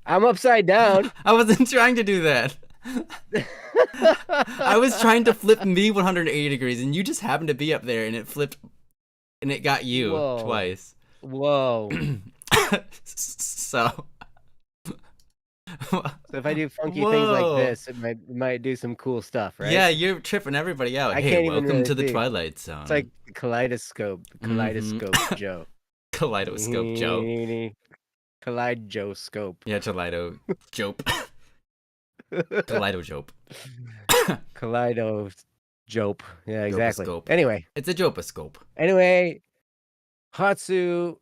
I'm upside down. I wasn't trying to do that. I was trying to flip me 180 degrees, and you just happened to be up there, and it flipped, and it got you Whoa. twice. Whoa. So if I do funky things like this, it might do some cool stuff, right? Yeah, you're tripping everybody out. I Hey, can't even welcome really to the see. Twilight Zone. It's like kaleidoscope. Kaleidoscope Joe. Kaleidoscope Joe. Kaleidoscope. Yeah, Kaleido Jope. Kaleido Jope. Kaleido-jope. Yeah, exactly. Jopascope. Anyway. It's a Jopascope. Anyway, Hatsu.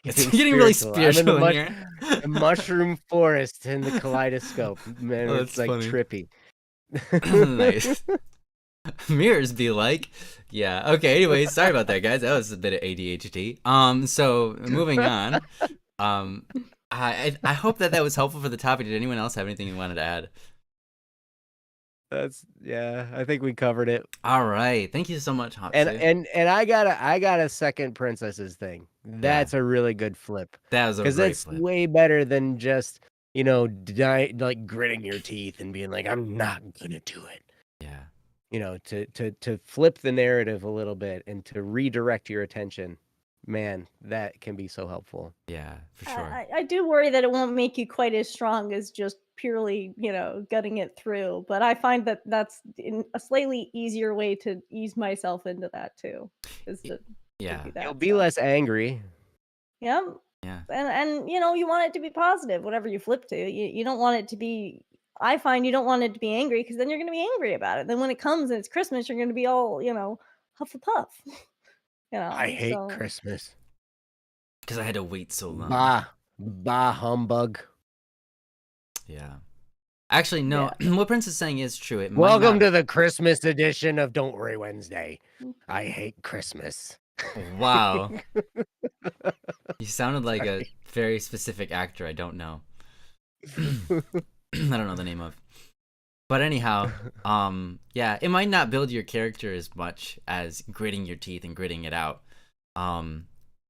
It's getting really spiritual I'm in here. the mushroom forest in the kaleidoscope. Man, Oh, it's like funny. trippy. Nice. Mirrors be like, yeah. Okay. Anyways, sorry about that, guys. That was a bit of ADHD. So moving on. I hope that was helpful for the topic. Did anyone else have anything you wanted to add? I think we covered it. All right. Thank you so much, Hatsu. And I got a second princesses thing. That's a really good flip. That was a great that's flip. way better than just, like gritting your teeth and being like, I'm not gonna do it. Yeah. To flip the narrative a little bit and to redirect your attention. Man, that can be so helpful. Yeah, for sure. I do worry that it won't make you quite as strong as just purely, gutting it through. But I find that that's a slightly easier way to ease myself into that too. Is to Yeah. do that You'll be stuff. less angry. Yeah. Yeah. And you want it to be positive, whatever you flip to. You don't want it to be. I find you don't want it to be angry because then you're going to be angry about it. Then when it comes and it's Christmas, you're going to be all huff a puff. I hate so. Christmas. Because I had to wait so long. Bah humbug. Yeah. Actually, no. Yeah. What Prince is saying is true. It Welcome to the Christmas edition of Don't Worry Wednesday. I hate Christmas. Wow. You sounded like a very specific actor I don't know. I don't know the name of. But anyhow, yeah, it might not build your character as much as gritting your teeth and gritting it out.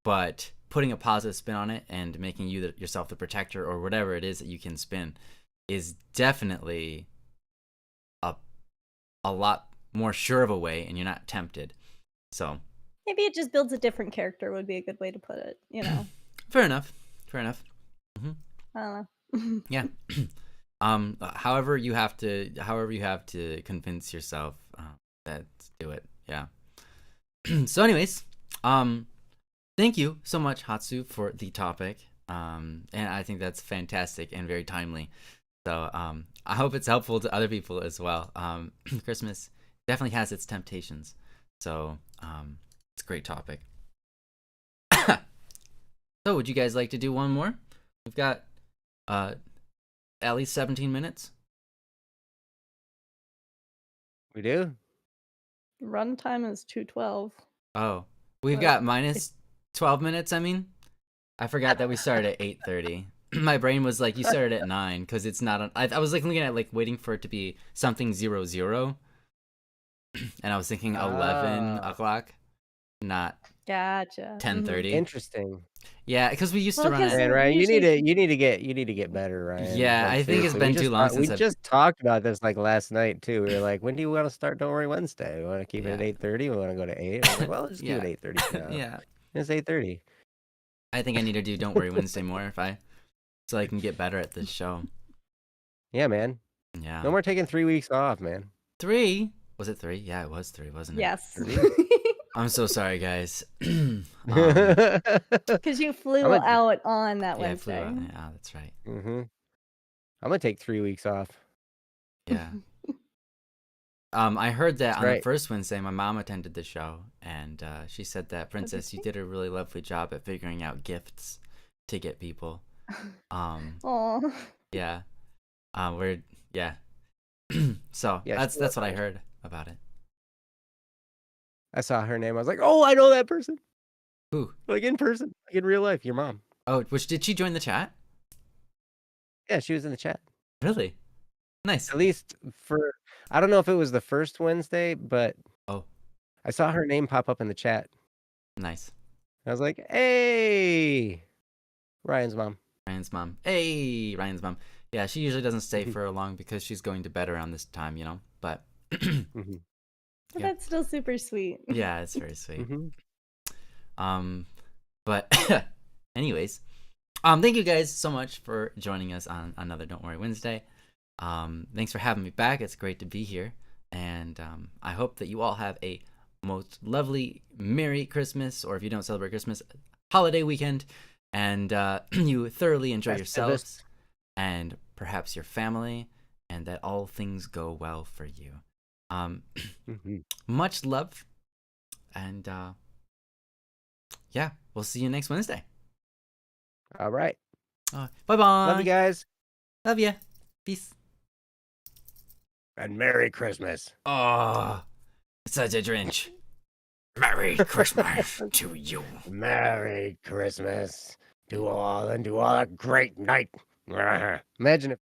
But putting a positive spin on it and making yourself the protector or whatever it is that you can spin is definitely a lot more sure of a way, and you're not tempted. So Maybe it just builds a different character would be a good way to put it, fair enough. Mm-hmm. I don't know. Yeah. However you have to convince yourself that do it. Yeah. So anyways, thank you so much, Hatsu, for the topic. And I think that's fantastic and very timely. So I hope it's helpful to other people as well. Christmas definitely has its temptations. So it's a great topic. So would you guys like to do one more? We've got At least 17 minutes. We do? Runtime is 212. Oh, we've But got minus 12 minutes. I mean, I forgot that we started at 8:30. My brain was like, you started at 9 because it's not on. I was like looking at like waiting for it to be something 00, and I was thinking 11 Ah. o'clock, not Gotcha. 10:30. Interesting. Yeah, because we used to Well, run 'cause at. Man, Ryan, usually you need to get better, Ryan. Yeah, Like, I think it's seriously, been too long we since I've. just talked about this like last night too. We were like, when do you want to start Don't Worry Wednesday? We want to keep it at Yeah. 8:30. We want to go to 8. I was like, well, let's keep it Yeah. 8:30 for now. Yeah, It's 8:30. I think I need to do Don't Worry Wednesday more so I can get better at this show. Yeah, man. Yeah. No more taking 3 weeks off, man. 3? Was it 3? Yeah, it was 3, wasn't it? yes. I'm so sorry, guys. Because you flew I'm a- out on that Yeah, I flew Wednesday. out. Yeah, that's right. I'm gonna take 3 weeks off. Yeah. I heard that That's on the right. first Wednesday, my mom attended the show, and she said that, Princess, you did a really lovely job at figuring out gifts to get people. Aw. Yeah. Yeah. So Yeah, that's what I heard about it. I saw her name. I was like, oh, I know that person. Who? Like in person, like in real life. Your mom. Oh, did she join the chat? Yeah, she was in the chat. Really? Nice. At least for, I don't know if it was the first Wednesday, but Oh, I saw her name pop up in the chat. nice. I was like, hey, Ryan's mom. Ryan's mom. Hey, Ryan's mom. Yeah, she usually doesn't stay Mhm. for long because she's going to bed around this time, But Mhm. But Yeah. that's still super sweet. yeah, it's very sweet. Mhm. But anyways, thank you guys so much for joining us on another Don't Worry Wednesday. Thanks for having me back. It's great to be here, and I hope that you all have a most lovely Merry Christmas, or if you don't celebrate Christmas, holiday weekend, and you thoroughly enjoy Festivus. yourselves and perhaps your family, and that all things go well for you. Mhm. Much love, and yeah, we'll see you next Wednesday. All right. Bye bye. Love you guys. Love ya. Peace. And Merry Christmas. Oh, such a drench. Merry Christmas to you. Merry Christmas to all, and to all a great night. Imagine if